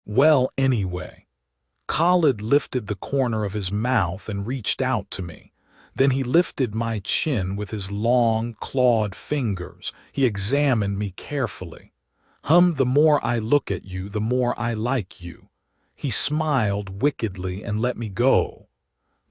Well, anyway, Khalid lifted the corner of his mouth and reached out to me. Then he lifted my chin with his long, clawed fingers. He examined me carefully. The more I look at you, the more I like you. He smiled wickedly and let me go.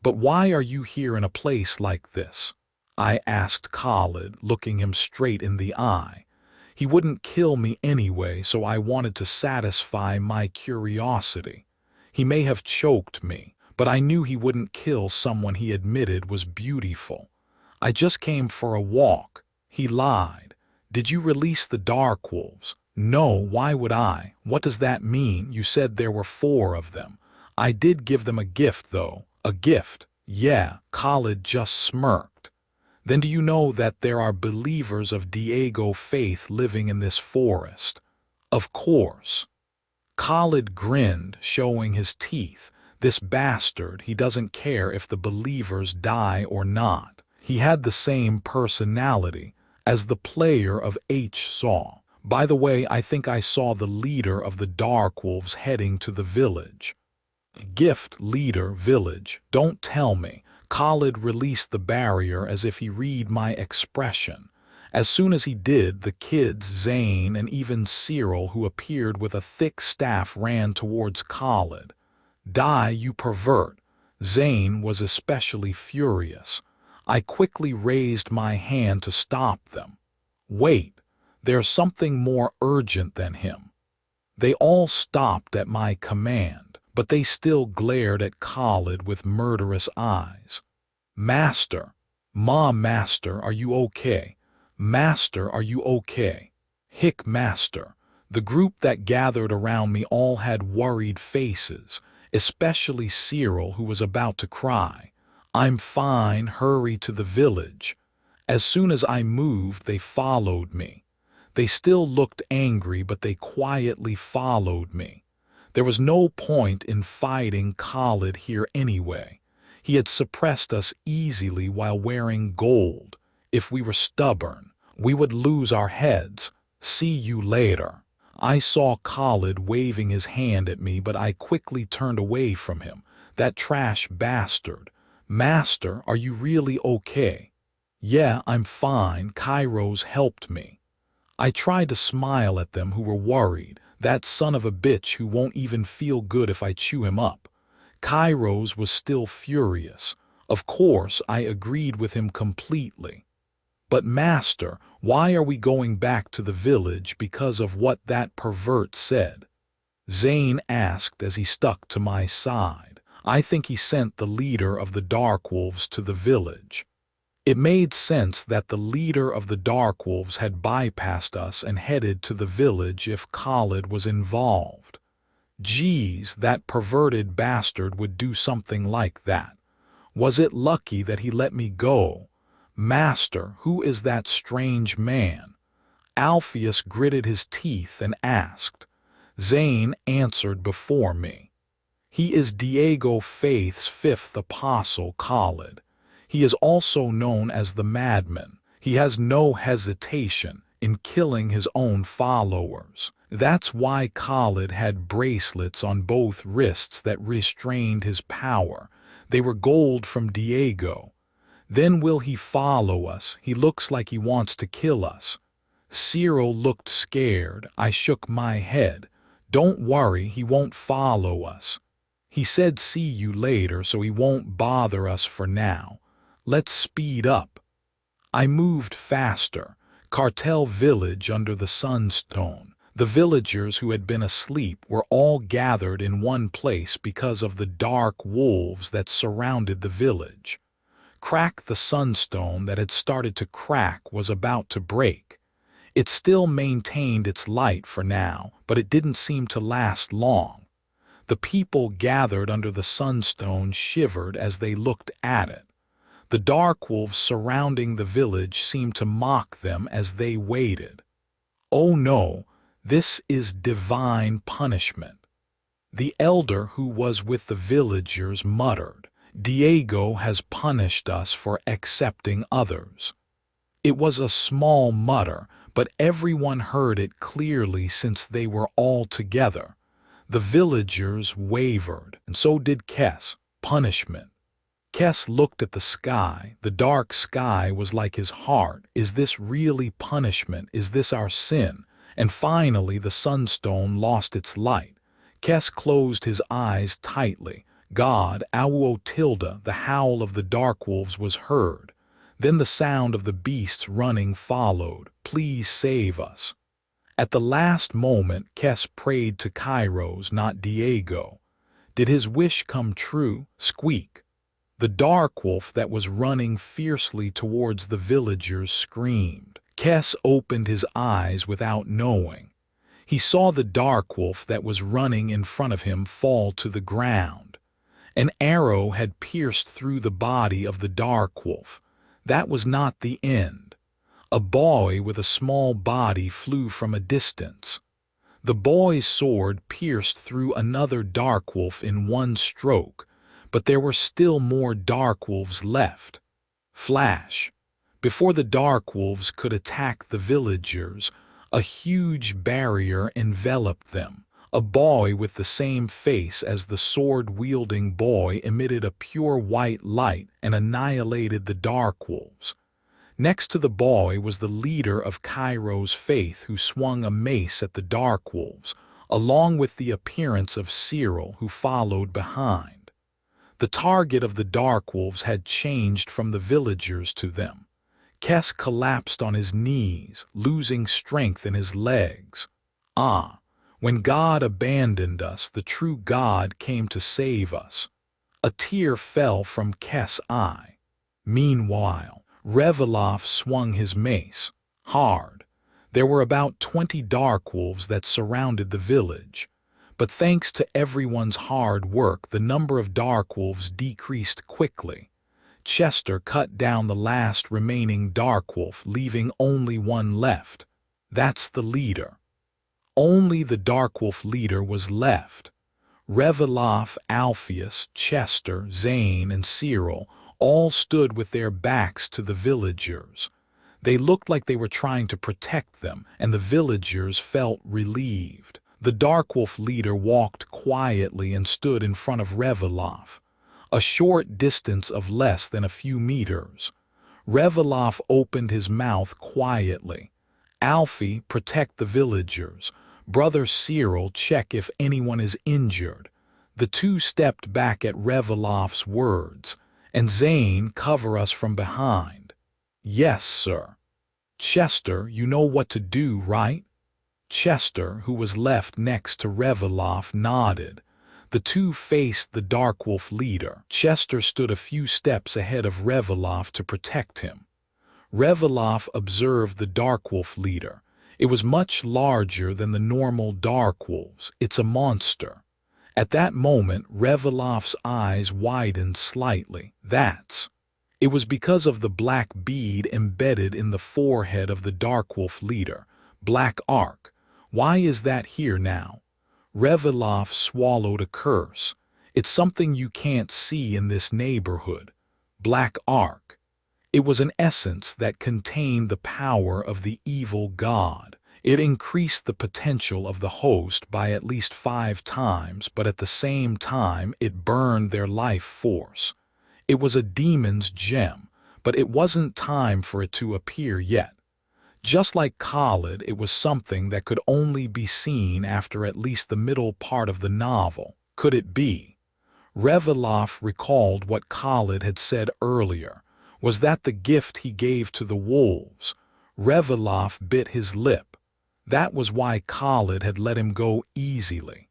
But why are you here in a place like this? I asked Khalid, looking him straight in the eye. He wouldn't kill me anyway, so I wanted to satisfy my curiosity. He may have choked me, but I knew he wouldn't kill someone he admitted was beautiful. I just came for a walk. He lied. Did you release the dark wolves? No, why would I? What does that mean? You said there were 4 of them. I did give them a gift, though. A gift? Yeah, Khalid just smirked. Then do you know that there are believers of Diego faith living in this forest? Of course. Khalid grinned, showing his teeth. This bastard, he doesn't care if the believers die or not. He had the same personality as the player of H saw. By the way, I think I saw the leader of the Dark Wolves heading to the village. Gift, leader, village. Don't tell me. Khalid released the barrier as if he read my expression. As soon as he did, the kids, Zane and even Cyril, who appeared with a thick staff, ran towards Khalid. Die, you pervert. Zane was especially furious. I quickly raised my hand to stop them. Wait, there's something more urgent than him. They all stopped at my command, but they still glared at Khalid with murderous eyes. Master, Master, are you okay? Master, are you okay? Hick, Master. The group that gathered around me all had worried faces, especially Cyril, who was about to cry. I'm fine, hurry to the village. As soon as I moved, they followed me. They still looked angry, but they quietly followed me. There was no point in fighting Khalid here anyway. He had suppressed us easily while wearing gold. If we were stubborn, we would lose our heads. See you later. I saw Khalid waving his hand at me, but I quickly turned away from him. That trash bastard. Master, are you really okay? Yeah, I'm fine. Kairos helped me. I tried to smile at them who were worried. That son of a bitch who won't even feel good if I chew him up. Kairos was still furious. Of course, I agreed with him completely. But Master, why are we going back to the village because of what that pervert said? Zane asked as he stuck to my side. I think he sent the leader of the Dark Wolves to the village. It made sense that the leader of the Dark Wolves had bypassed us and headed to the village if Khalid was involved. Geez, that perverted bastard would do something like that. Was it lucky that he let me go? Master, who is that strange man? Alpheus gritted his teeth and asked. Zane answered before me. He is Diego Faith's 5th apostle, Khalid. He is also known as the Madman. He has no hesitation in killing his own followers. That's why Khalid had bracelets on both wrists that restrained his power. They were gold from Diego. Then will he follow us? He looks like he wants to kill us. Cyril looked scared. I shook my head. Don't worry, he won't follow us. He said see you later, so he won't bother us for now. Let's speed up. I moved faster. Cartel village under the sunstone. The villagers who had been asleep were all gathered in one place because of the dark wolves that surrounded the village. Crack, the sunstone that had started to crack was about to break. It still maintained its light for now, but it didn't seem to last long. The people gathered under the sunstone shivered as they looked at it. The dark wolves surrounding the village seemed to mock them as they waited. Oh no, this is divine punishment. The elder who was with the villagers muttered, Diego has punished us for accepting others. It was a small mutter, but everyone heard it clearly since they were all together. The villagers wavered, and so did Kes. Punishment. Kes looked at the sky. The dark sky was like his heart. Is this really punishment? Is this our sin? And finally the sunstone lost its light. Kes closed his eyes tightly. God, Awuo Tilda, the howl of the dark wolves was heard. Then the sound of the beasts running followed. Please save us. At the last moment, Kes prayed to Kairos, not Diego. Did his wish come true? Squeak. The dark wolf that was running fiercely towards the villagers screamed. Kes opened his eyes without knowing. He saw the dark wolf that was running in front of him fall to the ground. An arrow had pierced through the body of the dark wolf. That was not the end. A boy with a small body flew from a distance. The boy's sword pierced through another dark wolf in one stroke, but there were still more dark wolves left. Flash. Before the dark wolves could attack the villagers, a huge barrier enveloped them. A boy with the same face as the sword-wielding boy emitted a pure white light and annihilated the dark wolves. Next to the boy was the leader of Kairos' faith who swung a mace at the dark wolves, along with the appearance of Cyril who followed behind. The target of the dark wolves had changed from the villagers to them. Kes collapsed on his knees, losing strength in his legs. When God abandoned us, the true God came to save us. A tear fell from Kes' eye. Meanwhile, Reveloff swung his mace, hard. There were about 20 dark wolves that surrounded the village. But thanks to everyone's hard work, the number of dark wolves decreased quickly. Chester cut down the last remaining dark wolf, leaving only one left. That's the leader. Only the dark wolf leader was left. Reveloff, Alpheus, Chester, Zane, and Cyril all stood with their backs to the villagers. They looked like they were trying to protect them, and the villagers felt relieved. The dark wolf leader walked quietly and stood in front of Reveloff, a short distance of less than a few meters. Reveloff opened his mouth quietly. Alfie, protect the villagers. Brother Cyril, check if anyone is injured. The two stepped back at Reveloff's words. And Zane, cover us from behind. Yes, sir. Chester, you know what to do, right? Chester, who was left next to Reveloff, nodded. The two faced the dark wolf leader. Chester stood a few steps ahead of Reveloff to protect him. Reveloff observed the dark wolf leader. It was much larger than the normal dark wolves. It's a monster. At that moment, Reveloff's eyes widened slightly. It was because of the black bead embedded in the forehead of the dark wolf leader. Black arc. Why is that here now? Reveloff swallowed a curse. It's something you can't see in this neighborhood. Black arc. It was an essence that contained the power of the evil god. It increased the potential of the host by at least 5 times, but at the same time it burned their life force. It was a demon's gem, but it wasn't time for it to appear yet. Just like Khalid, it was something that could only be seen after at least the middle part of the novel. Could it be? Reveloff recalled what Khalid had said earlier. Was that the gift he gave to the wolves? Reveloff bit his lip. That was why Khalid had let him go easily.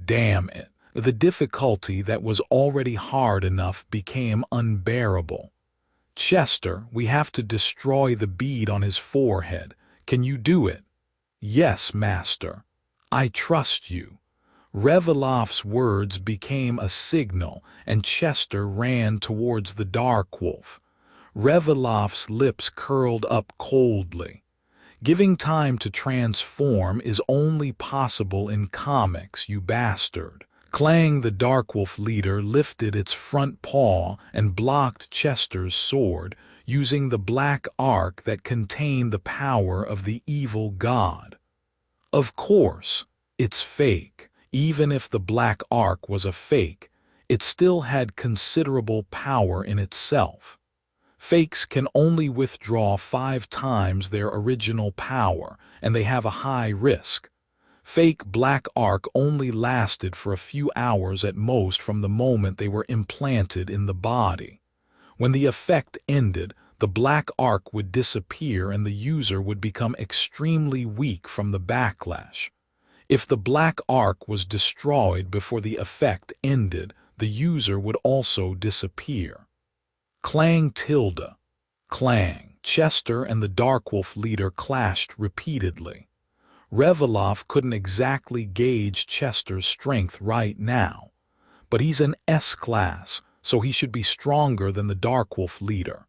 Damn it. The difficulty that was already hard enough became unbearable. Chester, we have to destroy the bead on his forehead. Can you do it? Yes, master. I trust you. Reveloff's words became a signal, and Chester ran towards the dark wolf. Reveloff's lips curled up coldly. Giving time to transform is only possible in comics, you bastard. Clang, the dark wolf leader lifted its front paw and blocked Chester's sword, using the black arc that contained the power of the evil god. Of course, it's fake. Even if the Black Ark was a fake, it still had considerable power in itself. Fakes can only withdraw 5 times their original power, and they have a high risk. Fake Black Ark only lasted for a few hours at most from the moment they were implanted in the body. When the effect ended, the Black Ark would disappear and the user would become extremely weak from the backlash. If the Black Ark was destroyed before the effect ended, the user would also disappear. Clang tilde. Clang. Chester and the Darkwolf leader clashed repeatedly. Reveloff couldn't exactly gauge Chester's strength right now, but he's an S-class, so he should be stronger than the Darkwolf leader.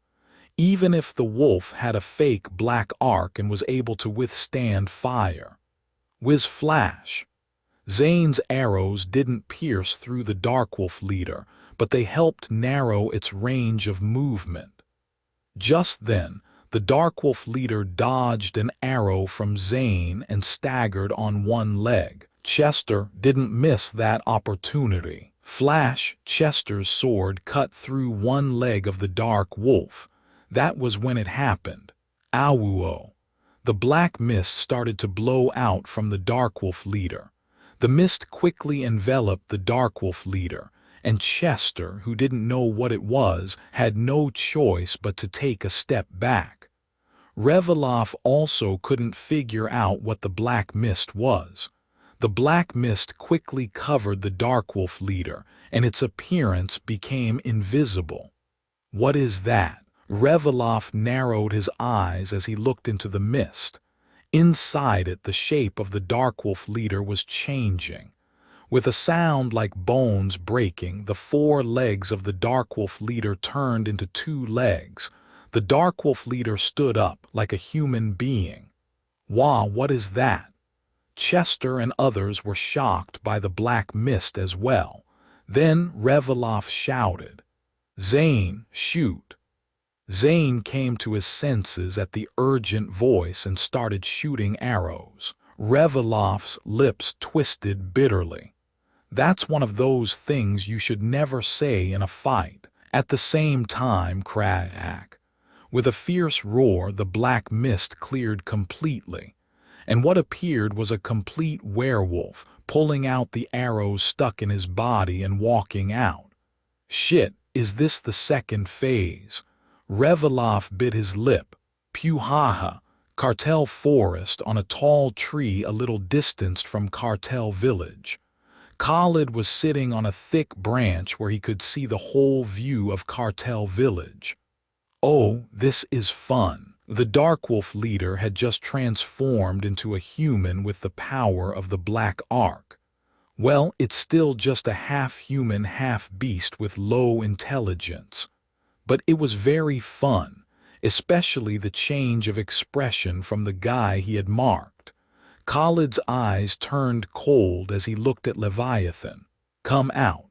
Even if the wolf had a fake Black Ark and was able to withstand fire. Whiz flash. Zane's arrows didn't pierce through the Darkwolf leader, but they helped narrow its range of movement. Just then, the Darkwolf leader dodged an arrow from Zane and staggered on one leg. Chester didn't miss that opportunity. Flash, Chester's sword cut through one leg of the Dark Wolf. That was when it happened. Awuo. The black mist started to blow out from the Darkwolf leader. The mist quickly enveloped the Darkwolf leader, and Chester, who didn't know what it was, had no choice but to take a step back. Reveloff also couldn't figure out what the black mist was. The black mist quickly covered the Darkwolf leader, and its appearance became invisible. What is that? Reveloff narrowed his eyes as he looked into the mist. Inside it, the shape of the Darkwolf leader was changing. With a sound like bones breaking, the 4 legs of the Darkwolf leader turned into 2 legs. The Darkwolf leader stood up like a human being. Wow, what is that? Chester and others were shocked by the black mist as well. Then Reveloff shouted, "Zane, shoot!" Zane came to his senses at the urgent voice and started shooting arrows. Reveloff's lips twisted bitterly. That's one of those things you should never say in a fight. At the same time, crack. With a fierce roar, the black mist cleared completely, and what appeared was a complete werewolf, pulling out the arrows stuck in his body and walking out. Shit, is this the second phase? Reveloff bit his lip. Puhaha, Cartel Forest on a tall tree a little distanced from Cartel Village. Khalid was sitting on a thick branch where he could see the whole view of Cartel Village. Oh, this is fun. The Darkwolf leader had just transformed into a human with the power of the Black Ark. Well, it's still just a half-human, half-beast with low intelligence. But it was very fun, especially the change of expression from the guy he had marked. Khalid's eyes turned cold as he looked at Leviathan. Come out.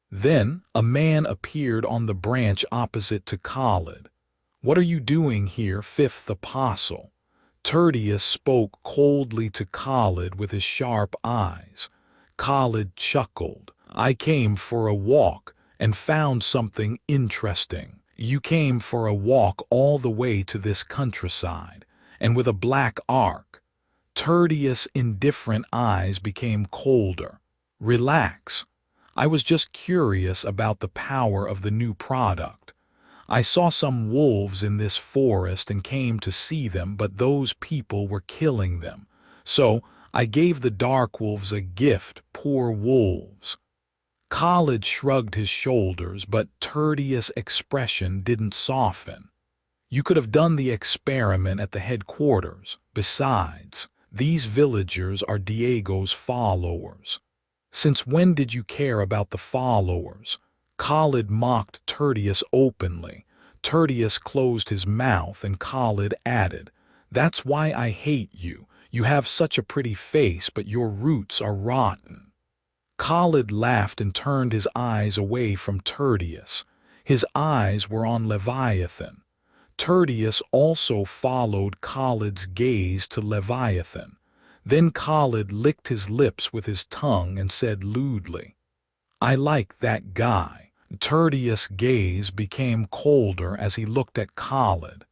Then a man appeared on the branch opposite to Khalid. What are you doing here, fifth apostle? Tertius spoke coldly to Khalid with his sharp eyes. Khalid chuckled. I came for a walk and found something interesting. You came for a walk all the way to this countryside, and with a black ark. Tertius' indifferent eyes became colder. Relax. I was just curious about the power of the new product. I saw some wolves in this forest and came to see them, but those people were killing them. So I gave the dark wolves a gift, poor wolves. Khalid shrugged his shoulders, but Tertius' expression didn't soften. You could have done the experiment at the headquarters. Besides, these villagers are Diego's followers. Since when did you care about the followers? Khalid mocked Tertius openly. Tertius closed his mouth and Khalid added, That's why I hate you. You have such a pretty face, but your roots are rotten. Khalid laughed and turned his eyes away from Tertius. His eyes were on Leviathan. Tertius also followed Khalid's gaze to Leviathan. Then Khalid licked his lips with his tongue and said lewdly, "I like that guy." Tertius' gaze became colder as he looked at Khalid.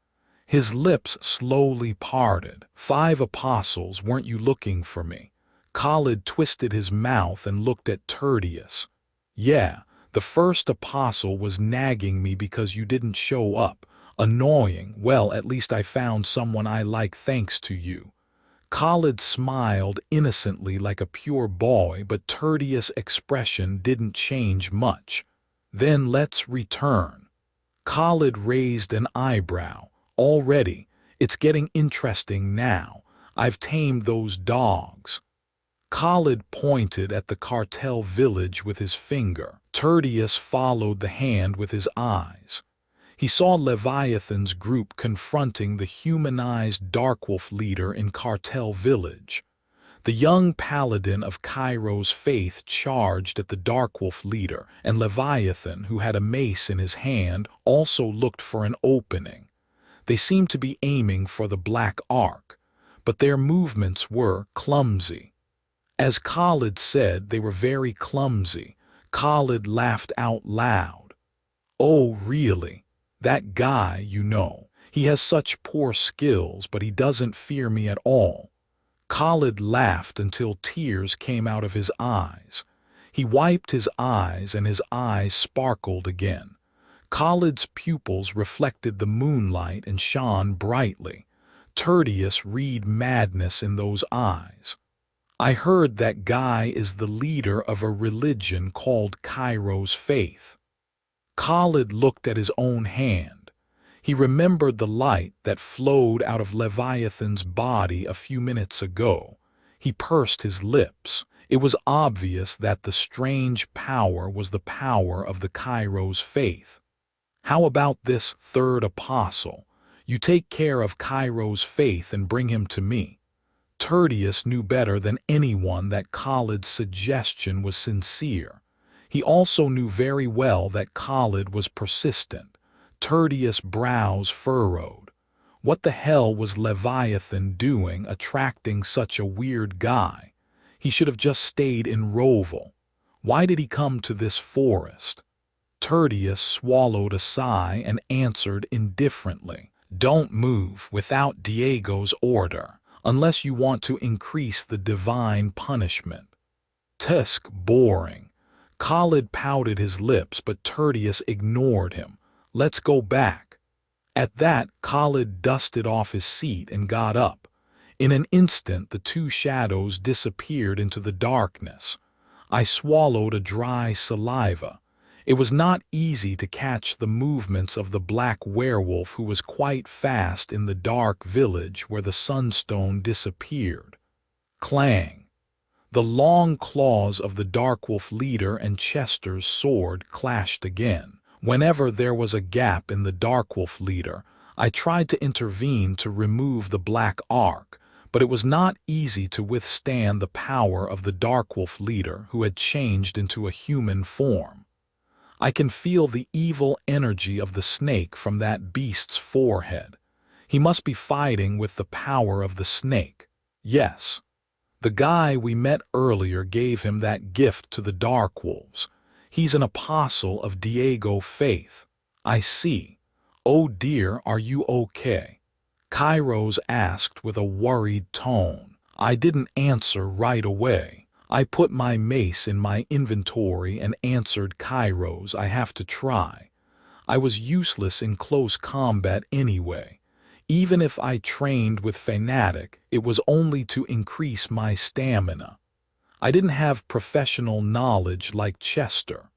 His lips slowly parted. "5 apostles, weren't you looking for me?" Khalid twisted his mouth and looked at Tertius. "Yeah, the first apostle was nagging me because you didn't show up. Annoying. Well, at least I found someone I like thanks to you." Khalid smiled innocently like a pure boy, but Tertius' expression didn't change much. "Then let's return." Khalid raised an eyebrow. "Already? It's getting interesting now. I've tamed those dogs." Khalid pointed at the cartel village with his finger. Tertius followed the hand with his eyes. He saw Leviathan's group confronting the humanized Darkwolf leader in Cartel Village. The young paladin of Cairo's faith charged at the Darkwolf leader, and Leviathan, who had a mace in his hand, also looked for an opening. They seemed to be aiming for the Black Ark, but their movements were clumsy. As Khalid said, they were very clumsy. Khalid laughed out loud. "Oh, really? That guy, you know, he has such poor skills, but he doesn't fear me at all." Khalid laughed until tears came out of his eyes. He wiped his eyes and his eyes sparkled again. Khalid's pupils reflected the moonlight and shone brightly. Tertius read madness in those eyes. "I heard that guy is the leader of a religion called Cairo's faith." Khalid looked at his own hand. He remembered the light that flowed out of Leviathan's body a few minutes ago. He pursed his lips. It was obvious that the strange power was the power of the Cairo's faith. "How about this 3rd apostle? You take care of Cairo's faith and bring him to me." Tertius knew better than anyone that Khalid's suggestion was sincere. He also knew very well that Khalid was persistent. Tertius' brows furrowed. What the hell was Leviathan doing attracting such a weird guy? He should have just stayed in Roval. Why did he come to this forest? Tertius swallowed a sigh and answered indifferently, "Don't move without Diego's order, unless you want to increase the divine punishment." Tusk, boring. Khalid pouted his lips, but Tertius ignored him. "Let's go back." At that, Khalid dusted off his seat and got up. In an instant, the 2 shadows disappeared into the darkness. I swallowed a dry saliva. It was not easy to catch the movements of the black werewolf who was quite fast in the dark village where the sunstone disappeared. Clang! The long claws of the Darkwolf leader and Chester's sword clashed again. Whenever there was a gap in the Darkwolf leader, I tried to intervene to remove the Black Ark, but it was not easy to withstand the power of the Darkwolf leader who had changed into a human form. I can feel the evil energy of the snake from that beast's forehead. He must be fighting with the power of the snake. Yes. The guy we met earlier gave him that gift to the Darkwolves. He's an apostle of Diego faith. I see. "Oh dear, are you okay?" Kairos asked with a worried tone. I didn't answer right away. I put my mace in my inventory and answered Kairos, "I have to try." I was useless in close combat anyway. Even if I trained with Fanatic, it was only to increase my stamina. I didn't have professional knowledge like Chester.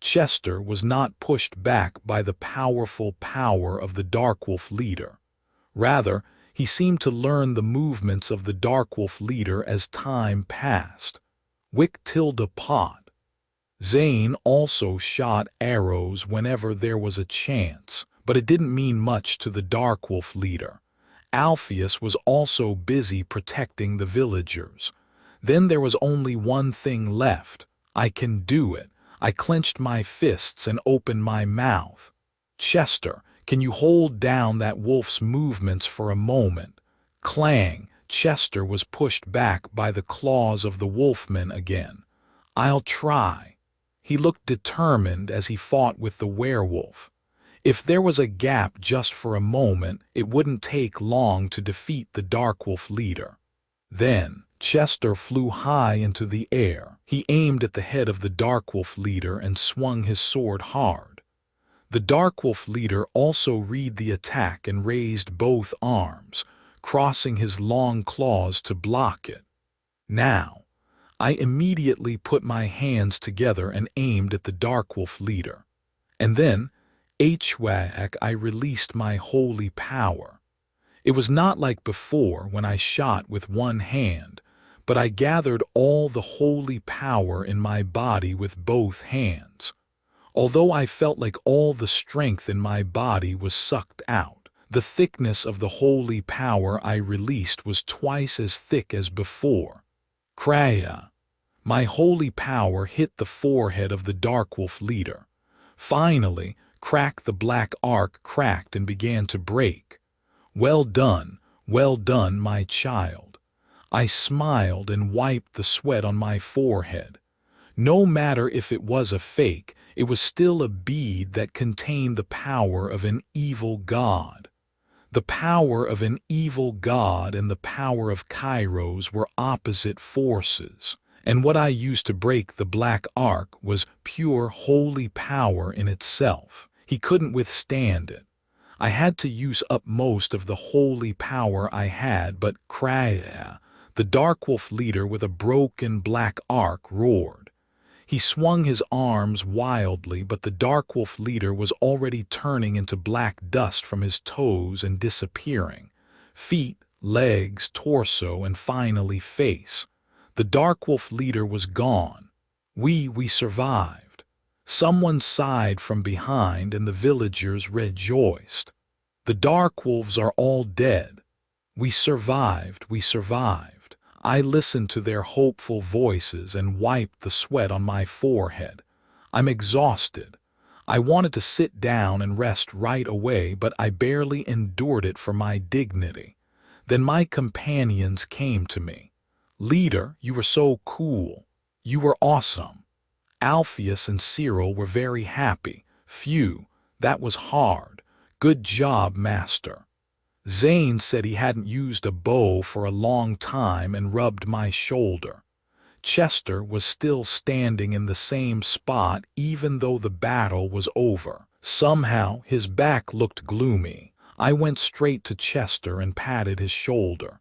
Chester was not pushed back by the powerful power of the Darkwolf leader. Rather, he seemed to learn the movements of the Darkwolf leader as time passed. Wick-tilde-pod. Zane also shot arrows whenever there was a chance, but it didn't mean much to the Darkwolf leader. Alpheus was also busy protecting the villagers. Then there was only one thing left. I can do it. I clenched my fists and opened my mouth. "Chester, can you hold down that wolf's movements for a moment?" Clang! Chester was pushed back by the claws of the wolfman again. "I'll try." He looked determined as he fought with the werewolf. If there was a gap just for a moment, it wouldn't take long to defeat the Darkwolf leader. Then, Chester flew high into the air. He aimed at the head of the Darkwolf leader and swung his sword hard. The Darkwolf leader also read the attack and raised both arms, crossing his long claws to block it. Now, I immediately put my hands together and aimed at the Darkwolf leader. And then, I released my holy power. It was not like before when I shot with one hand, but I gathered all the holy power in my body with both hands. Although I felt like all the strength in my body was sucked out, the thickness of the holy power I released was twice as thick as before. Kraya! My holy power hit the forehead of the Darkwolf leader. Finally, crack, the black arc cracked and began to break. Well done, my child. I smiled and wiped the sweat on my forehead. No matter if it was a fake, it was still a bead that contained the power of an evil god. The power of an evil god and the power of Kairos were opposite forces, and what I used to break the black arc was pure holy power in itself. He couldn't withstand it. I had to use up most of the holy power I had, but Kraya, the Darkwolf leader with a broken black arc, roared. He swung his arms wildly, but the Darkwolf leader was already turning into black dust from his toes and disappearing. Feet, legs, torso, and finally face. The Darkwolf leader was gone. We survived. Someone sighed from behind and the villagers rejoiced. The Darkwolves are all dead. We survived, we survived. I listened to their hopeful voices and wiped the sweat on my forehead. I'm exhausted. I wanted to sit down and rest right away, but I barely endured it for my dignity. Then my companions came to me. "Leader, you were so cool. You were awesome." Alpheus and Cyril were very happy. "Phew, that was hard. Good job, master." Zane said he hadn't used a bow for a long time and rubbed my shoulder. Chester was still standing in the same spot even though the battle was over. Somehow his back looked gloomy. I went straight to Chester and patted his shoulder.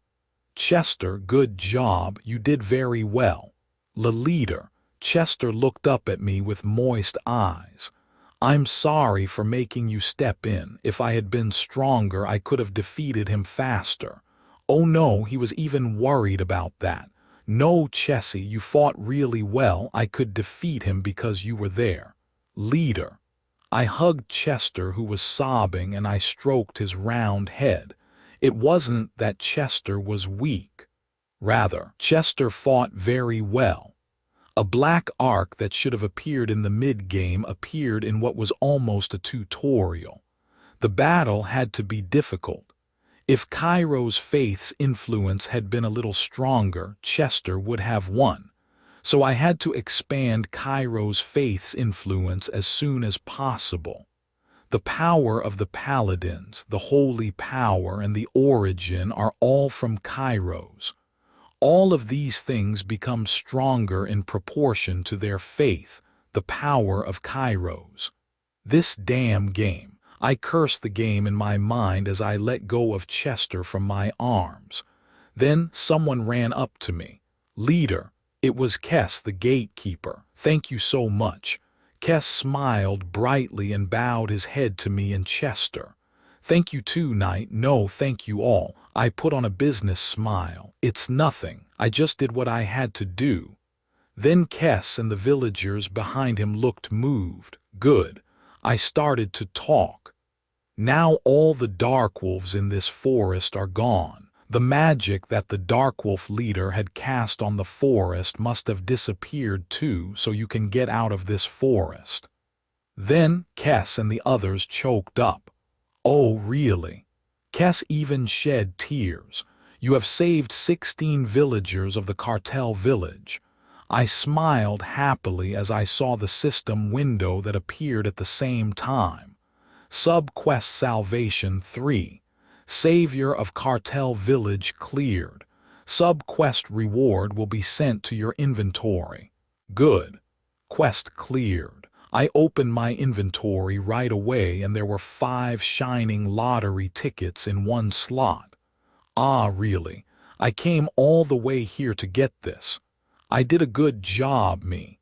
"Chester, good job, you did very well." "The leader." Chester looked up at me with moist eyes. "I'm sorry for making you step in. If I had been stronger, I could have defeated him faster." "Oh no, he was even worried about that." "No, Chessie, you fought really well. I could defeat him because you were there." "Leader." I hugged Chester, who was sobbing, and I stroked his round head. It wasn't that Chester was weak. Rather, Chester fought very well. A black arc that should have appeared in the mid-game appeared in what was almost a tutorial. The battle had to be difficult. If Kairos Faith's influence had been a little stronger, Chester would have won. So I had to expand Kairos Faith's influence as soon as possible. The power of the paladins, the holy power, and the origin are all from Kairos. All of these things become stronger in proportion to their faith, the power of Kairos. This damn game. I cursed the game in my mind as I let go of Chester from my arms. Then someone ran up to me. "Leader." It was Kess, the gatekeeper. "Thank you so much." Kess smiled brightly and bowed his head to me and Chester. "Thank you too, Knight." "No, thank you all." I put on a business smile. "It's nothing. I just did what I had to do." Then Kess and the villagers behind him looked moved. "Good." I started to talk. "Now all the Darkwolves in this forest are gone. The magic that the Darkwolf leader had cast on the forest must have disappeared too, so you can get out of this forest." Then Kess and the others choked up. "Oh, really?" Kess even shed tears. You have saved 16 villagers of the cartel village. I smiled happily as I saw the system window that appeared at the same time. Sub-quest Salvation 3. Savior of Cartel Village cleared. Sub-quest reward will be sent to your inventory. Good. Quest cleared. I opened my inventory right away and there were 5 shining lottery tickets in one slot. Ah, really? I came all the way here to get this. I did a good job, me.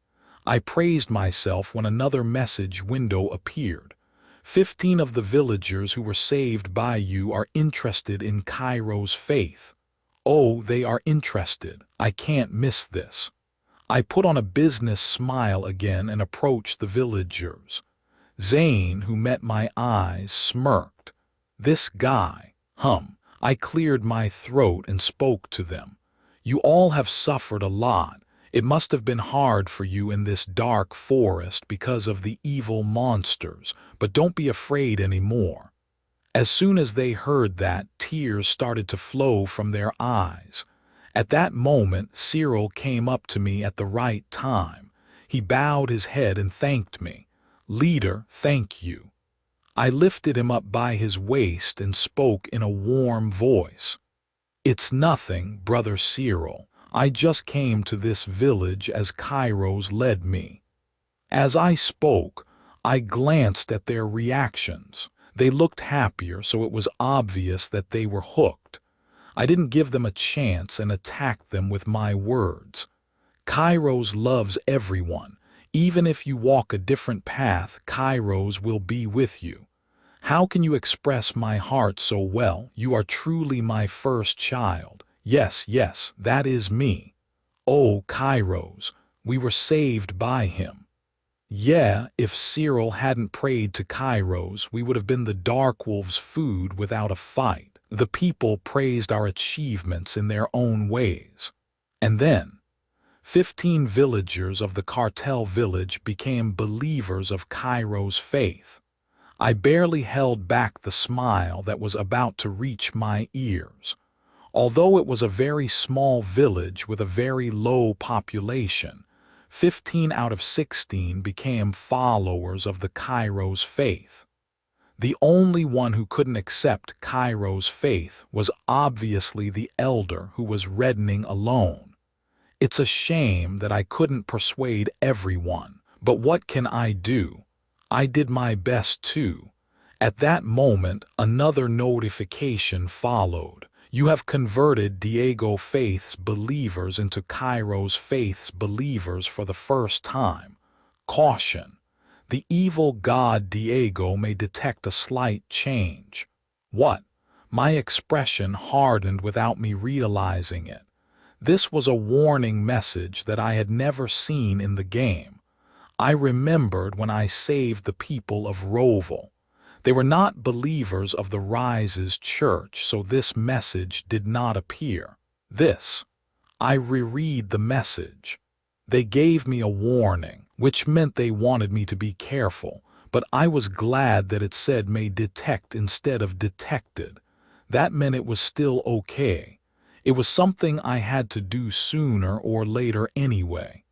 I praised myself when another message window appeared. 15 of the villagers who were saved by you are interested in Cairo's faith. Oh, they are interested. I can't miss this. I put on a business smile again and approached the villagers. Zane, who met my eyes, smirked. This guy, I cleared my throat and spoke to them. You all have suffered a lot. It must have been hard for you in this dark forest because of the evil monsters, but don't be afraid anymore. As soon as they heard that, tears started to flow from their eyes. At that moment, Cyril came up to me at the right time. He bowed his head and thanked me. Leader, thank you. I lifted him up by his waist and spoke in a warm voice. It's nothing, Brother Cyril. I just came to this village as Kairos led me. As I spoke, I glanced at their reactions. They looked happier, so it was obvious that they were hooked. I didn't give them a chance and attacked them with my words. Kairos loves everyone. Even if you walk a different path, Kairos will be with you. How can you express my heart so well? You are truly my first child. Yes, yes, that is me. Oh, Kairos, we were saved by him. Yeah, if Cyril hadn't prayed to Kairos, we would have been the Darkwolves' food without a fight. The people praised our achievements in their own ways. And then, 15 villagers of the cartel village became believers of Kairos' faith. I barely held back the smile that was about to reach my ears. Although it was a very small village with a very low population, 15 out of 16 became followers of the Kairos faith. The only one who couldn't accept Kairos faith was obviously the elder who was reddening alone. It's a shame that I couldn't persuade everyone, but what can I do? I did my best too. At that moment, another notification followed. You have converted Diego Faith's believers into Kairos Faith's believers for the first time. Caution. The evil god Diego may detect a slight change. What? My expression hardened without me realizing it. This was a warning message that I had never seen in the game. I remembered when I saved the people of Roval. They were not believers of the Rise's church, so this message did not appear. I reread the message. They gave me a warning, which meant they wanted me to be careful, but I was glad that it said may detect instead of detected. That meant it was still okay. It was something I had to do sooner or later anyway.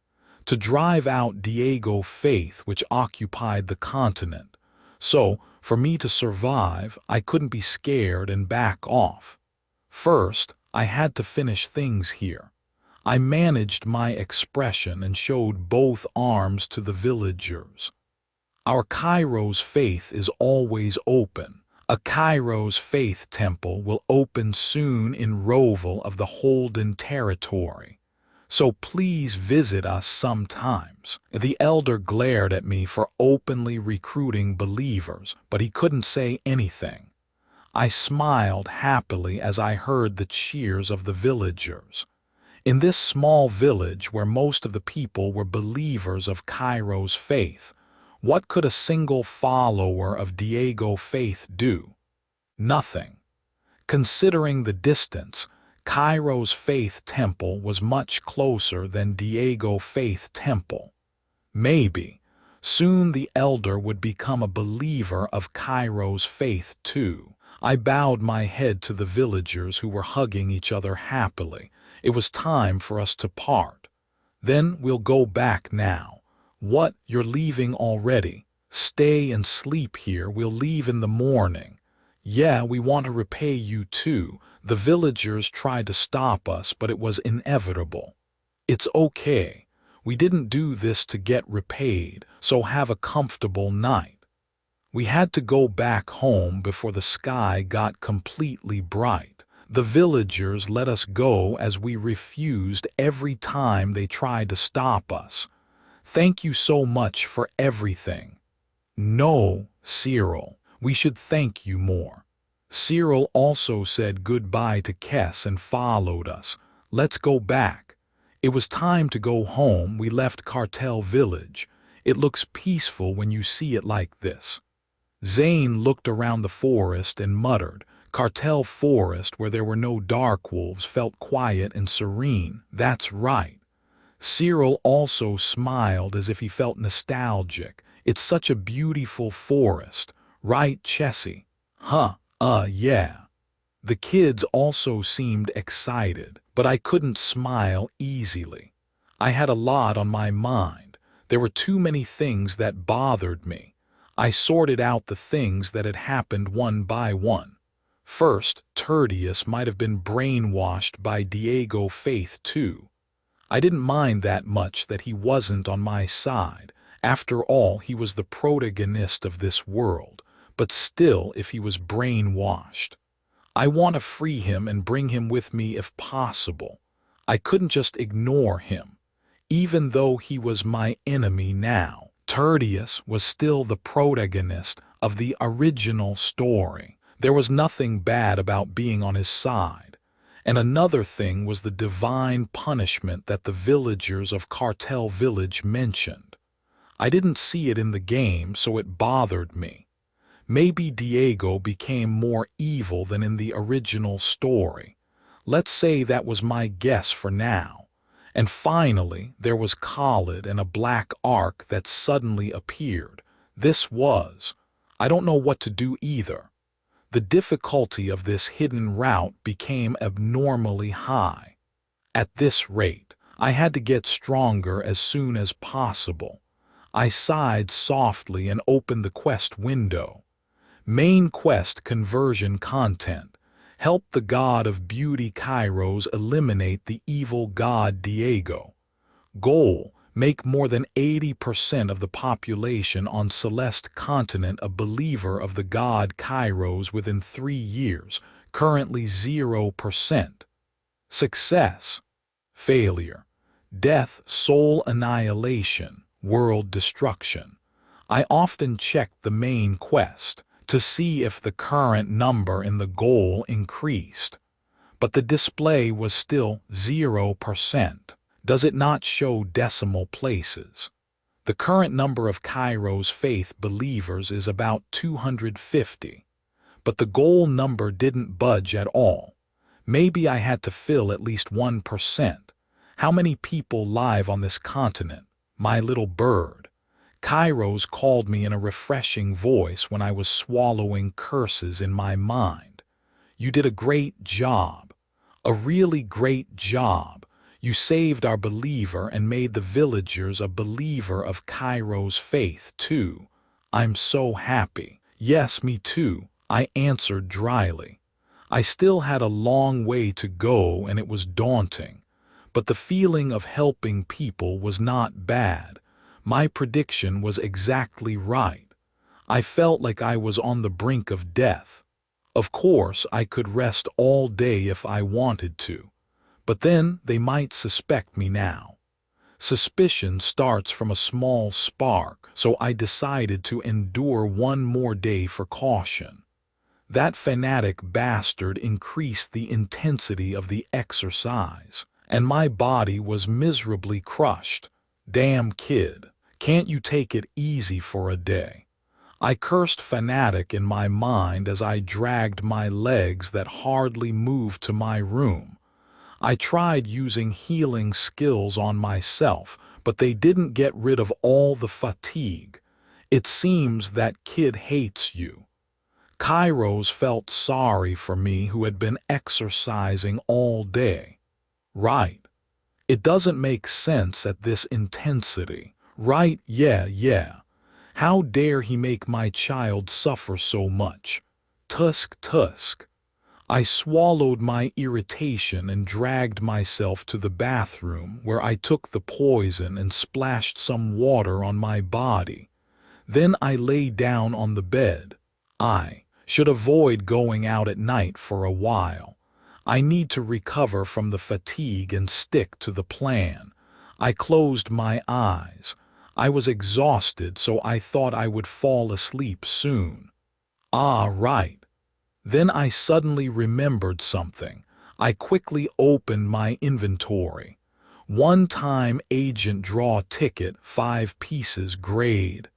To drive out Diego Faith, which occupied the continent. So, for me to survive, I couldn't be scared and back off. First, I had to finish things here. I managed my expression and showed both arms to the villagers. Our Kairos faith is always open. A Kairos faith temple will open soon in Roval of the Holden territory. So please visit us sometimes. The elder glared at me for openly recruiting believers, but he couldn't say anything. I smiled happily as I heard the cheers of the villagers. In this small village where most of the people were believers of Kairos faith, what could a single follower of Diego Faith do? Nothing. Considering the distance, Kairos Faith Temple was much closer than Diego Faith Temple. Maybe, soon the elder would become a believer of Kairos Faith too. I bowed my head to the villagers who were hugging each other happily. It was time for us to part. Then we'll go back now. What, you're leaving already? Stay and sleep here, we'll leave in the morning. Yeah, we want to repay you too. The villagers tried to stop us, but it was inevitable. It's okay. We didn't do this to get repaid, so have a comfortable night. We had to go back home before the sky got completely bright. The villagers let us go as we refused every time they tried to stop us. Thank you so much for everything. No, Cyril, we should thank you more. Cyril also said goodbye to Kess and followed us. Let's go back. It was time to go home. We left Cartel Village. It looks peaceful when you see it like this. Zane looked around the forest and muttered. Cartel Forest, where there were no dark wolves, felt quiet and serene. That's right. Cyril also smiled as if he felt nostalgic. It's such a beautiful forest. Right, Chessie? Yeah. The kids also seemed excited, but I couldn't smile easily. I had a lot on my mind. There were too many things that bothered me. I sorted out the things that had happened one by one. First, Tertius might have been brainwashed by Diego Faith too. I didn't mind that much that he wasn't on my side. After all, he was the protagonist of this world. But still, if he was brainwashed, I want to free him and bring him with me if possible. I couldn't just ignore him. Even though he was my enemy now, Tertius was still the protagonist of the original story. There was nothing bad about being on his side. And another thing was the divine punishment that the villagers of Cartel Village mentioned. I didn't see it in the game, so it bothered me. Maybe Diego became more evil than in the original story. Let's say that was my guess for now. And finally, there was Khalid and a black ark that suddenly appeared. I don't know what to do either. The difficulty of this hidden route became abnormally high. At this rate, I had to get stronger as soon as possible. I sighed softly and opened the quest window. Main quest conversion content. Help the god of beauty Kairos eliminate the evil god Diego. Goal: make more than 80% of the population on Celeste continent a believer of the god Kairos within 3 years, currently 0%. Success. Failure. Death, soul annihilation, world destruction. I often check the main quest to see if the current number in the goal increased. But the display was still 0%. Does it not show decimal places? The current number of Kairos faith believers is about 250. But the goal number didn't budge at all. Maybe I had to fill at least 1%. How many people live on this continent? My little bird. Kairos called me in a refreshing voice when I was swallowing curses in my mind. You did a great job. A really great job. You saved our believer and made the villagers a believer of Kairos faith too. I'm so happy. Yes, me too, I answered dryly. I still had a long way to go and it was daunting. But the feeling of helping people was not bad. My prediction was exactly right. I felt like I was on the brink of death. Of course, I could rest all day if I wanted to. But then they might suspect me now. Suspicion starts from a small spark, so I decided to endure one more day for caution. That fanatic bastard increased the intensity of the exercise, and my body was miserably crushed. Damn kid, can't you take it easy for a day? I cursed fanatic in my mind as I dragged my legs that hardly moved to my room. I tried using healing skills on myself, but they didn't get rid of all the fatigue. It seems that kid hates you. Kairos felt sorry for me who had been exercising all day. Right. It doesn't make sense at this intensity. Right, yeah. How dare he make my child suffer so much? Tusk. I swallowed my irritation and dragged myself to the bathroom where I took the poison and splashed some water on my body. Then I lay down on the bed. I should avoid going out at night for a while. I need to recover from the fatigue and stick to the plan. I closed my eyes. I was exhausted, so I thought I would fall asleep soon. Ah, right. Then I suddenly remembered something. I quickly opened my inventory. One-time agent draw ticket, 5 pieces, grade.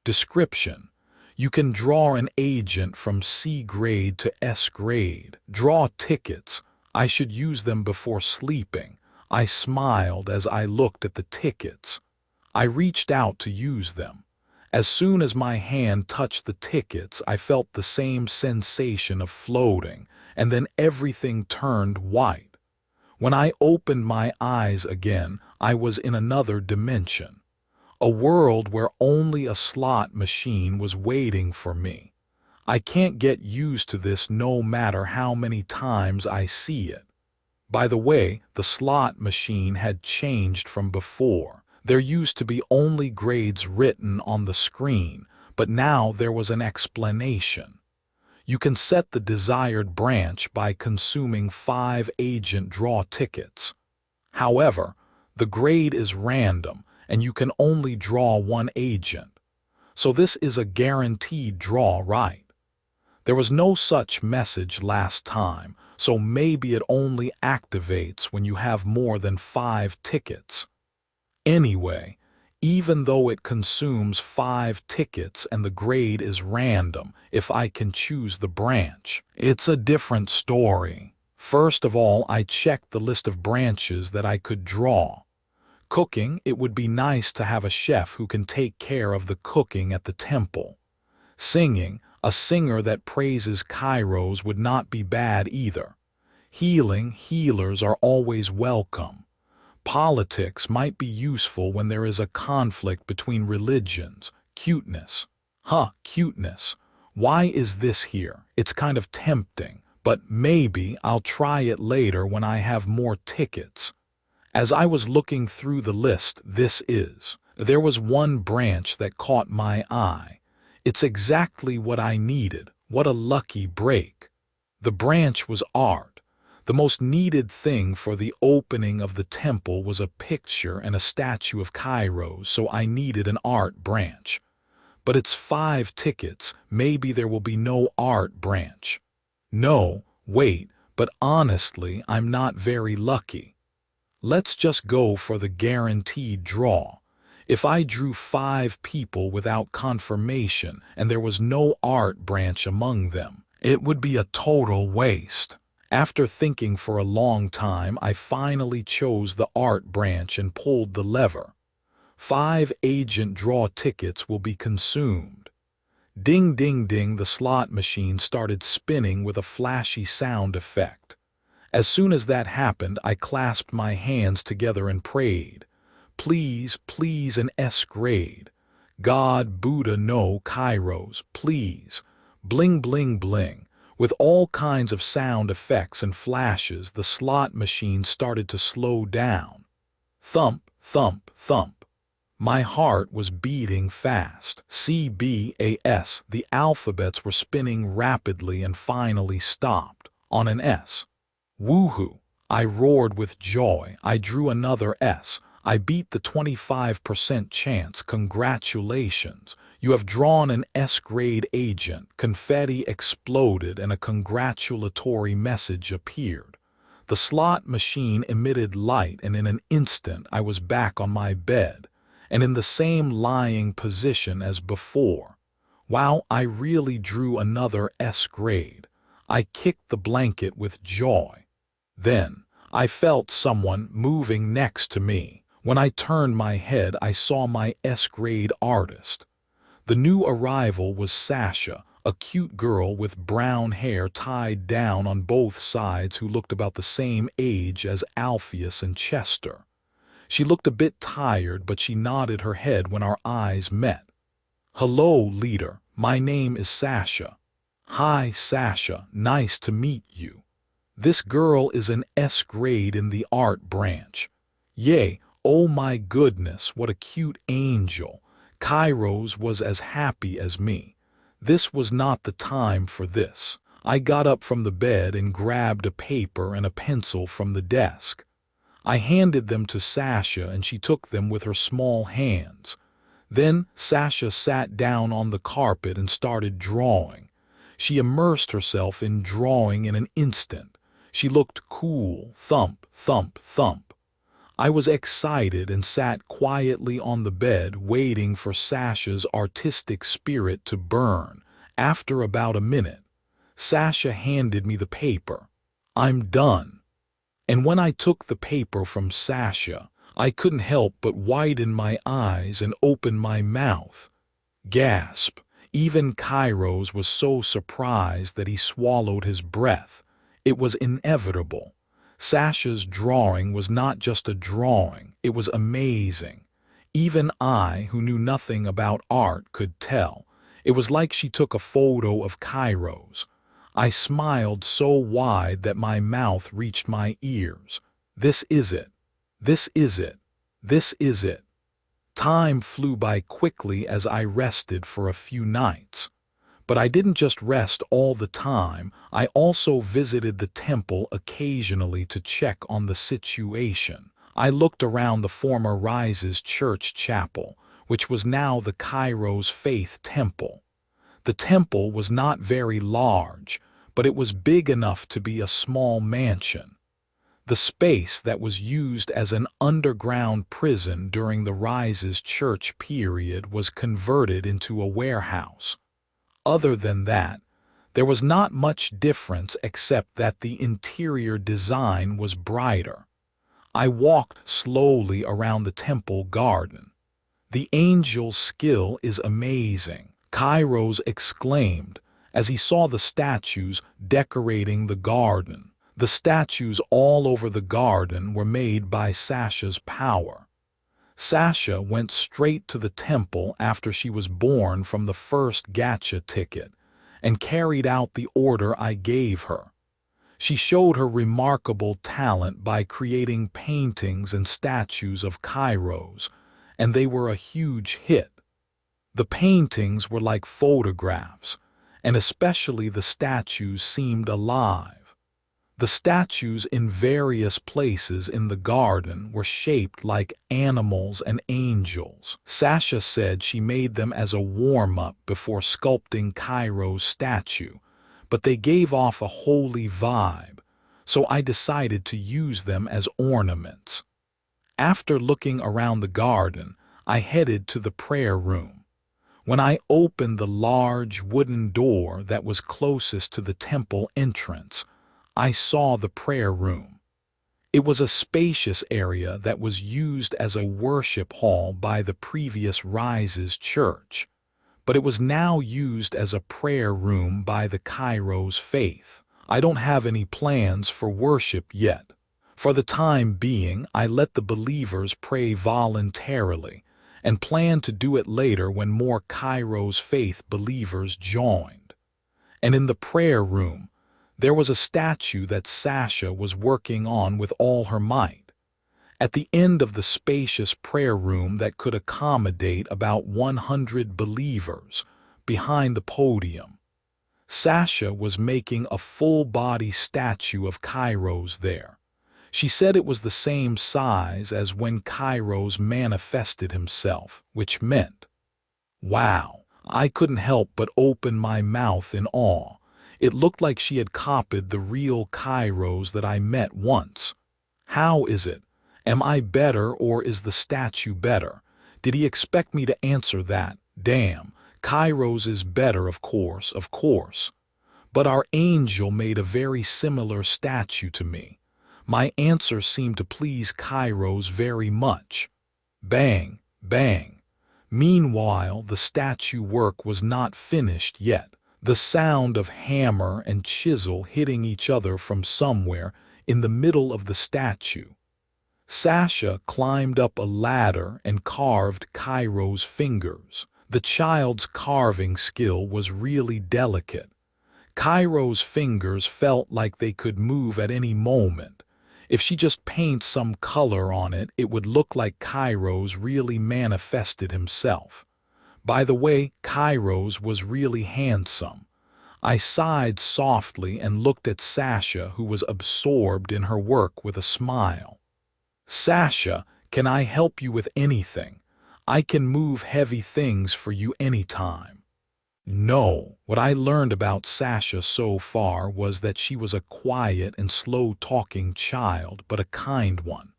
Description: you can draw an agent from C grade to S grade. Draw tickets. I should use them before sleeping. I smiled as I looked at the tickets. I reached out to use them. As soon as my hand touched the tickets, I felt the same sensation of floating, and then everything turned white. When I opened my eyes again, I was in another dimension. A world where only a slot machine was waiting for me. I can't get used to this no matter how many times I see it. By the way, the slot machine had changed from before. There used to be only grades written on the screen, but now there was an explanation. You can set the desired branch by consuming 5 agent draw tickets. However, the grade is random, and you can only draw 1 agent. So this is a guaranteed draw, right? There was no such message last time, so maybe it only activates when you have more than 5 tickets. Anyway, even though it consumes 5 tickets and the grade is random, if I can choose the branch, it's a different story. First of all, I checked the list of branches that I could draw. Cooking, it would be nice to have a chef who can take care of the cooking at the temple. Singing, a singer that praises Kairos would not be bad either. Healing, healers are always welcome. Politics might be useful when there is a conflict between religions. Cuteness. Cuteness. Why is this here? It's kind of tempting, but maybe I'll try it later when I have more tickets. As I was looking through the list, there was one branch that caught my eye. It's exactly what I needed. What a lucky break. The branch was art. The most needed thing for the opening of the temple was a picture and a statue of Kairos, so I needed an art branch. But it's 5 tickets, maybe there will be no art branch. No, wait, but honestly, I'm not very lucky. Let's just go for the guaranteed draw. If I drew 5 people without confirmation and there was no art branch among them, it would be a total waste. After thinking for a long time, I finally chose the art branch and pulled the lever. 5 agent draw tickets will be consumed. Ding ding ding, the slot machine started spinning with a flashy sound effect. As soon as that happened, I clasped my hands together and prayed. Please, please, an S grade. God, Buddha, no, Kairos, please. Bling bling bling. With all kinds of sound effects and flashes, the slot machine started to slow down. Thump, thump, thump. My heart was beating fast. CBAS, the alphabets were spinning rapidly and finally stopped, on an S. Woohoo! I roared with joy. I drew another S. I beat the 25% chance. Congratulations. You have drawn an S-grade agent. Confetti exploded and a congratulatory message appeared. The slot machine emitted light, and in an instant I was back on my bed, and in the same lying position as before. Wow, I really drew another S-grade. I kicked the blanket with joy. Then I felt someone moving next to me. When I turned my head, I saw my S-grade artist. The new arrival was Sasha, a cute girl with brown hair tied down on both sides who looked about the same age as Alpheus and Chester. She looked a bit tired, but she nodded her head when our eyes met. "Hello, leader. My name is Sasha." "Hi, Sasha. Nice to meet you. This girl is an S grade in the art branch." "Yay, oh my goodness, what a cute angel." Kairos was as happy as me. This was not the time for this. I got up from the bed and grabbed a paper and a pencil from the desk. I handed them to Sasha and she took them with her small hands. Then Sasha sat down on the carpet and started drawing. She immersed herself in drawing in an instant. She looked cool. Thump, thump, thump. I was excited and sat quietly on the bed waiting for Sasha's artistic spirit to burn. After about a minute, Sasha handed me the paper. "I'm done." And when I took the paper from Sasha, I couldn't help but widen my eyes and open my mouth. Gasp! Even Kairos was so surprised that he swallowed his breath. It was inevitable. Sasha's drawing was not just a drawing, it was amazing. Even I, who knew nothing about art, could tell. It was like she took a photo of Kairos. I smiled so wide that my mouth reached my ears. This is it. This is it. This is it. Time flew by quickly as I rested for a few nights. But I didn't just rest all the time, I also visited the temple occasionally to check on the situation. I looked around the former Rise's church chapel, which was now the Kairos Faith Temple. The temple was not very large, but it was big enough to be a small mansion. The space that was used as an underground prison during the Rise's church period was converted into a warehouse. Other than that, there was not much difference except that the interior design was brighter. I walked slowly around the temple garden. "The angel's skill is amazing," Kairos exclaimed as he saw the statues decorating the garden. The statues all over the garden were made by Sasha's power. Sasha went straight to the temple after she was born from the first gacha ticket and carried out the order I gave her. She showed her remarkable talent by creating paintings and statues of Kairos, and they were a huge hit. The paintings were like photographs, and especially the statues seemed alive. The statues in various places in the garden were shaped like animals and angels. Sasha said she made them as a warm-up before sculpting Kairos' statue, but they gave off a holy vibe, so I decided to use them as ornaments. After looking around the garden, I headed to the prayer room. When I opened the large wooden door that was closest to the temple entrance, I saw the prayer room. It was a spacious area that was used as a worship hall by the previous Rise's church, but it was now used as a prayer room by the Kairos Faith. I don't have any plans for worship yet. For the time being, I let the believers pray voluntarily and plan to do it later when more Kairos Faith believers joined. And in the prayer room, there was a statue that Sasha was working on with all her might. At the end of the spacious prayer room that could accommodate about 100 believers, behind the podium, Sasha was making a full-body statue of Kairos there. She said it was the same size as when Kairos manifested himself, which meant, wow, I couldn't help but open my mouth in awe. It looked like she had copied the real Kairos that I met once. How is it? Am I better or is the statue better? Did he expect me to answer that? Damn, Kairos is better, of course, of course. But our angel made a very similar statue to me. My answer seemed to please Kairos very much. Bang, bang. Meanwhile, the statue work was not finished yet. The sound of hammer and chisel hitting each other from somewhere in the middle of the statue. Sasha climbed up a ladder and carved Cairo's fingers. The child's carving skill was really delicate. Cairo's fingers felt like they could move at any moment. If she just paints some color on it, it would look like Cairo's really manifested himself. By the way, Cairo's was really handsome. I sighed softly and looked at Sasha, who was absorbed in her work, with a smile. Sasha, can I help you with anything? I can move heavy things for you anytime. No, what I learned about Sasha so far was that she was a quiet and slow-talking child, but a kind one.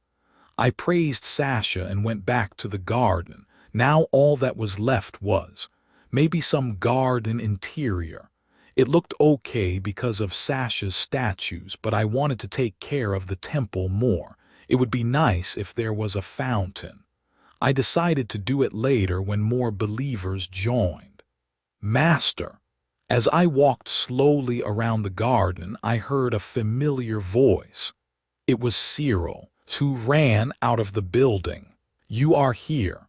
I praised Sasha and went back to the garden. Now all that was left was maybe some garden interior. It looked okay because of Sasha's statues, but I wanted to take care of the temple more. It would be nice if there was a fountain. I decided to do it later when more believers joined. Master. As I walked slowly around the garden, I heard a familiar voice. It was Cyril, who ran out of the building. You are here.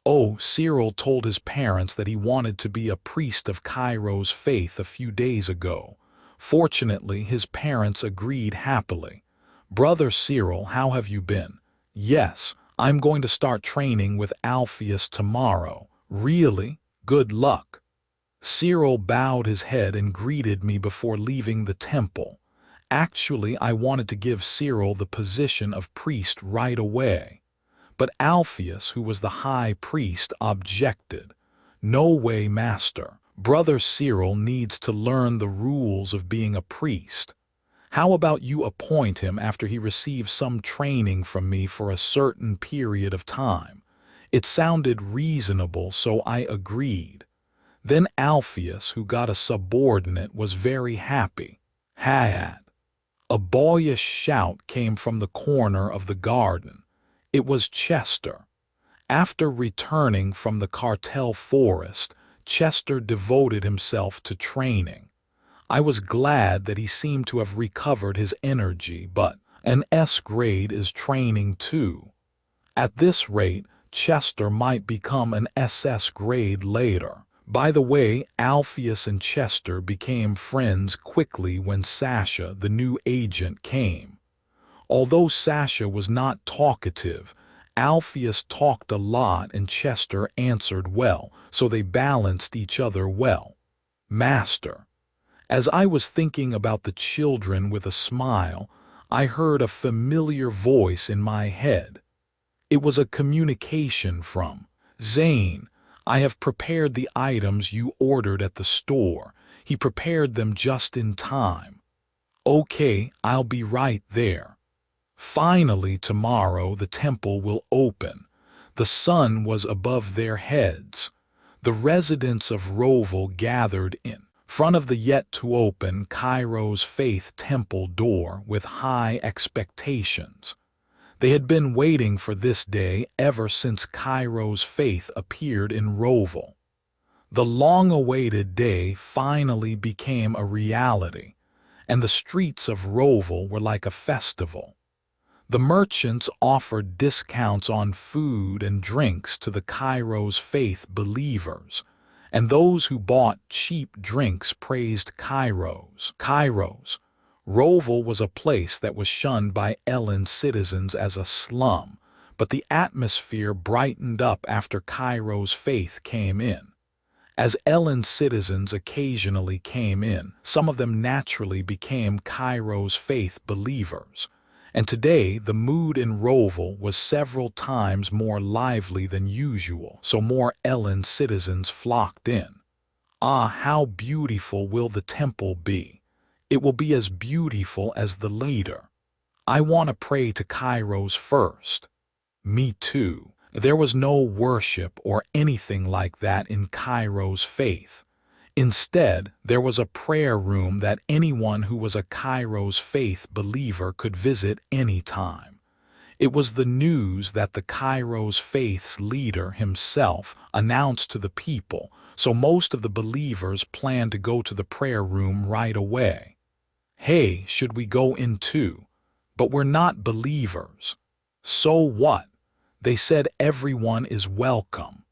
Oh, Cyril told his parents that he wanted to be a priest of Cairo's faith a few days ago. Fortunately, his parents agreed happily. Brother Cyril, how have you been? Yes, I'm going to start training with Alpheus tomorrow. Really? Good luck. Cyril bowed his head and greeted me before leaving the temple. Actually, I wanted to give Cyril the position of priest right away. But Alpheus, who was the high priest, objected. No way, master. Brother Cyril needs to learn the rules of being a priest. How about you appoint him after he receives some training from me for a certain period of time? It sounded reasonable, so I agreed. Then Alpheus, who got a subordinate, was very happy. Had. A boyish shout came from the corner of the garden. It was Chester. After returning from the cartel forest, Chester devoted himself to training. I was glad that he seemed to have recovered his energy, but an S grade is training too. At this rate, Chester might become an SS grade later. By the way, Alpheus and Chester became friends quickly when Sasha, the new agent, came. Although Sasha was not talkative, Alpheus talked a lot and Chester answered well, so they balanced each other well. Master. As I was thinking about the children with a smile, I heard a familiar voice in my head. It was a communication from Zane. I have prepared the items you ordered at the store. He prepared them just in time. Okay, I'll be right there. Finally, tomorrow the temple will open. The sun was above their heads. The residents of Roval gathered in front of the yet-to-open Cairo's Faith temple door with high expectations. They had been waiting for this day ever since Cairo's Faith appeared in Roval. The long-awaited day finally became a reality, and the streets of Roval were like a festival. The merchants offered discounts on food and drinks to the Cairo's Faith believers, and those who bought cheap drinks praised Cairo's. Roval was a place that was shunned by Ellen's citizens as a slum, but the atmosphere brightened up after Cairo's Faith came in. As Ellen's citizens occasionally came in, some of them naturally became Cairo's Faith believers, and today the mood in Roval was several times more lively than usual, so more Ellen citizens flocked in. Ah, how beautiful will the temple be! It will be as beautiful as the leader. I want to pray to Cairo's first. Me too. There was no worship or anything like that in Cairo's Faith. Instead, there was a prayer room that anyone who was a Cairo's Faith believer could visit any time. It was the news that the Kairos faith's leader himself announced to the people, so most of the believers planned to go to the prayer room right away. Hey, should we go in too? But we're not believers. So what? They said everyone is welcome.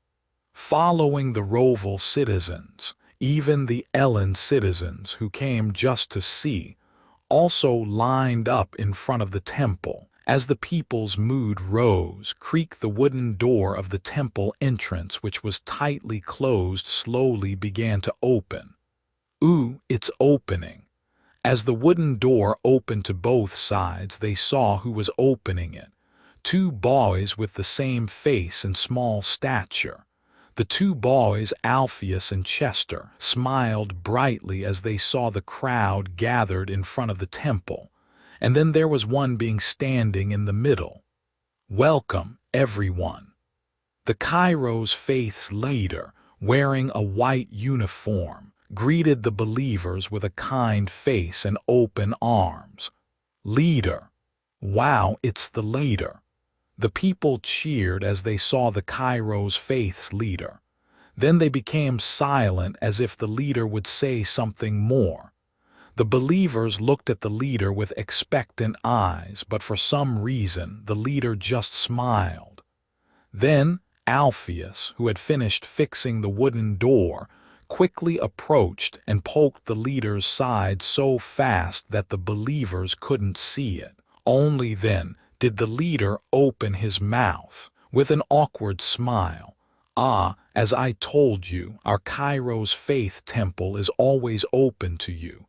Following the Roval citizens, even the Ellen citizens who came just to see, also lined up in front of the temple. As the people's mood rose, creaked the wooden door of the temple entrance, which was tightly closed, slowly began to open. Ooh, it's opening. As the wooden door opened to both sides, they saw who was opening it. Two boys with the same face and small stature. The two boys, Alpheus and Chester, smiled brightly as they saw the crowd gathered in front of the temple. And then there was one being standing in the middle. Welcome, everyone. The Kairos faith's leader, wearing a white uniform, greeted the believers with a kind face and open arms. Leader. Wow, it's the leader. The people cheered as they saw the Kairos faith's leader. Then they became silent as if the leader would say something more. The believers looked at the leader with expectant eyes, but for some reason the leader just smiled. Then Alpheus, who had finished fixing the wooden door, quickly approached and poked the leader's side so fast that the believers couldn't see it. Only then did the leader open his mouth with an awkward smile. Ah, as I told you, our Kairos Faith Temple is always open to you.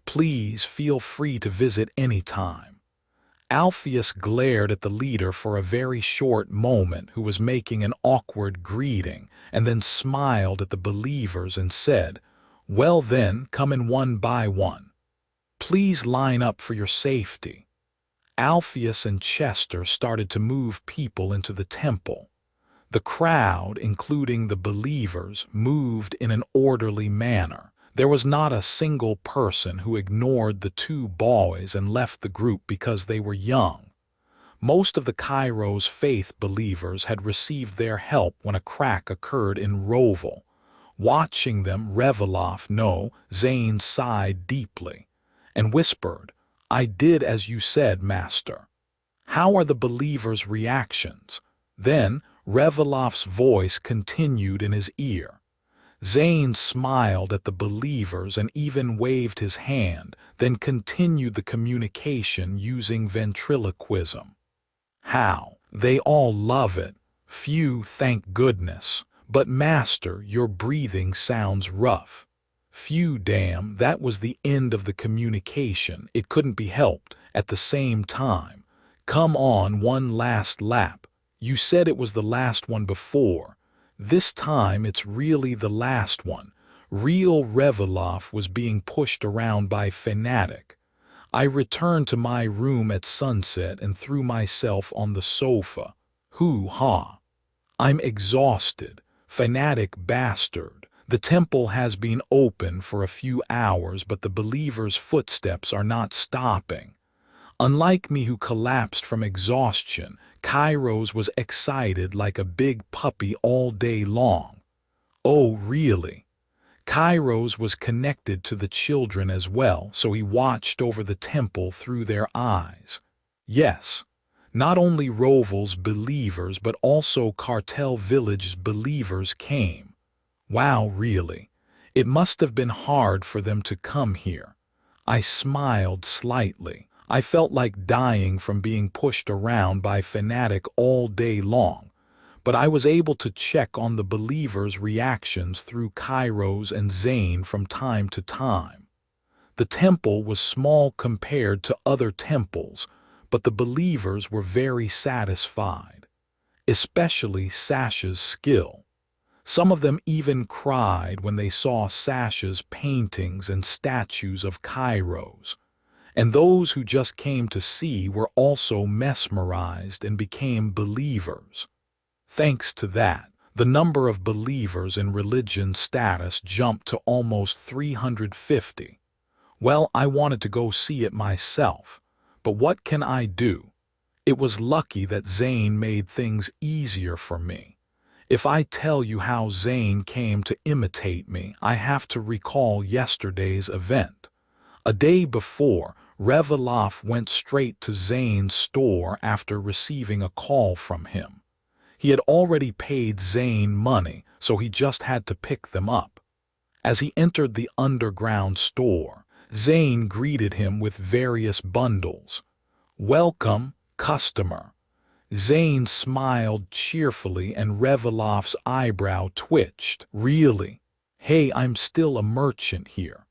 Please feel free to visit any time. Alpheus glared at the leader for a very short moment, who was making an awkward greeting, and then smiled at the believers and said, "Well then, come in one by one. Please line up for your safety." Alpheus and Chester started to move people into the temple. The crowd, including the believers, moved in an orderly manner. There was not a single person who ignored the two boys and left the group because they were young. Most of the Kairos faith believers had received their help when a crack occurred in Roval. Watching them, Zane sighed deeply and whispered, "I did as you said, Master." "How are the believers' reactions?" Then Revelov's voice continued in his ear. Zane smiled at the believers and even waved his hand, then continued the communication using ventriloquism. "How? They all love it. Phew, thank goodness. But Master, your breathing sounds rough." "Phew, damn, that was the end of the communication. It couldn't be helped. At the same time. Come on, one last lap. You said it was the last one before. This time it's really the last one." Real Revelov was being pushed around by Fanatic. I returned to my room at sunset and threw myself on the sofa. Hoo-ha. I'm exhausted. Fanatic bastard. The temple has been open for a few hours, but the believers' footsteps are not stopping. Unlike me, who collapsed from exhaustion, Kairos was excited like a big puppy all day long. Oh, really? Kairos was connected to the children as well, so he watched over the temple through their eyes. Yes, not only Roval's believers but also Cartel Village's believers came. Wow, really? It must have been hard for them to come here. I smiled slightly. I felt like dying from being pushed around by Fanatic all day long, but I was able to check on the believers' reactions through Kairos and Zane from time to time. The temple was small compared to other temples, but the believers were very satisfied, especially Sasha's skill. Some of them even cried when they saw Sasha's paintings and statues of Kairos. And those who just came to see were also mesmerized and became believers. Thanks to that, the number of believers in religion status jumped to almost 350. Well, I wanted to go see it myself, but what can I do? It was lucky that Zane made things easier for me. If I tell you how Zane came to imitate me, I have to recall yesterday's event. A day before, Reveloff went straight to Zane's store after receiving a call from him. He had already paid Zane money, so he just had to pick them up. As he entered the underground store, Zane greeted him with various bundles. "Welcome, customer." Zane smiled cheerfully and Reveloff's eyebrow twitched. "Really? Hey, I'm still a merchant here."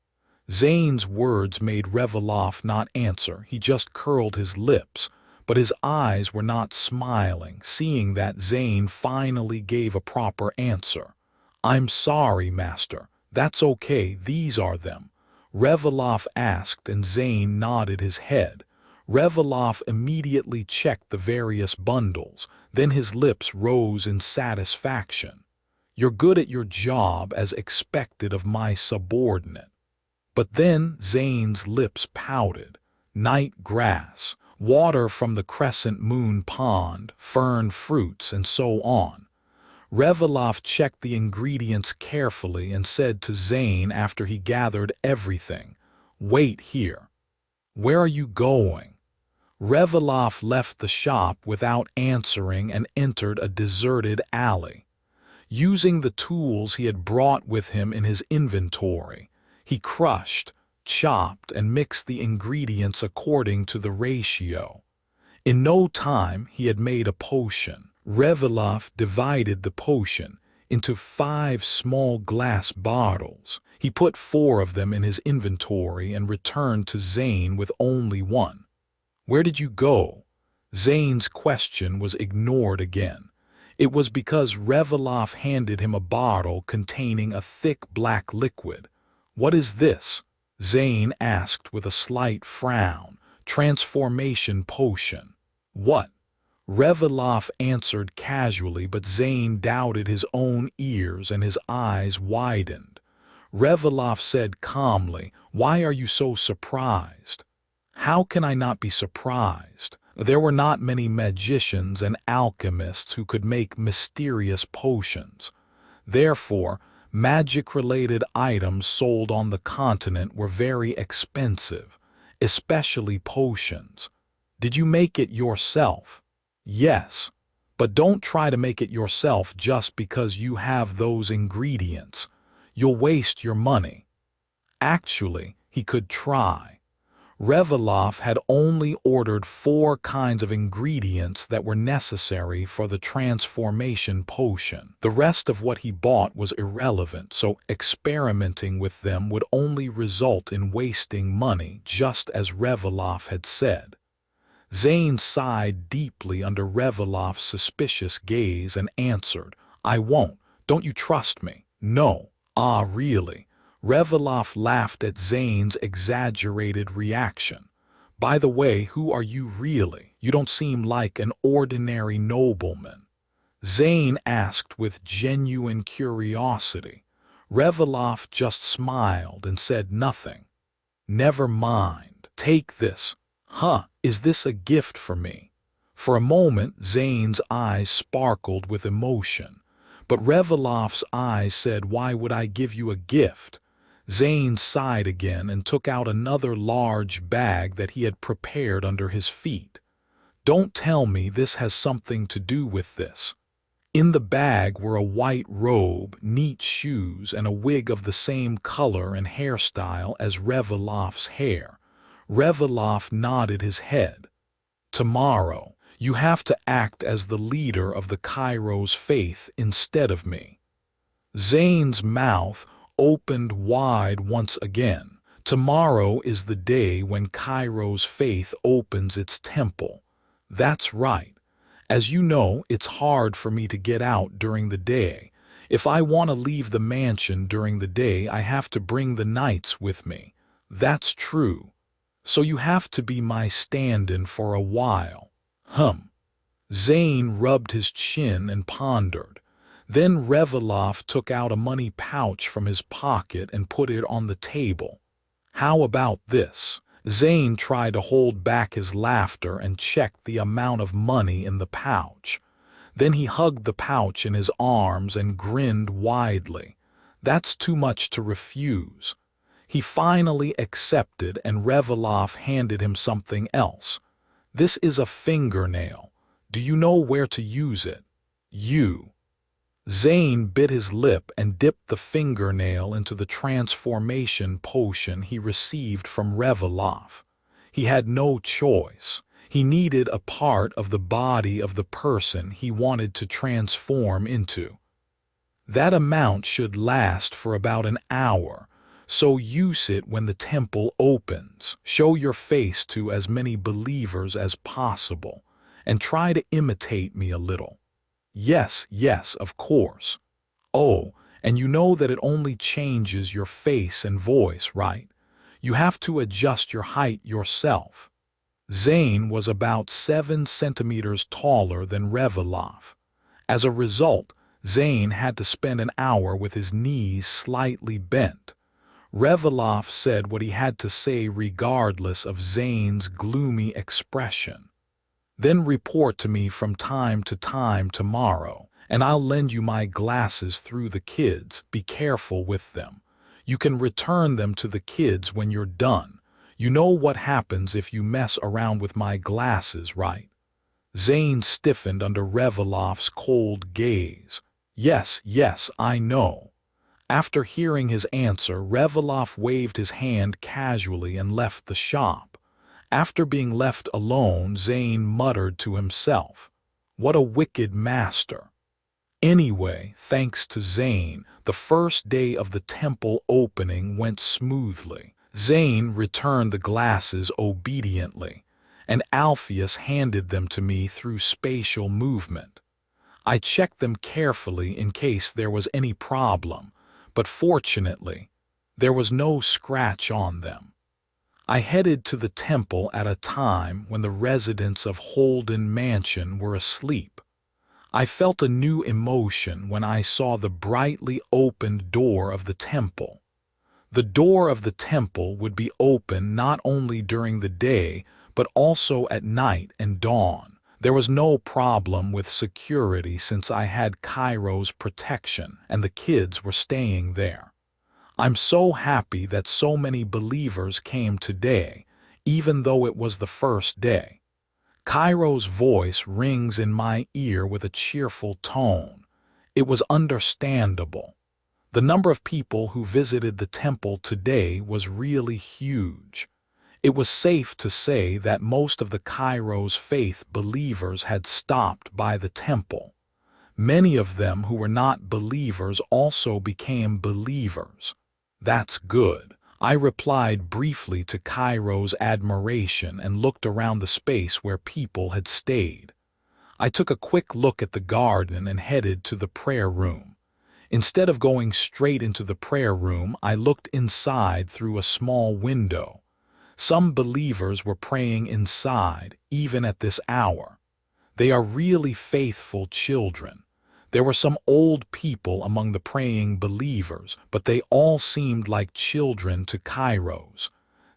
Zane's words made Reveloff not answer. He just curled his lips, but his eyes were not smiling, seeing that Zane finally gave a proper answer. "I'm sorry, master. That's okay, these are them." Reveloff asked and Zane nodded his head. Reveloff immediately checked the various bundles, then his lips rose in satisfaction. "You're good at your job as expected of my subordinate." But then Zane's lips pouted. Night grass, water from the crescent moon pond, fern fruits, and so on. Reveloff checked the ingredients carefully and said to Zane after he gathered everything, "Wait here." "Where are you going?" Reveloff left the shop without answering and entered a deserted alley. Using the tools he had brought with him in his inventory, he crushed, chopped, and mixed the ingredients according to the ratio. In no time he had made a potion. Reveloff divided the potion into 5 small glass bottles. He put 4 of them in his inventory and returned to Zane with only 1. "Where did you go?" Zane's question was ignored again. It was because Reveloff handed him a bottle containing a thick black liquid. "What is this?" Zane asked with a slight frown. "Transformation potion." "What?" Reveloff answered casually, but Zane doubted his own ears and his eyes widened. Reveloff said calmly, "Why are you so surprised?" "How can I not be surprised? There were not many magicians and alchemists who could make mysterious potions. Therefore, magic-related items sold on the continent were very expensive, especially potions." "Did you make it yourself?" "Yes, but don't try to make it yourself just because you have those ingredients. You'll waste your money." Actually, he could try. Reveloff had only ordered 4 kinds of ingredients that were necessary for the transformation potion. The rest of what he bought was irrelevant, so experimenting with them would only result in wasting money, just as Reveloff had said. Zane sighed deeply under Reveloff's suspicious gaze and answered, "I won't. Don't you trust me?" "No." "Ah, really?" Reveloff laughed at Zane's exaggerated reaction. "By the way, who are you really? You don't seem like an ordinary nobleman." Zane asked with genuine curiosity. Reveloff just smiled and said nothing. "Never mind. Take this." "Huh, is this a gift for me?" For a moment, Zane's eyes sparkled with emotion. But Reveloff's eyes said, "Why would I give you a gift?" Zane sighed again and took out another large bag that he had prepared under his feet. "Don't tell me this has something to do with this." In the bag were a white robe, neat shoes, and a wig of the same color and hairstyle as Reveloff's hair. Reveloff nodded his head. "Tomorrow, you have to act as the leader of the Cairo's faith instead of me." Zane's mouth opened wide once again. Tomorrow is the day when Cairo's faith opens its temple. That's right. As you know, it's hard for me to get out during the day. If I want to leave the mansion during the day, I have to bring the knights with me. That's true. So you have to be my stand-in for a while. Zane rubbed his chin and pondered. Then Reveloff took out a money pouch from his pocket and put it on the table. "How about this?" Zane tried to hold back his laughter and checked the amount of money in the pouch. Then he hugged the pouch in his arms and grinned widely. That's too much to refuse. He finally accepted, and Revilov handed him something else. This is a fingernail. Do you know where to use it? Zane bit his lip and dipped the fingernail into the transformation potion he received from Revilov. He had no choice. He needed a part of the body of the person he wanted to transform into. That amount should last for about an hour, so use it when the temple opens. Show your face to as many believers as possible, and try to imitate me a little. Yes, yes, of course. Oh, and you know that it only changes your face and voice, right? You have to adjust your height yourself. Zane was about 7 centimeters taller than Revilov. As a result, Zane had to spend an hour with his knees slightly bent. Revilov said what he had to say regardless of Zane's gloomy expression. Then report to me from time to time tomorrow, and I'll lend you my glasses through the kids. Be careful with them. You can return them to the kids when you're done. You know what happens if you mess around with my glasses, right? Zane stiffened under Revilov's cold gaze. Yes, yes, I know. After hearing his answer, Revilov waved his hand casually and left the shop. After being left alone, Zane muttered to himself, "What a wicked master." Anyway, thanks to Zane, the first day of the temple opening went smoothly. Zane returned the glasses obediently, and Alpheus handed them to me through spatial movement. I checked them carefully in case there was any problem, but fortunately, there was no scratch on them. I headed to the temple at a time when the residents of Holden Mansion were asleep. I felt a new emotion when I saw the brightly opened door of the temple. The door of the temple would be open not only during the day, but also at night and dawn. There was no problem with security since I had Cairo's protection and the kids were staying there. I'm so happy that so many believers came today, even though it was the first day. Cairo's voice rings in my ear with a cheerful tone. It was understandable. The number of people who visited the temple today was really huge. It was safe to say that most of the Cairo's faith believers had stopped by the temple. Many of them who were not believers also became believers. That's good. I replied briefly to Cairo's admiration and looked around the space where people had stayed. I took a quick look at the garden and headed to the prayer room. Instead of going straight into the prayer room, I looked inside through a small window. Some believers were praying inside, even at this hour. They are really faithful children. There were some old people among the praying believers, but they all seemed like children to Cairo's.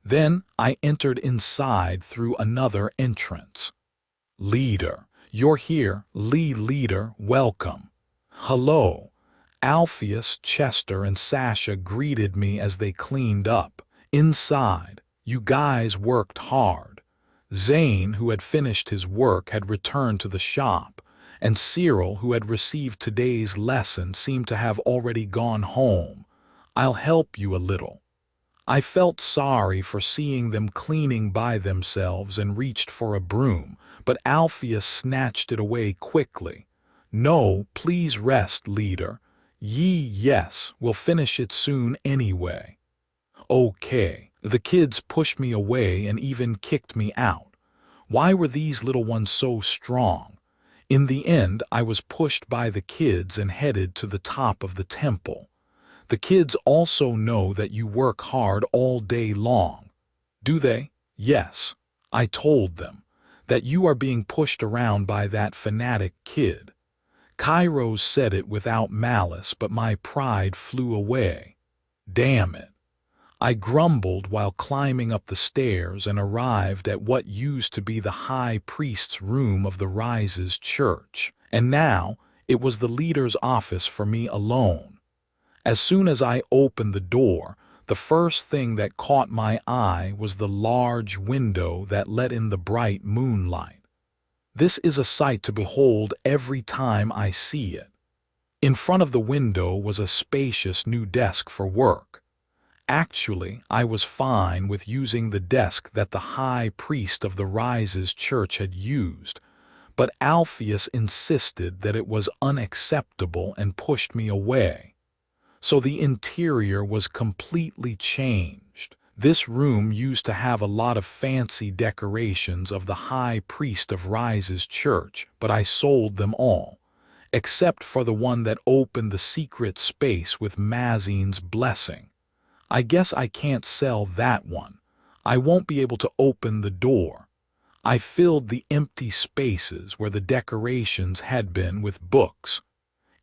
Then I entered inside through another entrance. "Leader, you're here. Leader, welcome." "Hello." Alpheus, Chester, and Sasha greeted me as they cleaned up. Inside, you guys worked hard. Zane, who had finished his work, had returned to the shop, and Cyril, who had received today's lesson, seemed to have already gone home. "I'll help you a little." I felt sorry for seeing them cleaning by themselves and reached for a broom, but Alpheus snatched it away quickly. "No, please rest, leader." Yes, we'll finish it soon anyway." Okay. The kids pushed me away and even kicked me out. Why were these little ones so strong? In the end, I was pushed by the kids and headed to the top of the temple. The kids also know that you work hard all day long. Do they? Yes. I told them that you are being pushed around by that fanatic kid. Cairo said it without malice, but my pride flew away. Damn it. I grumbled while climbing up the stairs and arrived at what used to be the high priest's room of the Rise's church, and now it was the leader's office for me alone. As soon as I opened the door, the first thing that caught my eye was the large window that let in the bright moonlight. This is a sight to behold every time I see it. In front of the window was a spacious new desk for work. Actually, I was fine with using the desk that the high priest of the Rise's church had used, but Alpheus insisted that it was unacceptable and pushed me away. So the interior was completely changed. This room used to have a lot of fancy decorations of the high priest of Rise's church, but I sold them all, except for the one that opened the secret space with Mazine's blessing. I guess I can't sell that one. I won't be able to open the door. I filled the empty spaces where the decorations had been with books.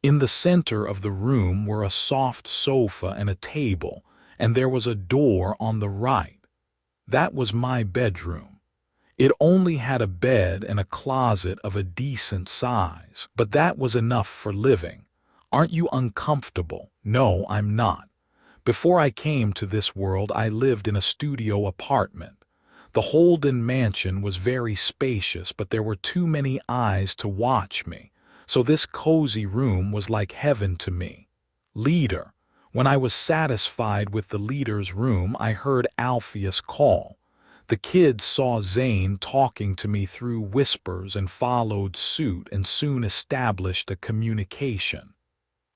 In the center of the room were a soft sofa and a table, and there was a door on the right. That was my bedroom. It only had a bed and a closet of a decent size, but that was enough for living. Aren't you uncomfortable? No, I'm not. Before I came to this world, I lived in a studio apartment. The Holden mansion was very spacious, but there were too many eyes to watch me, so this cozy room was like heaven to me. Leader. When I was satisfied with the leader's room, I heard Alpheus call. The kids saw Zane talking to me through whispers and followed suit and soon established a communication.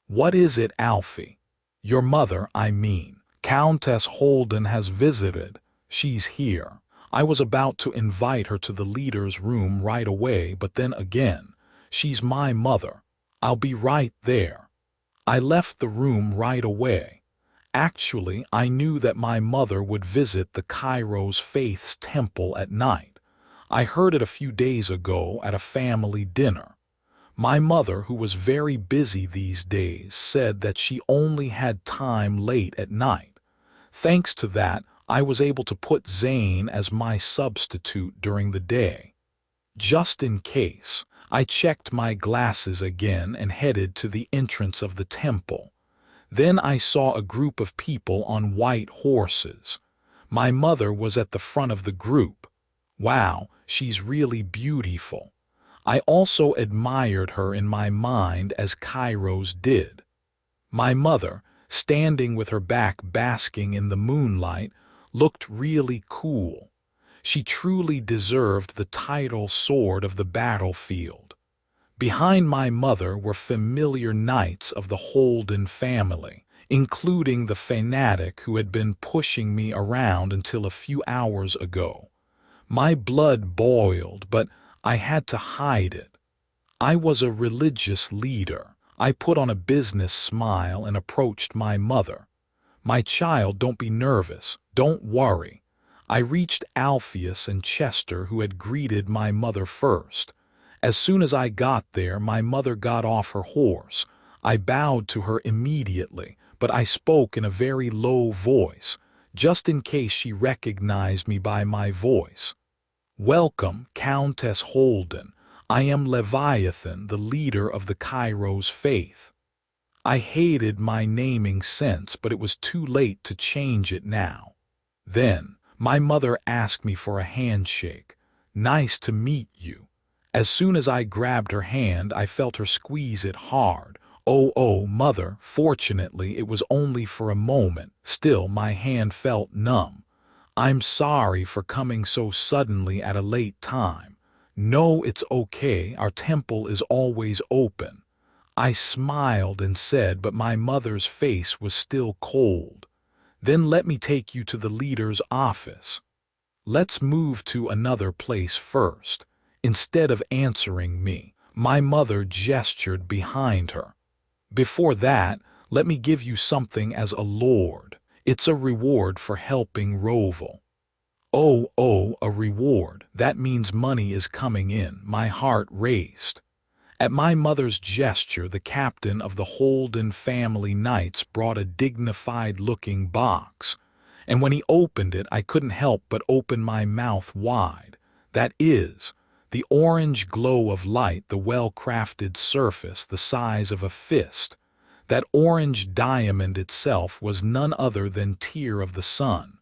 What is it, Alfie? Your mother, I mean. Countess Holden has visited. She's here. I was about to invite her to the leader's room right away, but then again, she's my mother. I'll be right there. I left the room right away. Actually, I knew that my mother would visit the Kairos Faith's temple at night. I heard it a few days ago at a family dinner. My mother, who was very busy these days, said that she only had time late at night. Thanks to that, I was able to put Zane as my substitute during the day. Just in case, I checked my glasses again and headed to the entrance of the temple. Then I saw a group of people on white horses. My mother was at the front of the group. Wow, she's really beautiful. I also admired her in my mind as Kairos did. My mother, standing with her back basking in the moonlight, looked really cool. She truly deserved the title Sword of the Battlefield. Behind my mother were familiar knights of the Holden family, including the fanatic who had been pushing me around until a few hours ago. My blood boiled, but I had to hide it. I was a religious leader. I put on a business smile and approached my mother. My child, don't be nervous. Don't worry. I reached Alpheus and Chester, who had greeted my mother first. As soon as I got there, my mother got off her horse. I bowed to her immediately, but I spoke in a very low voice, just in case she recognized me by my voice. Welcome, Countess Holden. I am Leviathan, the leader of the Kairos Faith. I hated my naming sense, but it was too late to change it now. Then, my mother asked me for a handshake. Nice to meet you. As soon as I grabbed her hand, I felt her squeeze it hard. Oh, mother, fortunately it was only for a moment. Still, my hand felt numb. I'm sorry for coming so suddenly at a late time. No, it's okay, our temple is always open. I smiled and said, but my mother's face was still cold. Then let me take you to the leader's office. Let's move to another place first. Instead of answering me, my mother gestured behind her. Before that, let me give you something as a lord. It's a reward for helping Roval. Oh, a reward. That means money is coming in. My heart raced. At my mother's gesture, the captain of the Holden family knights brought a dignified-looking box, and when he opened it, I couldn't help but open my mouth wide. That is, the orange glow of light, the well-crafted surface the size of a fist. That orange diamond itself was none other than Tear of the Sun.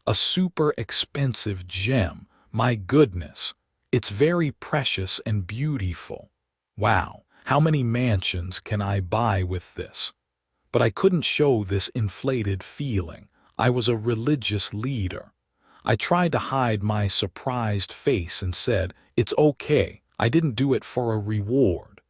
A super expensive gem, my goodness. It's very precious and beautiful. Wow, how many mansions can I buy with this? But I couldn't show this inflated feeling. I was a religious leader. I tried to hide my surprised face and said, "It's okay, I didn't do it for a reward."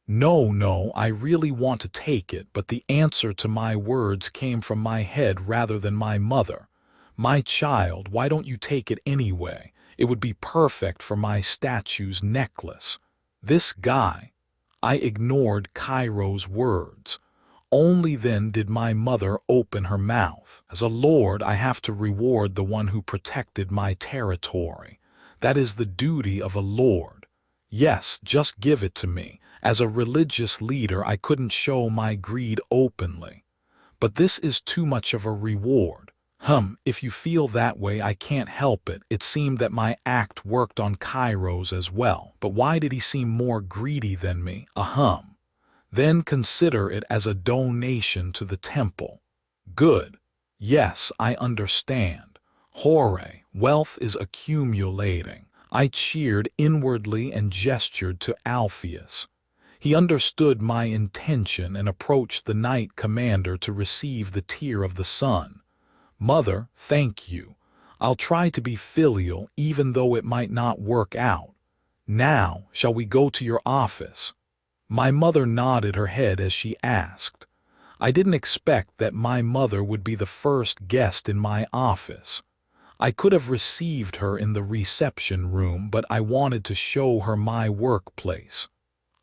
No, I really want to take it, but the answer to my words came from my head rather than my mother. "My child, why don't you take it anyway? It would be perfect for my statue's necklace." This guy. I ignored Cairo's words. Only then did my mother open her mouth. "As a lord, I have to reward the one who protected my territory. That is the duty of a lord. Yes, just give it to me. As a religious leader, I couldn't show my greed openly. But this is too much of a reward." If you feel that way, I can't help it. It seemed that my act worked on Cairo's as well. But why did he seem more greedy than me? Then consider it as a donation to the temple. Good. Yes, I understand. Hooray, wealth is accumulating. I cheered inwardly and gestured to Alpheus. He understood my intention and approached the Knight Commander to receive the Tear of the Sun. "Mother, thank you. I'll try to be filial even though it might not work out. Now, shall we go to your office?" My mother nodded her head as she asked. I didn't expect that my mother would be the first guest in my office. I could have received her in the reception room, but I wanted to show her my workplace.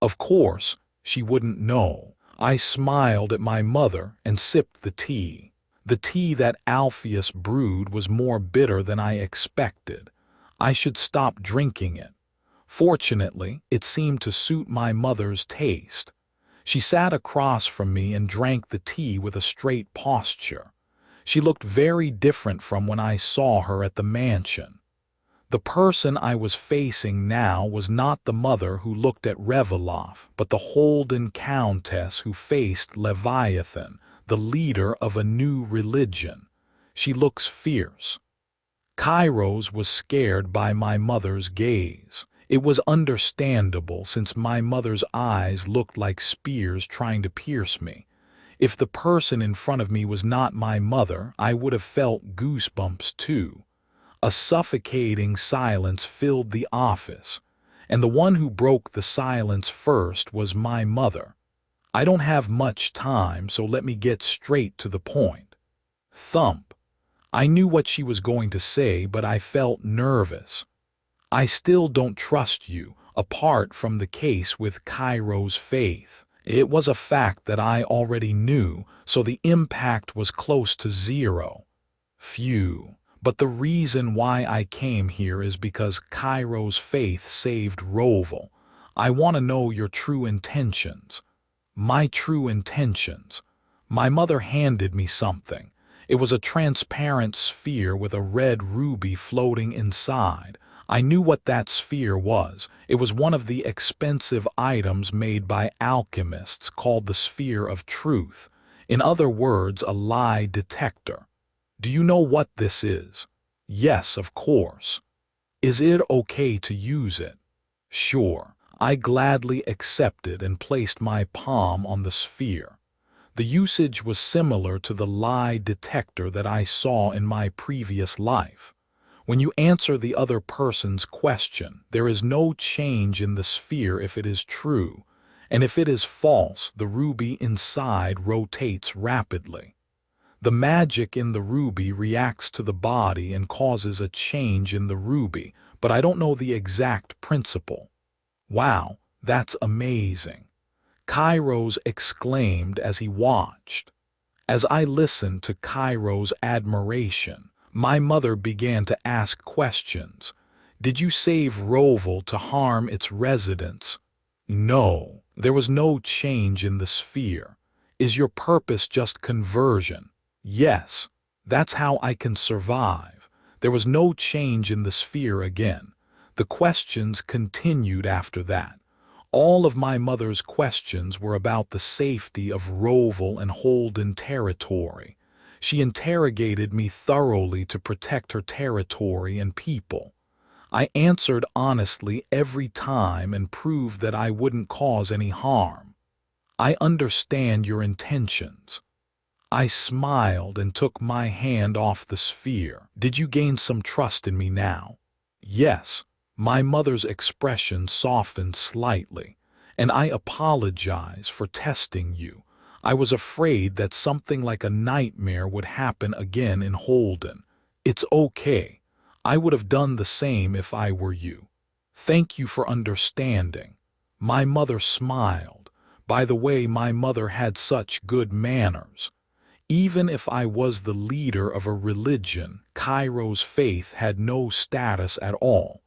Of course, she wouldn't know. I smiled at my mother and sipped the tea. The tea that Alpheus brewed was more bitter than I expected. I should stop drinking it. Fortunately, it seemed to suit my mother's taste. She sat across from me and drank the tea with a straight posture. She looked very different from when I saw her at the mansion. The person I was facing now was not the mother who looked at Reveloff, but the Holden Countess who faced Leviathan, the leader of a new religion. She looks fierce. Kairos was scared by my mother's gaze. It was understandable, since my mother's eyes looked like spears trying to pierce me. If the person in front of me was not my mother, I would have felt goosebumps too. A suffocating silence filled the office, and the one who broke the silence first was my mother. "I don't have much time, so let me get straight to the point." Thump. I knew what she was going to say, but I felt nervous. "I still don't trust you, apart from the case with Cairo's faith." It was a fact that I already knew, so the impact was close to zero. Phew. But the reason why I came here is because Cairo's faith saved Roval. I want to know your true intentions. My true intentions. My mother handed me something. It was a transparent sphere with a red ruby floating inside. I knew what that sphere was. It was one of the expensive items made by alchemists called the Sphere of Truth. In other words, a lie detector. "Do you know what this is?" "Yes, of course." "Is it okay to use it?" "Sure." I gladly accepted and placed my palm on the sphere. The usage was similar to the lie detector that I saw in my previous life. When you answer the other person's question, there is no change in the sphere if it is true, and if it is false, the ruby inside rotates rapidly. The magic in the ruby reacts to the body and causes a change in the ruby, but I don't know the exact principle. "Wow, that's amazing," Kairos exclaimed as he watched. As I listened to Kairos' admiration, my mother began to ask questions. "Did you save Roval to harm its residents?" "No, there was no change in the sphere." "Is your purpose just conversion?" "Yes." That's how I can survive. There was no change in the sphere again. The questions continued after that. All of my mother's questions were about the safety of Roval and Holden territory. She interrogated me thoroughly to protect her territory and people. I answered honestly every time and proved that I wouldn't cause any harm. I understand your intentions. I smiled and took my hand off the sphere. Did you gain some trust in me now? Yes. My mother's expression softened slightly, and I apologize for testing you. I was afraid that something like a nightmare would happen again in Holden. It's okay. I would have done the same if I were you. Thank you for understanding. My mother smiled. By the way, my mother had such good manners. Even if I was the leader of a religion, Cairo's faith had no status at all.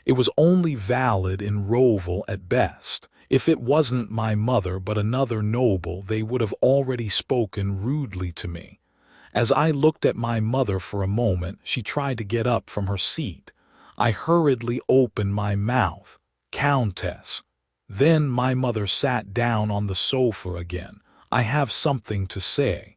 It was only valid in Roval at best. If it wasn't my mother but another noble, they would have already spoken rudely to me. As I looked at my mother for a moment, she tried to get up from her seat. I hurriedly opened my mouth. Countess. Then my mother sat down on the sofa again. I have something to say.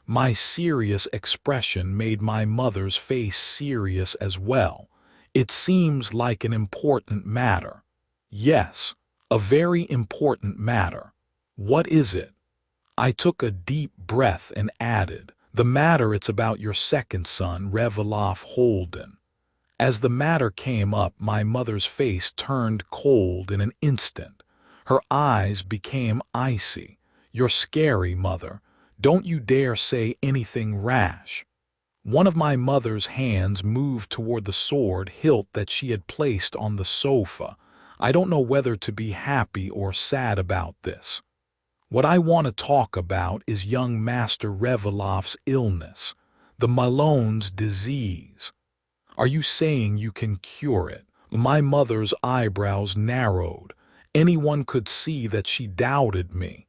My serious expression made my mother's face serious as well. It seems like an important matter. Yes, a very important matter. What is it? I took a deep breath and added, the matter, it's about your second son, Reveloff Holden. As the matter came up, my mother's face turned cold in an instant. Her eyes became icy. You're scary, Mother. Don't you dare say anything rash. One of my mother's hands moved toward the sword hilt that she had placed on the sofa. I don't know whether to be happy or sad about this. What I want to talk about is young Master Reveloff's illness, the Malone's disease. Are you saying you can cure it? My mother's eyebrows narrowed. Anyone could see that she doubted me.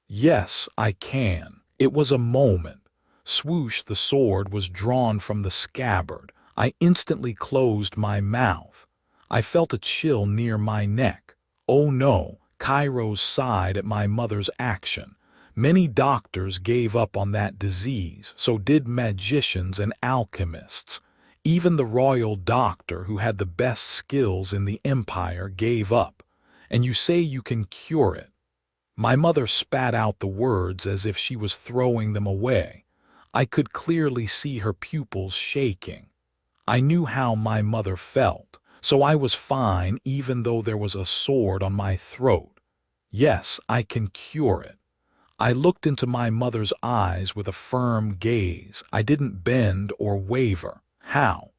Yes, I can. It was a moment. Swoosh, the sword was drawn from the scabbard. I instantly closed my mouth. I felt a chill near my neck. Oh no, Cairo sighed at my mother's action. Many doctors gave up on that disease, so did magicians and alchemists. Even the royal doctor, who had the best skills in the empire, gave up. And you say you can cure it? My mother spat out the words as if she was throwing them away. I could clearly see her pupils shaking. I knew how my mother felt, so I was fine even though there was a sword on my throat. Yes, I can cure it. I looked into my mother's eyes with a firm gaze. I didn't bend or waver. How?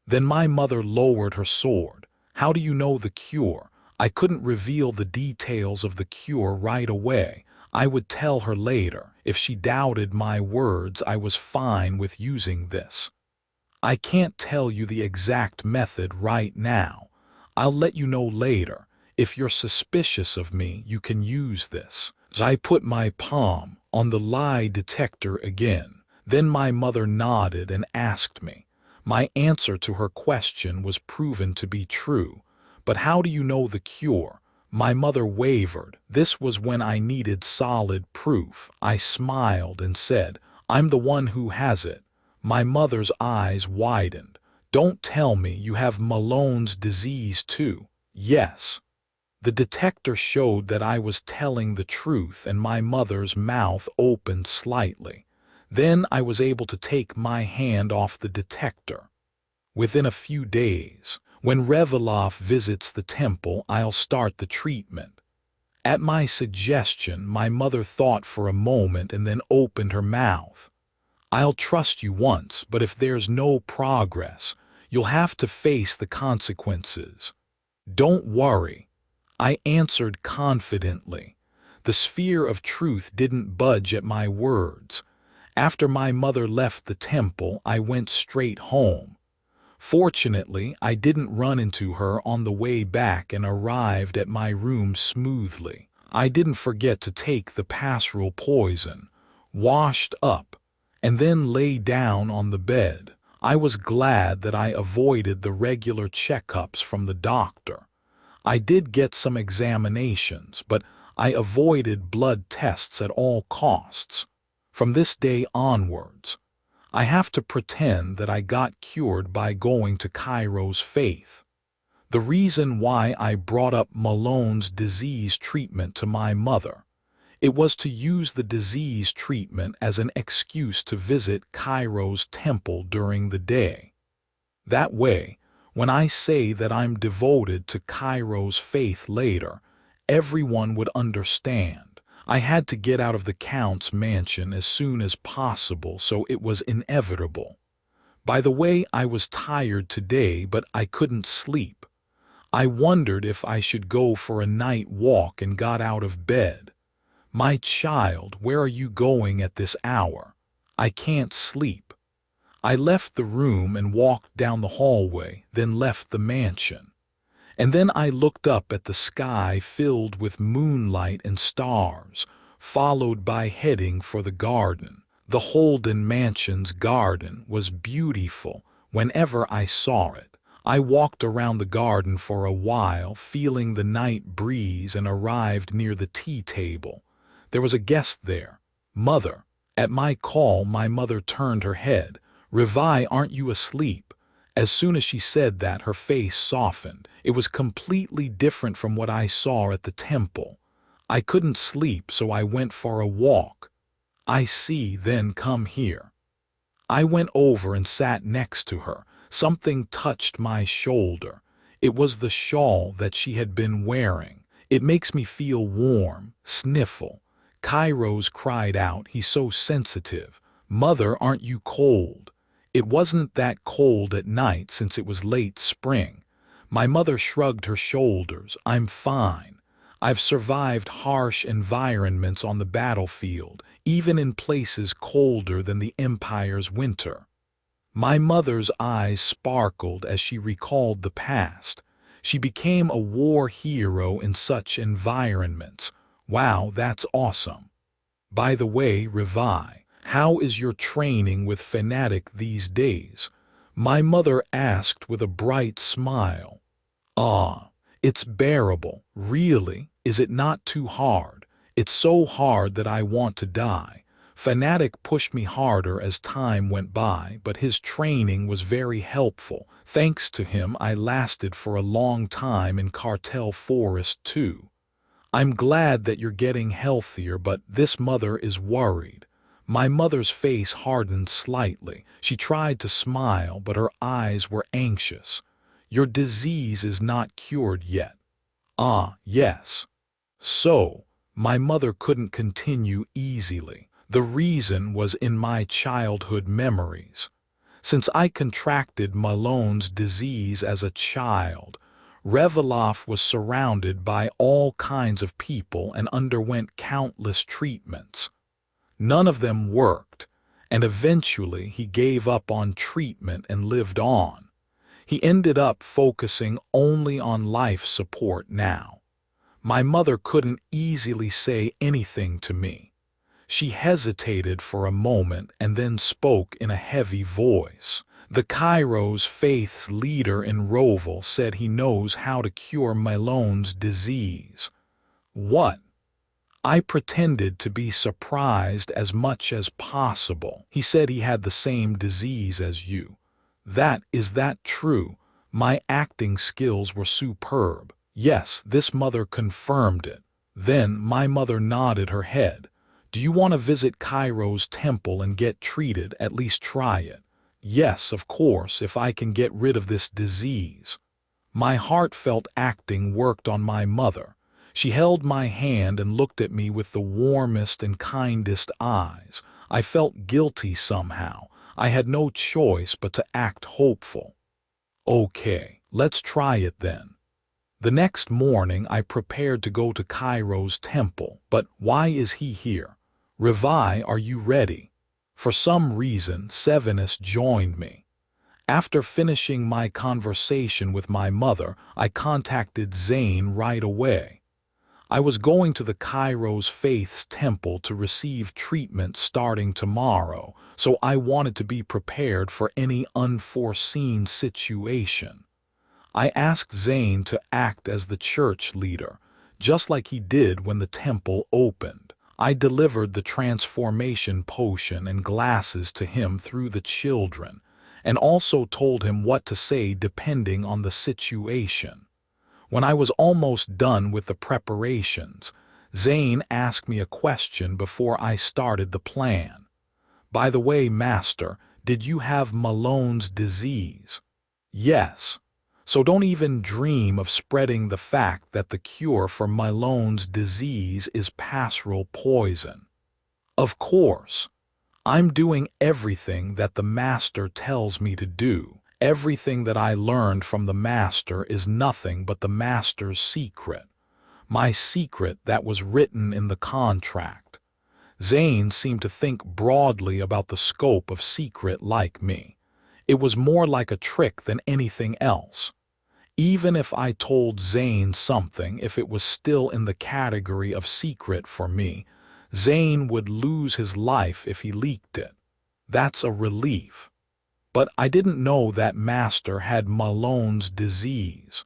Then my mother lowered her sword. How do you know the cure? I couldn't reveal the details of the cure right away. I would tell her later. If she doubted my words, I was fine with using this. I can't tell you the exact method right now. I'll let you know later. If you're suspicious of me, you can use this. I put my palm on the lie detector again. Then my mother nodded and asked me. My answer to her question was proven to be true. But how do you know the cure? My mother wavered. This was when I needed solid proof. I smiled and said, I'm the one who has it. My mother's eyes widened. Don't tell me you have Malone's disease too. Yes. The detector showed that I was telling the truth, and my mother's mouth opened slightly. Then I was able to take my hand off the detector. Within a few days, when Reveloff visits the temple, I'll start the treatment. At my suggestion, my mother thought for a moment and then opened her mouth. I'll trust you once, but if there's no progress, you'll have to face the consequences. Don't worry, I answered confidently. The sphere of truth didn't budge at my words. After my mother left the temple, I went straight home. Fortunately, I didn't run into her on the way back and arrived at my room smoothly. I didn't forget to take the pastoral poison. Washed up. and then lay down on the bed. I was glad that I avoided the regular checkups from the doctor. I did get some examinations, but I avoided blood tests at all costs. From this day onwards, I have to pretend that I got cured by going to Cairo's faith. The reason why I brought up Malone's disease treatment to my mother, it was to use the disease treatment as an excuse to visit Cairo's temple during the day. That way, when I say that I'm devoted to Cairo's faith later, everyone would understand. I had to get out of the Count's mansion as soon as possible, so it was inevitable. By the way, I was tired today, but I couldn't sleep. I wondered if I should go for a night walk and got out of bed. My child, where are you going at this hour? I can't sleep. I left the room and walked down the hallway, then left the mansion. And then I looked up at the sky filled with moonlight and stars, followed by heading for the garden. The Holden Mansion's garden was beautiful whenever I saw it. I walked around the garden for a while, feeling the night breeze, and arrived near the tea table. There was a guest there. Mother. At my call, my mother turned her head. "Revi, aren't you asleep?" As soon as she said that, her face softened. It was completely different from what I saw at the temple. I couldn't sleep, so I went for a walk. I see, then come here. I went over and sat next to her. Something touched my shoulder. It was the shawl that she had been wearing. "It makes me feel warm." Sniffle. Kairos cried out, "He's so sensitive." "Mother, aren't you cold?" It wasn't that cold at night since it was late spring. My mother shrugged her shoulders. "I'm fine. I've survived harsh environments on the battlefield, even in places colder than the Empire's winter." My mother's eyes sparkled as she recalled the past. She became a war hero in such environments. Wow, that's awesome. By the way, Revi, how is your training with Fanatic these days? My mother asked with a bright smile. It's bearable. Really? Is it not too hard? It's so hard that I want to die. Fanatic pushed me harder as time went by, but his training was very helpful. Thanks to him, I lasted for a long time in Cartel Forest too. I'm glad that you're getting healthier, but this mother is worried. My mother's face hardened slightly. She tried to smile, but her eyes were anxious. Your disease is not cured yet. Yes. So, my mother couldn't continue easily. The reason was in my childhood memories. Since I contracted Malone's disease as a child, Reveloff was surrounded by all kinds of people and underwent countless treatments. None of them worked, and eventually he gave up on treatment and lived on. He ended up focusing only on life support now. My mother couldn't easily say anything to me. She hesitated for a moment and then spoke in a heavy voice. "The Cairo's faith's leader in Roval said he knows how to cure Malone's disease." What? I pretended to be surprised as much as possible. "He said he had the same disease as you." Is that true? My acting skills were superb. Yes, this mother confirmed it. Then my mother nodded her head. "Do you want to visit Cairo's temple and get treated? At least try it." "Yes, of course, if I can get rid of this disease." My heartfelt acting worked on my mother. She held my hand and looked at me with the warmest and kindest eyes. I felt guilty somehow. I had no choice but to act hopeful. "Okay, let's try it then." The next morning I prepared to go to Cairo's temple. But why is he here? "Revi, are you ready?" For some reason, Sevenus joined me. After finishing my conversation with my mother, I contacted Zane right away. I was going to the Kairos Faith's temple to receive treatment starting tomorrow, so I wanted to be prepared for any unforeseen situation. I asked Zane to act as the church leader, just like he did when the temple opened. I delivered the transformation potion and glasses to him through the children, and also told him what to say depending on the situation. When I was almost done with the preparations, Zane asked me a question before I started the plan. "By the way, Master, did you have Malone's disease?" "Yes. So don't even dream of spreading the fact that the cure for Malone's disease is pastoral poison." "Of course. I'm doing everything that the Master tells me to do. Everything that I learned from the Master is nothing but the Master's secret. My secret that was written in the contract." Zane seemed to think broadly about the scope of secret like me. It was more like a trick than anything else. Even if I told Zane something, if it was still in the category of secret for me, Zane would lose his life if he leaked it. That's a relief. "But I didn't know that Master had Malone's disease."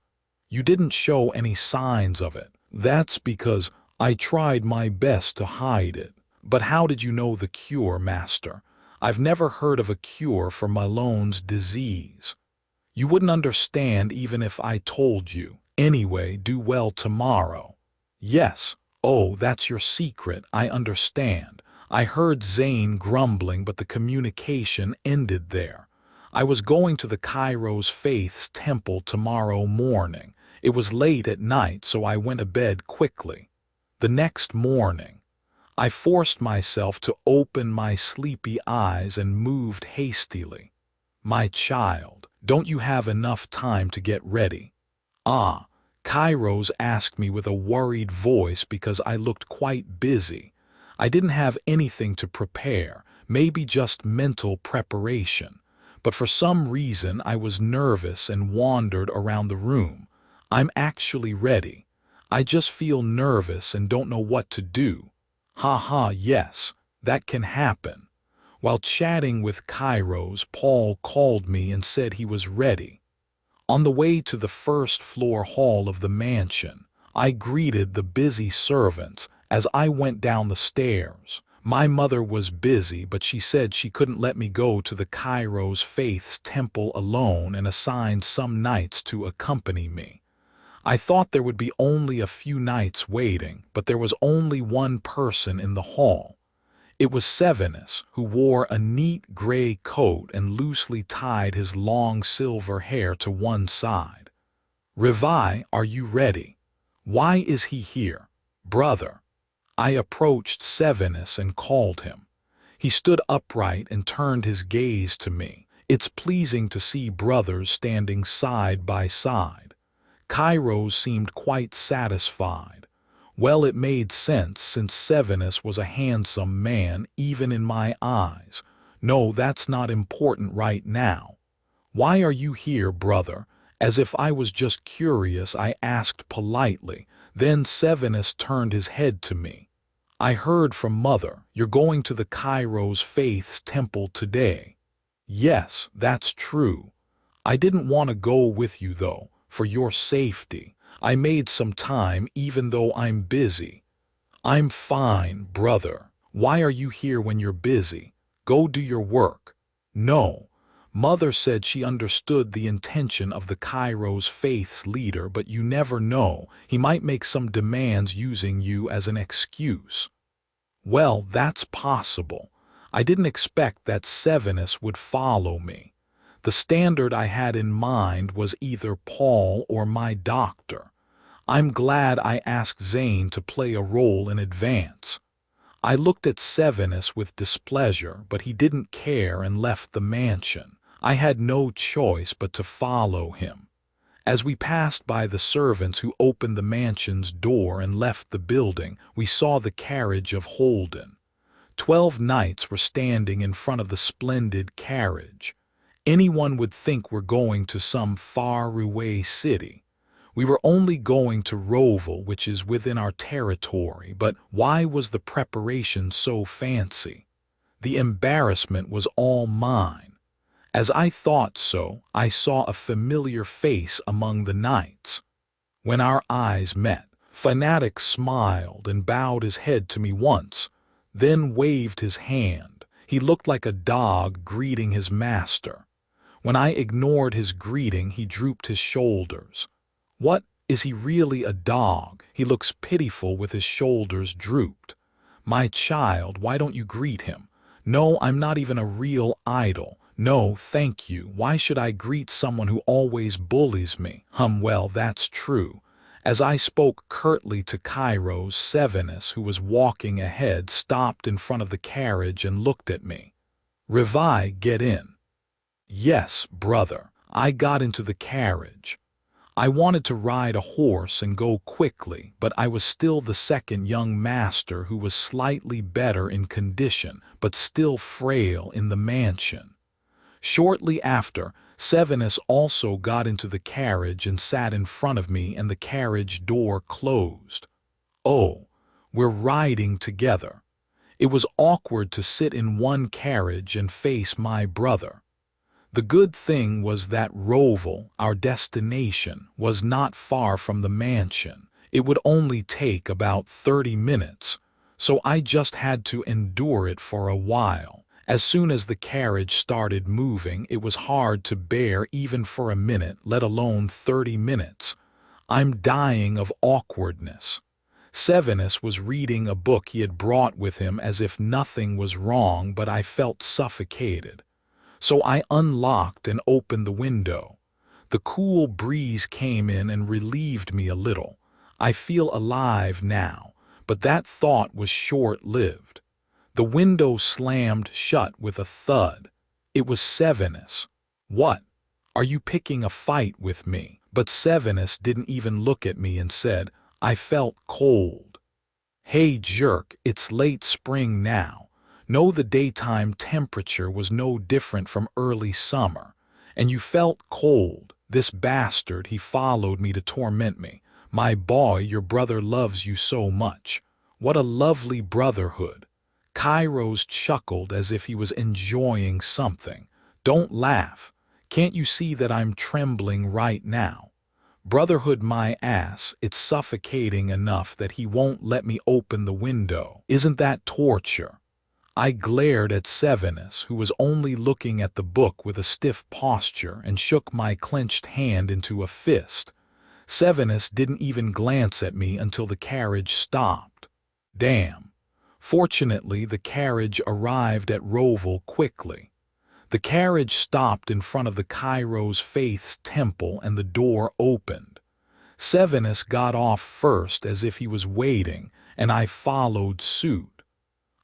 "You didn't show any signs of it." "That's because I tried my best to hide it." "But how did you know the cure, Master? I've never heard of a cure for Malone's disease." "You wouldn't understand even if I told you. Anyway, do well tomorrow." "Yes. Oh, that's your secret, I understand." I heard Zane grumbling, but the communication ended there. I was going to the Kairos Faith's temple tomorrow morning. It was late at night, so I went to bed quickly. The next morning, I forced myself to open my sleepy eyes and moved hastily. "My child, don't you have enough time to get ready?" "Ah," Kairos asked me with a worried voice because I looked quite busy. I didn't have anything to prepare, maybe just mental preparation. But for some reason I was nervous and wandered around the room. "I'm actually ready. I just feel nervous and don't know what to do." "Ha ha, yes, that can happen." While chatting with Kairos, Paul called me and said he was ready. On the way to the first-floor hall of the mansion, I greeted the busy servants as I went down the stairs. My mother was busy, but she said she couldn't let me go to the Kairos Faith's temple alone and assigned some knights to accompany me. I thought there would be only a few knights waiting, but there was only one person in the hall. It was Sevenus, who wore a neat gray coat and loosely tied his long silver hair to one side. "Revi, are you ready?" "Why is he here?" "Brother." I approached Sevenus and called him. He stood upright and turned his gaze to me. It's pleasing to see brothers standing side by side. Kairos seemed quite satisfied. Well, it made sense since Sevenus was a handsome man even in my eyes. "No, that's not important right now." "Why are you here, brother?" As if I was just curious, I asked politely. Then Sevenus turned his head to me. "I heard from Mother, you're going to the Kairos Faith's temple today." "Yes, that's true. I didn't want to go with you though, for your safety. I made some time even though I'm busy." "I'm fine, brother. Why are you here when you're busy? Go do your work." "No. Mother said she understood the intention of the Kairos Faith's leader, but you never know. He might make some demands using you as an excuse." "Well, that's possible. I didn't expect that Sevenus would follow me. The standard I had in mind was either Paul or my doctor. I'm glad I asked Zane to play a role in advance." I looked at Sevenus with displeasure, but he didn't care and left the mansion. I had no choice but to follow him. As we passed by the servants who opened the mansion's door and left the building, we saw the carriage of Holden. 12 knights were standing in front of the splendid carriage. Anyone would think we're going to some faraway city. We were only going to Roval, which is within our territory, but why was the preparation so fancy? The embarrassment was all mine. As I thought so, I saw a familiar face among the knights. When our eyes met, Fanatic smiled and bowed his head to me once, then waved his hand. He looked like a dog greeting his master. When I ignored his greeting, he drooped his shoulders. What, is he really a dog? He looks pitiful with his shoulders drooped. My child, why don't you greet him? No, I'm not even a real idol. No, thank you. Why should I greet someone who always bullies me? Well, that's true. As I spoke curtly to Kairos, Sevenus, who was walking ahead, stopped in front of the carriage and looked at me. Revi, get in. Yes, brother. I got into the carriage. I wanted to ride a horse and go quickly, but I was still the second young master who was slightly better in condition, but still frail in the mansion. Shortly after, Sevenus also got into the carriage and sat in front of me, and the carriage door closed. Oh, we're riding together. It was awkward to sit in one carriage and face my brother. The good thing was that Roval, our destination, was not far from the mansion. It would only take about 30 minutes, so I just had to endure it for a while. As soon as the carriage started moving, it was hard to bear even for a minute, let alone 30 minutes. I'm dying of awkwardness. Sevenus was reading a book he had brought with him as if nothing was wrong, but I felt suffocated. So I unlocked and opened the window. The cool breeze came in and relieved me a little. I feel alive now, but that thought was short-lived. The window slammed shut with a thud. It was Sevenus. What? Are you picking a fight with me? But Sevenus didn't even look at me and said, I felt cold. Hey jerk, it's late spring now. No, the daytime temperature was no different from early summer. And you felt cold. This bastard, he followed me to torment me. My boy, your brother loves you so much. What a lovely brotherhood. Kairos chuckled as if he was enjoying something. Don't laugh. Can't you see that I'm trembling right now? Brotherhood my ass, it's suffocating enough that he won't let me open the window. Isn't that torture? I glared at Sevenus, who was only looking at the book with a stiff posture, and shook my clenched hand into a fist. Sevenus didn't even glance at me until the carriage stopped. Damn. Fortunately, the carriage arrived at Roval quickly. The carriage stopped in front of the Kairos Faith's temple and the door opened. Sevenus got off first as if he was waiting, and I followed suit.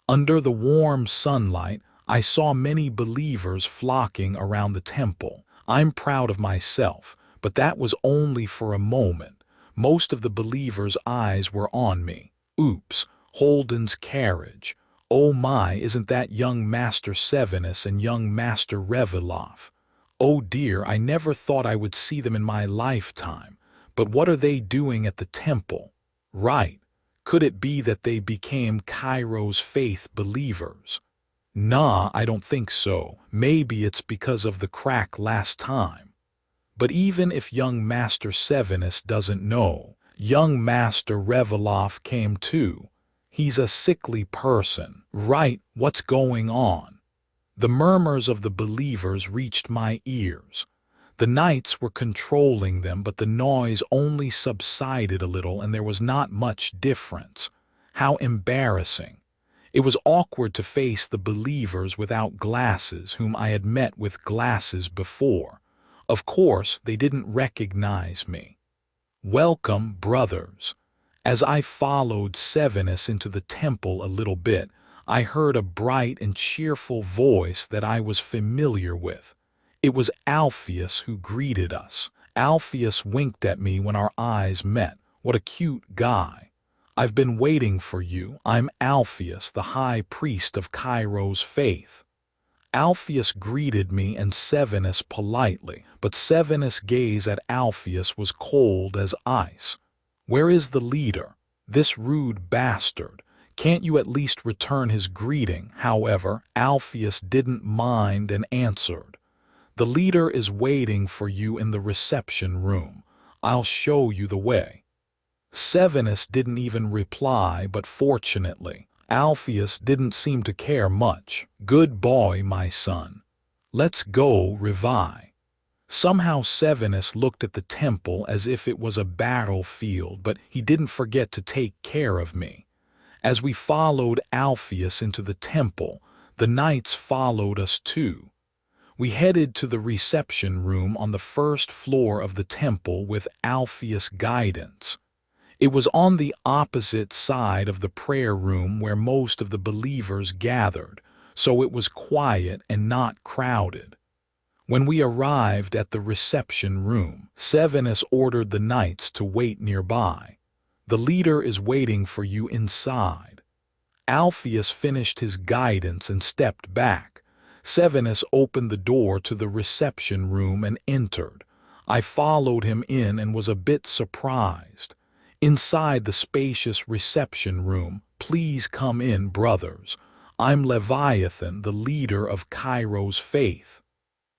Under the warm sunlight, I saw many believers flocking around the temple. I'm proud of myself, but that was only for a moment. Most of the believers' eyes were on me. Oops, Holden's carriage. Oh my, isn't that young Master Sevenus and young Master Revilov? Oh dear, I never thought I would see them in my lifetime. But what are they doing at the temple? Right. Could it be that they became Kairos Faith believers? Nah, I don't think so. Maybe it's because of the crack last time. But even if young Master Sevenus doesn't know, young Master Revilov came too. He's a sickly person. Right, what's going on? The murmurs of the believers reached my ears. The knights were controlling them, but the noise only subsided a little and there was not much difference. How embarrassing. It was awkward to face the believers without glasses whom I had met with glasses before. Of course, they didn't recognize me. Welcome, brothers. As I followed Sevenus into the temple a little bit, I heard a bright and cheerful voice that I was familiar with. It was Alpheus who greeted us. Alpheus winked at me when our eyes met. What a cute guy. I've been waiting for you. I'm Alpheus, the high priest of Kairos Faith. Alpheus greeted me and Sevenus politely, but Sevenus' gaze at Alpheus was cold as ice. "Where is the leader? This rude bastard. Can't you at least return his greeting?" However, Alpheus didn't mind and answered, "The leader is waiting for you in the reception room. I'll show you the way." Sevenus didn't even reply, but fortunately, Alpheus didn't seem to care much. "Good boy, my son. Let's go, Revi." Somehow Sevenus looked at the temple as if it was a battlefield, but he didn't forget to take care of me. As we followed Alpheus into the temple, the knights followed us too. We headed to the reception room on the first floor of the temple with Alpheus' guidance. It was on the opposite side of the prayer room where most of the believers gathered, so it was quiet and not crowded. When we arrived at the reception room, Sevenus ordered the knights to wait nearby. "The leader is waiting for you inside." Alpheus finished his guidance and stepped back. Sevenus opened the door to the reception room and entered. I followed him in and was a bit surprised. Inside the spacious reception room, "Please come in, brothers. I'm Leviathan, the leader of Cairo's faith."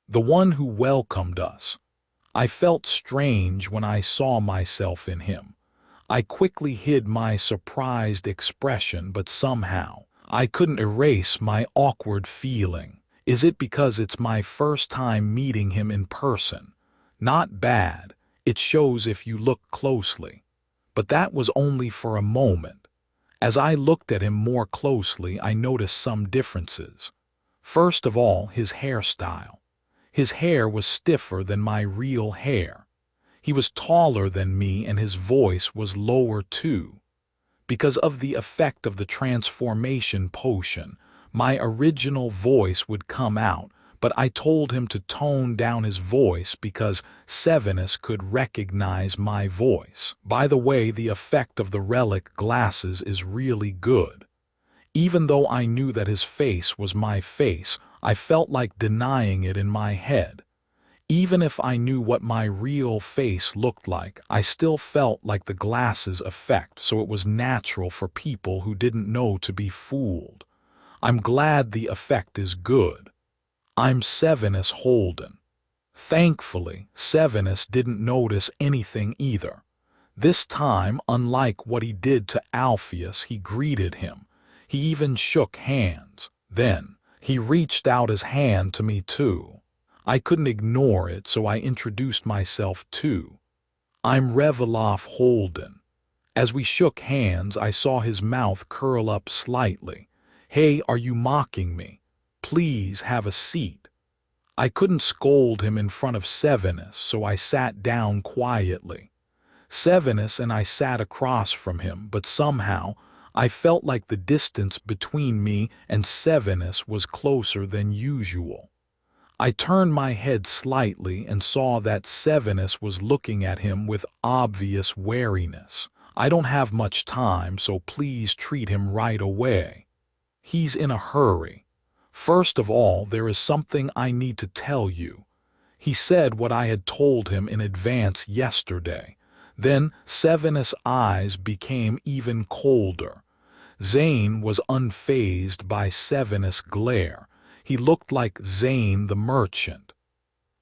The one who welcomed us. I felt strange when I saw myself in him. I quickly hid my surprised expression, but somehow I couldn't erase my awkward feeling. Is it because it's my first time meeting him in person? Not bad. It shows if you look closely. But that was only for a moment. As I looked at him more closely, I noticed some differences. First of all, his hairstyle. His hair was stiffer than my real hair. He was taller than me and his voice was lower too. Because of the effect of the transformation potion, my original voice would come out, but I told him to tone down his voice because Sevenus could recognize my voice. By the way, the effect of the relic glasses is really good. Even though I knew that his face was my face, I felt like denying it in my head. Even if I knew what my real face looked like, I still felt like the glasses effect, so it was natural for people who didn't know to be fooled. I'm glad the effect is good. "I'm Sevenus Holden." Thankfully, Sevenus didn't notice anything either. This time, unlike what he did to Alpheus, he greeted him. He even shook hands. Then, he reached out his hand to me too. I couldn't ignore it, so I introduced myself too. "I'm Reviloff Holden." As we shook hands, I saw his mouth curl up slightly. "Hey, are you mocking me? Please have a seat." I couldn't scold him in front of Sevenus, so I sat down quietly. Sevenus and I sat across from him, but somehow I felt like the distance between me and Sevenus was closer than usual. I turned my head slightly and saw that Sevenus was looking at him with obvious wariness. "I don't have much time, so please treat him right away. He's in a hurry. First of all, there is something I need to tell you." He said what I had told him in advance yesterday. Then Sevenus' eyes became even colder. Zane was unfazed by Sevenus' glare. He looked like Zane the merchant.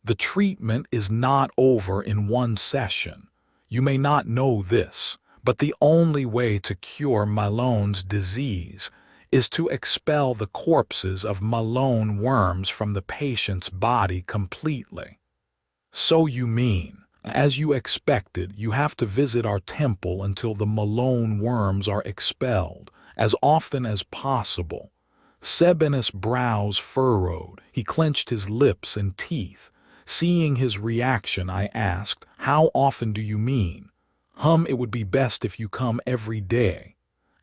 "The treatment is not over in one session. You may not know this, but the only way to cure Malone's disease is to expel the corpses of Malone worms from the patient's body completely." "So you mean, as you expected, you have to visit our temple until the Malone worms are expelled, as often as possible." Sebenus' brows furrowed. He clenched his lips and teeth. Seeing his reaction, I asked, "How often do you mean?" It would be best if you come every day."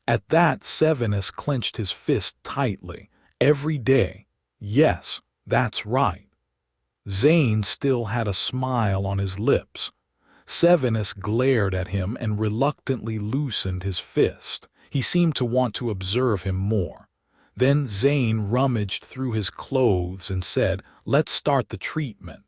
At that, Sevenus clenched his fist tightly. "Every day? Yes, that's right." Zane still had a smile on his lips. Sevenus glared at him and reluctantly loosened his fist. He seemed to want to observe him more. Then Zane rummaged through his clothes and said, "Let's start the treatment."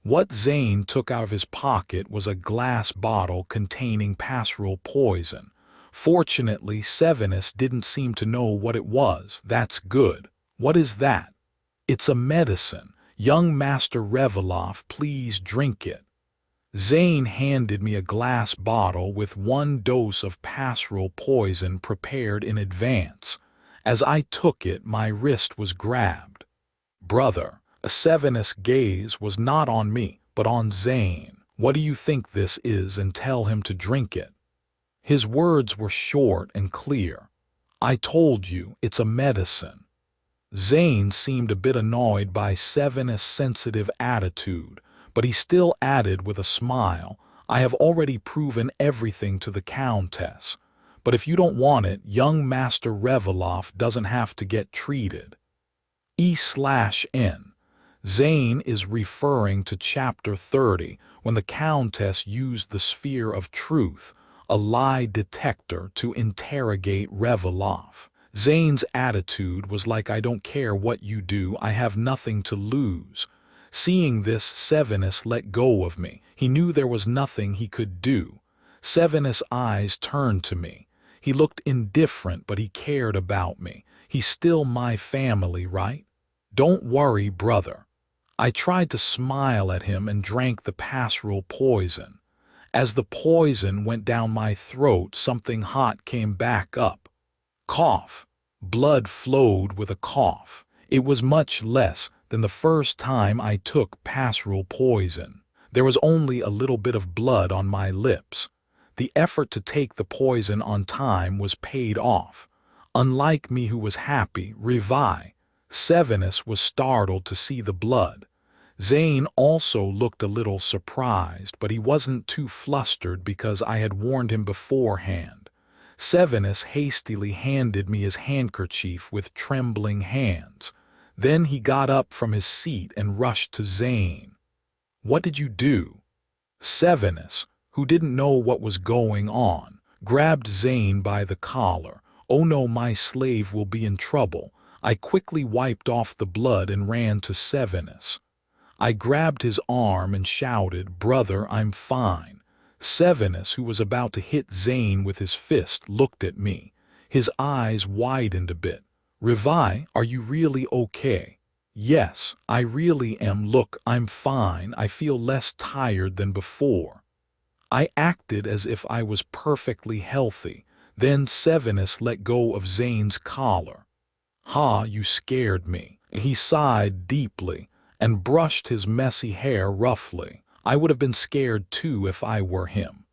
What Zane took out of his pocket was a glass bottle containing pastoral poison. Fortunately, Sevenus didn't seem to know what it was. "That's good. What is that?" "It's a medicine. Young Master Reveloff, please drink it." Zane handed me a glass bottle with 1 dose of pastoral poison prepared in advance. As I took it, my wrist was grabbed. "Brother," Sevenus' gaze was not on me, but on Zane. "What do you think this is, and tell him to drink it." His words were short and clear. "I told you, it's a medicine." Zane seemed a bit annoyed by Sevenus' sensitive attitude, but he still added with a smile, "I have already proven everything to the Countess. But if you don't want it, young Master Reveloff doesn't have to get treated." E/N. Zane is referring to Chapter 30, when the Countess used the Sphere of Truth, a lie detector, to interrogate Reveloff. Zane's attitude was like, "I don't care what you do, I have nothing to lose." Seeing this, Sevenus let go of me. He knew there was nothing he could do. Sevenus' eyes turned to me. He looked indifferent, but he cared about me. "He's still my family, right? Don't worry, brother." I tried to smile at him and drank the pastoral poison. As the poison went down my throat, something hot came back up. Cough. Blood flowed with a cough. It was much less than the first time I took pastoral poison. There was only a little bit of blood on my lips. The effort to take the poison on time was paid off. Unlike me, who was happy, Sevenus was startled to see the blood. Zane also looked a little surprised, but he wasn't too flustered because I had warned him beforehand. Sevenus hastily handed me his handkerchief with trembling hands. Then he got up from his seat and rushed to Zane. "What did you do?" Sevenus, who didn't know what was going on, grabbed Zane by the collar. "Oh no, my slave will be in trouble." I quickly wiped off the blood and ran to Sevenus. I grabbed his arm and shouted, "Brother, I'm fine." Sevenus, who was about to hit Zane with his fist, looked at me. His eyes widened a bit. "Revi, are you really okay?" "Yes, I really am. Look, I'm fine. I feel less tired than before." I acted as if I was perfectly healthy. Then Sevenus let go of Zane's collar. "Ha, you scared me." He sighed deeply and brushed his messy hair roughly. "I would have been scared too if I were him.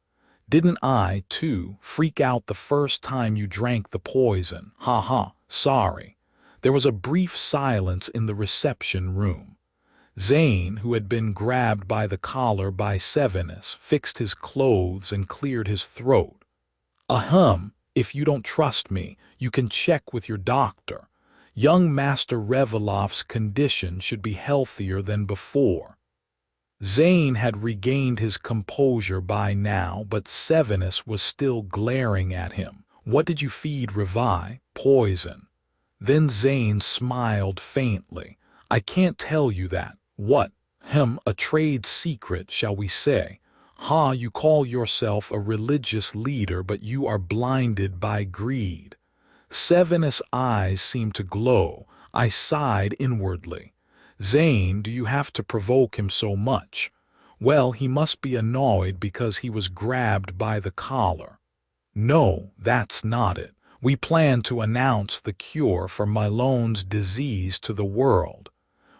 Didn't I, too, freak out the first time you drank the poison? Ha ha, sorry." There was a brief silence in the reception room. Zane, who had been grabbed by the collar by Sevenus, fixed his clothes and cleared his throat. "Ahem, if you don't trust me, you can check with your doctor. Young Master Reveloff's condition should be healthier than before." Zane had regained his composure by now, but Sevenus was still glaring at him. "What did you feed Revi?" "Poison." Then Zane smiled faintly. "I can't tell you that." "What? A trade secret, shall we say? Ha, you call yourself a religious leader, but you are blinded by greed." Sevenus' eyes seemed to glow. I sighed inwardly. "Zane, do you have to provoke him so much?" "Well, he must be annoyed because he was grabbed by the collar." "No, that's not it. We plan to announce the cure for Malone's disease to the world.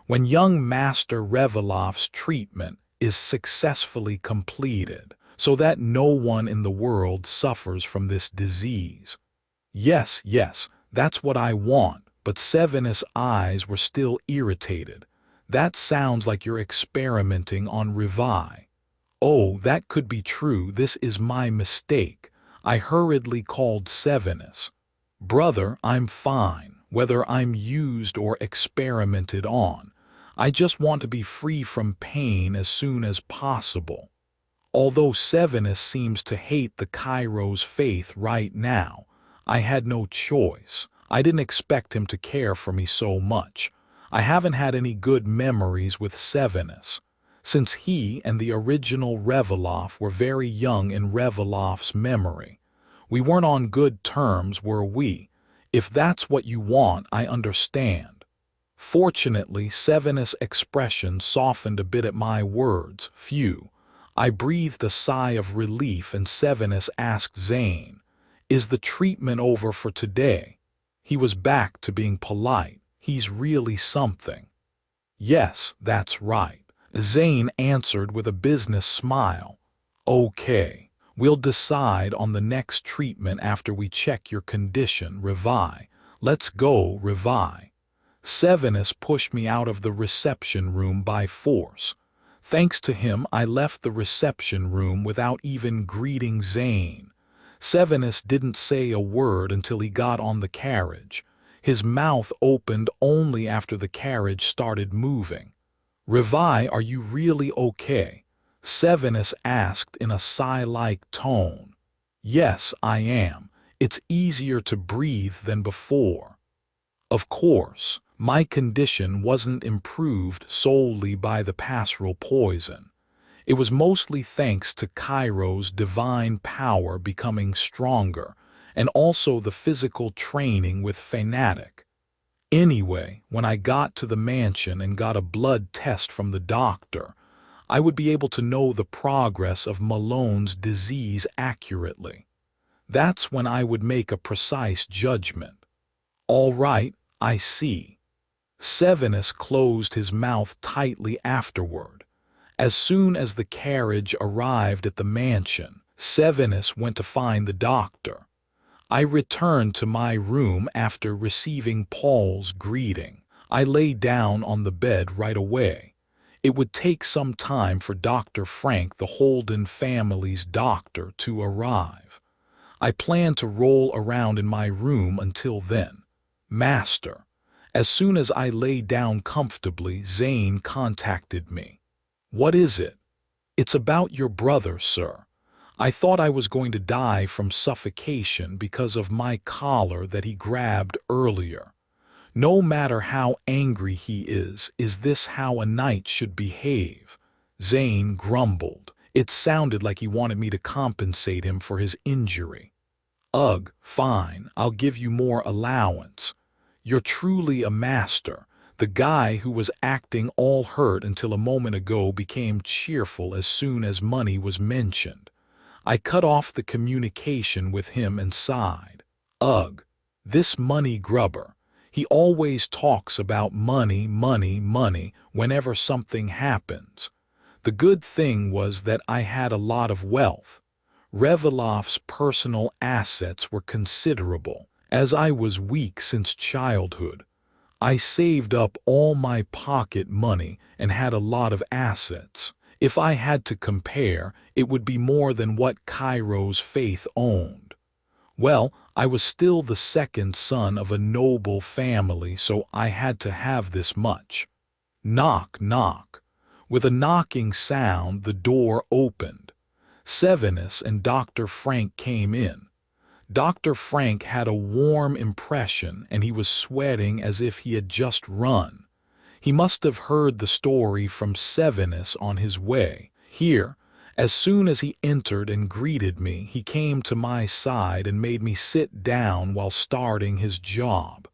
When young Master Reveloff's treatment is successfully completed, so that no one in the world suffers from this disease." Yes, that's what I want." But Sevenus' eyes were still irritated. "That sounds like you're experimenting on Revi." "Oh, that could be true. This is my mistake." I hurriedly called Sevenus. "Brother, I'm fine, whether I'm used or experimented on. I just want to be free from pain as soon as possible." Although Sevenus seems to hate the Cairo's faith right now, I had no choice. I didn't expect him to care for me so much. I haven't had any good memories with Sevenus, since he and the original Reveloff were very young in Reveloff's memory. We weren't on good terms, were we? If that's what you want, I understand. Fortunately, Sevenus' expression softened a bit at my words. Phew. I breathed a sigh of relief, and Sevenus asked Zane, "Is the treatment over for today?" He was back to being polite. He's really something. "Yes, that's right," Zane answered with a business smile. "Okay, we'll decide on the next treatment after we check your condition, Revi. Let's go, Revi." Sevenus pushed me out of the reception room by force. Thanks to him, I left the reception room without even greeting Zane. Sevenus didn't say a word until he got on the carriage. His mouth opened only after the carriage started moving. "Revi, are you really okay?" Sevenus asked in a sigh-like tone. "Yes, I am. It's easier to breathe than before." Of course, my condition wasn't improved solely by the pastoral poison. It was mostly thanks to Cairo's divine power becoming stronger, and also the physical training with Fanatic. Anyway, when I got to the mansion and got a blood test from the doctor, I would be able to know the progress of Malone's disease accurately. That's when I would make a precise judgment. "All right, I see." Sevenus closed his mouth tightly afterward. As soon as the carriage arrived at the mansion, Sevenus went to find the doctor. I returned to my room after receiving Paul's greeting. I lay down on the bed right away. It would take some time for Dr. Frank, the Holden family's doctor, to arrive. I planned to roll around in my room until then. "Master." As soon as I lay down comfortably, Zane contacted me. "What is it?" "It's about your brother, sir. I thought I was going to die from suffocation because of my collar that he grabbed earlier. No matter how angry he is this how a knight should behave?" Zane grumbled. It sounded like he wanted me to compensate him for his injury. "Ugh, fine, I'll give you more allowance. You're truly a master." The guy who was acting all hurt until a moment ago became cheerful as soon as money was mentioned. I cut off the communication with him and sighed. "Ugh, this money grubber. He always talks about money, money, money whenever something happens." The good thing was that I had a lot of wealth. Reveloff's personal assets were considerable. As I was weak since childhood, I saved up all my pocket money and had a lot of assets. If I had to compare, it would be more than what Cairo's faith owned. Well, I was still the second son of a noble family, so I had to have this much. Knock, knock. With a knocking sound, the door opened. Sevenus and Dr. Frank came in. Dr. Frank had a warm impression, and he was sweating as if he had just run. He must have heard the story from Sevenus on his way here. As soon as he entered and greeted me, he came to my side and made me sit down while starting his job.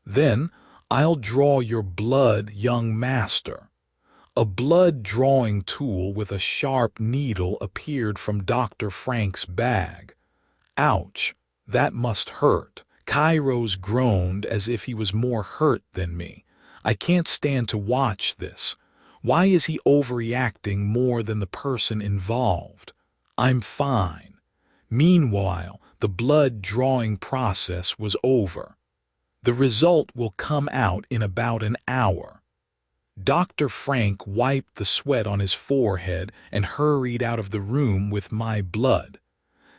"Then, I'll draw your blood, young master." A blood drawing tool with a sharp needle appeared from Dr. Frank's bag. "Ouch, that must hurt." Kairos groaned as if he was more hurt than me. "I can't stand to watch this. Why is he overreacting more than the person involved?" "I'm fine." Meanwhile, the blood drawing process was over. "The result will come out in about an hour." Dr. Frank wiped the sweat on his forehead and hurried out of the room with my blood.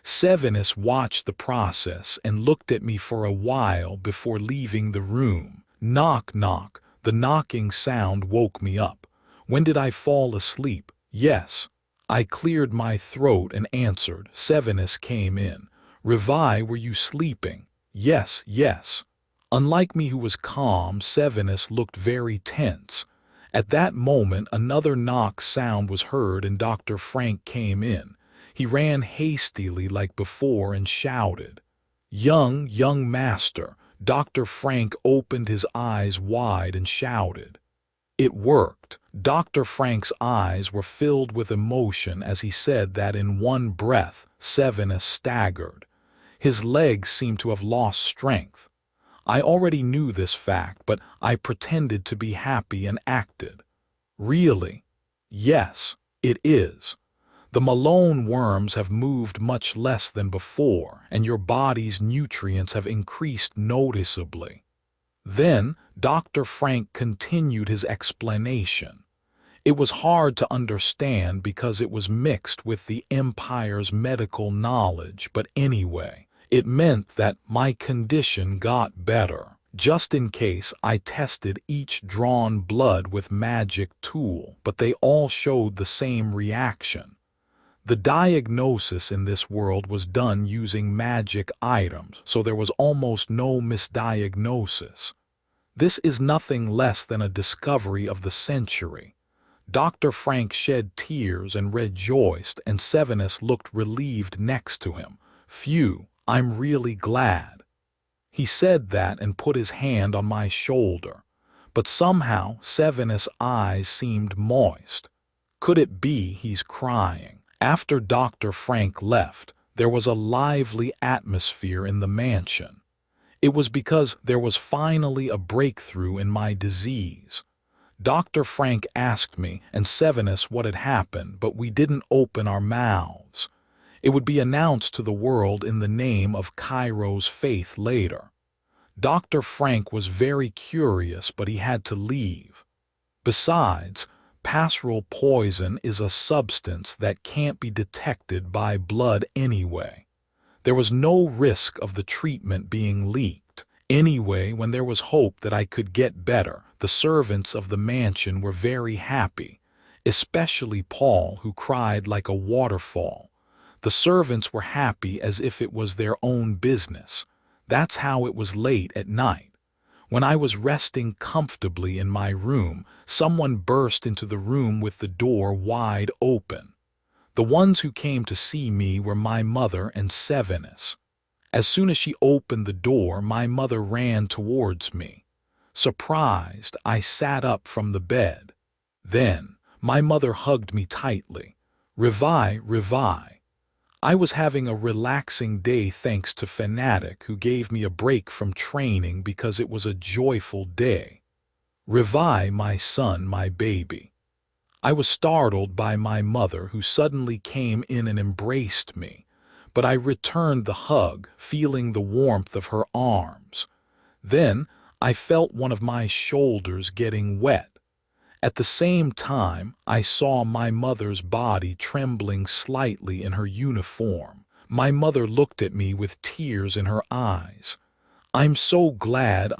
Sevenus watched the process and looked at me for a while before leaving the room. Knock, knock. The knocking sound woke me up. When did I fall asleep? Yes. I cleared my throat and answered. Sevenus came in. "Revi, were you sleeping?" "Yes, yes." Unlike me, who was calm, Sevenus looked very tense. At that moment, another knock sound was heard and Dr. Frank came in. He ran hastily like before and shouted, young master." Dr. Frank opened his eyes wide and shouted. It worked. Dr. Frank's eyes were filled with emotion as he said that in one breath. Sevenus staggered. His legs seemed to have lost strength. I already knew this fact, but I pretended to be happy and acted. Really? Yes, it is. The Malone worms have moved much less than before, and your body's nutrients have increased noticeably. Then Dr. Frank continued his explanation. It was hard to understand because it was mixed with the Empire's medical knowledge, but anyway, it meant that my condition got better. Just in case, I tested each drawn blood with magic tool, but they all showed the same reaction. The diagnosis in this world was done using magic items, so there was almost no misdiagnosis. This is nothing less than a discovery of the century. Dr. Frank shed tears and rejoiced, and Sevenus looked relieved next to him. "Phew, I'm really glad." He said that and put his hand on my shoulder. But somehow Sevenus' eyes seemed moist. Could it be he's crying? After Dr. Frank left, there was a lively atmosphere in the mansion. It was because there was finally a breakthrough in my disease. Dr. Frank asked me and Sevenus what had happened, but we didn't open our mouths. It would be announced to the world in the name of Cairo's faith later. Dr. Frank was very curious, but he had to leave. Besides, pastoral poison is a substance that can't be detected by blood anyway. There was no risk of the treatment being leaked. Anyway, when there was hope that I could get better, the servants of the mansion were very happy, especially Paul, who cried like a waterfall. The servants were happy as if it was their own business. That's how it was late at night. When I was resting comfortably in my room, someone burst into the room with the door wide open. The ones who came to see me were my mother and Sevenus. As soon as she opened the door, my mother ran towards me. Surprised, I sat up from the bed. Then, my mother hugged me tightly. Revi. I was having a relaxing day thanks to Fanatic, who gave me a break from training because it was a joyful day. Revi, my son, my baby. I was startled by my mother, who suddenly came in and embraced me, but I returned the hug, feeling the warmth of her arms. Then I felt one of my shoulders getting wet. At the same time, I saw my mother's body trembling slightly in her uniform. My mother looked at me with tears in her eyes. I'm so glad,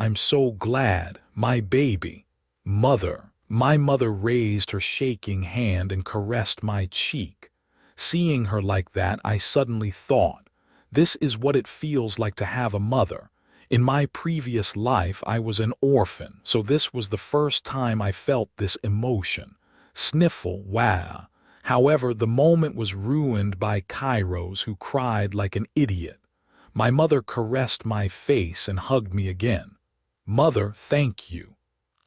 my baby." "Mother." My mother raised her shaking hand and caressed my cheek. Seeing her like that, I suddenly thought, this is what it feels like to have a mother. In my previous life, I was an orphan, so this was the first time I felt this emotion. Sniffle, wah. However, the moment was ruined by Kairos, who cried like an idiot. My mother caressed my face and hugged me again. "Mother, thank you."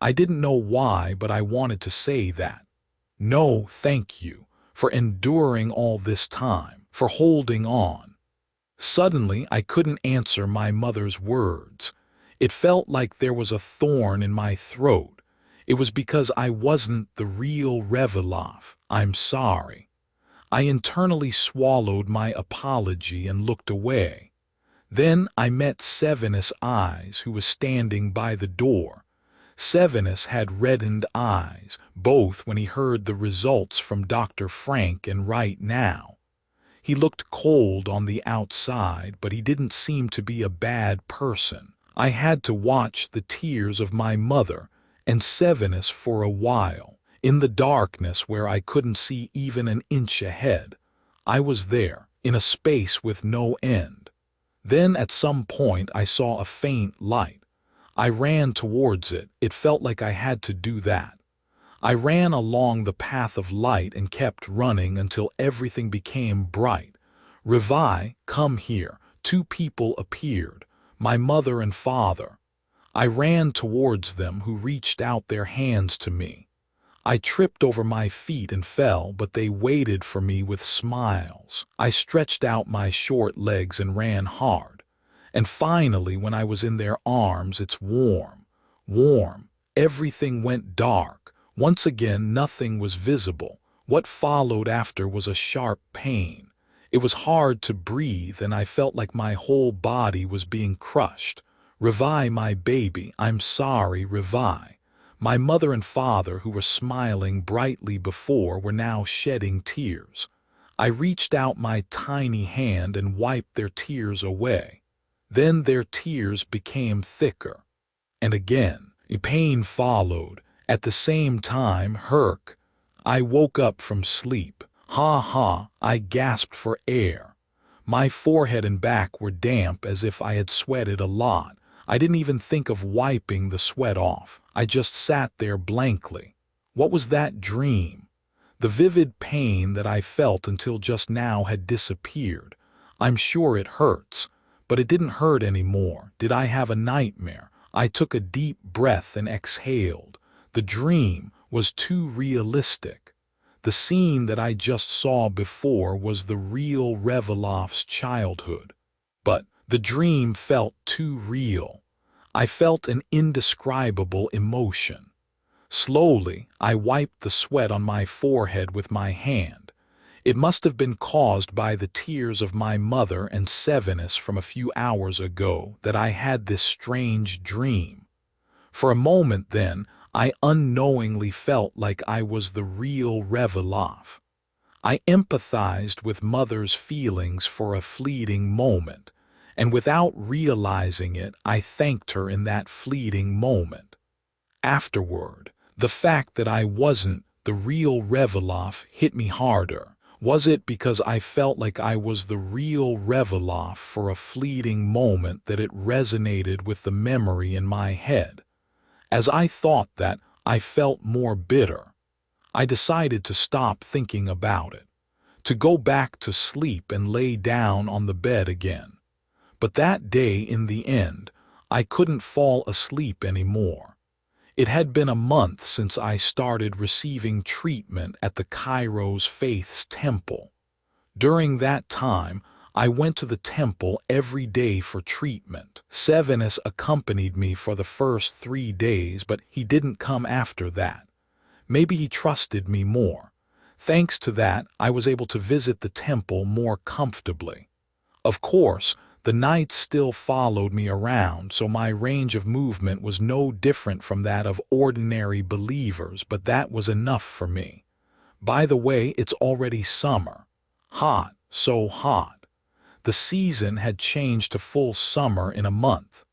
I didn't know why, but I wanted to say that. "No, thank you, for enduring all this time, for holding on." Suddenly, I couldn't answer my mother's words. It felt like there was a thorn in my throat. It was because I wasn't the real Revilov. I'm sorry. I internally swallowed my apology and looked away. Then I met Sevenus' eyes, who was standing by the door. Sevenus had reddened eyes, both when he heard the results from Dr. Frank and right now. He looked cold on the outside, but he didn't seem to be a bad person. I had to watch the tears of my mother and Sevenus for a while. In the darkness where I couldn't see even an inch ahead, I was there, in a space with no end. Then at some point I saw a faint light. I ran towards it. It felt like I had to do that. I ran along the path of light and kept running until everything became bright. Revi, come here. Two people appeared, my mother and father. I ran towards them, who reached out their hands to me. I tripped over my feet and fell, but they waited for me with smiles. I stretched out my short legs and ran hard. And finally, when I was in their arms, it's warm, warm. Everything went dark. Once again, nothing was visible. What followed after was a sharp pain. It was hard to breathe, and I felt like my whole body was being crushed. Revi, my baby, I'm sorry, Revi. My mother and father, who were smiling brightly before, were now shedding tears. I reached out my tiny hand and wiped their tears away. Then their tears became thicker. And again, pain followed. At the same time, Herc. I woke up from sleep. Ha ha, I gasped for air. My forehead and back were damp as if I had sweated a lot. I didn't even think of wiping the sweat off. I just sat there blankly. What was that dream? The vivid pain that I felt until just now had disappeared. I'm sure it hurts, but it didn't hurt anymore. Did I have a nightmare? I took a deep breath and exhaled. The dream was too realistic. The scene that I just saw before was the real Revelov's childhood. But the dream felt too real. I felt an indescribable emotion. Slowly, I wiped the sweat on my forehead with my hand. It must have been caused by the tears of my mother and Sevenus from a few hours ago that I had this strange dream. For a moment then, I unknowingly felt like I was the real Revelov. I empathized with Mother's feelings for a fleeting moment, and without realizing it, I thanked her in that fleeting moment. Afterward, the fact that I wasn't the real Revelov hit me harder. Was it because I felt like I was the real Revelov for a fleeting moment that it resonated with the memory in my head? As I thought that, I felt more bitter. I decided to stop thinking about it, to go back to sleep and lay down on the bed again. But that day, in the end, I couldn't fall asleep anymore. It had been a month since I started receiving treatment at the Kairos Faith's temple. During that time, I went to the temple every day for treatment. Sevenus accompanied me for the first 3 days, but he didn't come after that. Maybe he trusted me more. Thanks to that, I was able to visit the temple more comfortably. Of course, the knights still followed me around, so my range of movement was no different from that of ordinary believers, but that was enough for me. By the way, it's already summer. Hot, so hot. The season had changed to full summer in a month.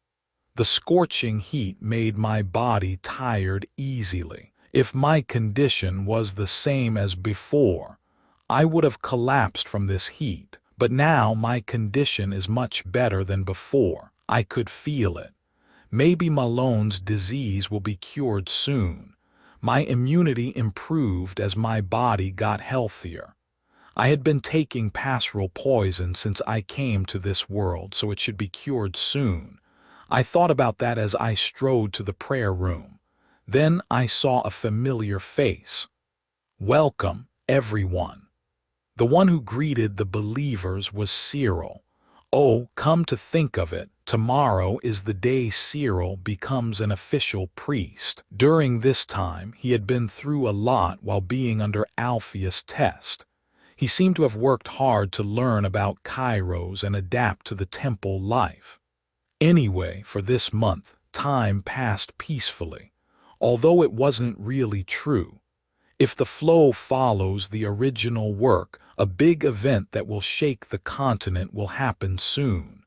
The scorching heat made my body tired easily. If my condition was the same as before, I would have collapsed from this heat. But now my condition is much better than before. I could feel it. Maybe Malone's disease will be cured soon. My immunity improved as my body got healthier. I had been taking pastoral poison since I came to this world, so it should be cured soon. I thought about that as I strode to the prayer room. Then I saw a familiar face. Welcome, everyone. The one who greeted the believers was Cyril. Oh, come to think of it, tomorrow is the day Cyril becomes an official priest. During this time, he had been through a lot while being under Alpheus' test. He seemed to have worked hard to learn about Kairos and adapt to the temple life. Anyway, for this month, time passed peacefully, although it wasn't really true. If the flow follows the original work, a big event that will shake the continent will happen soon.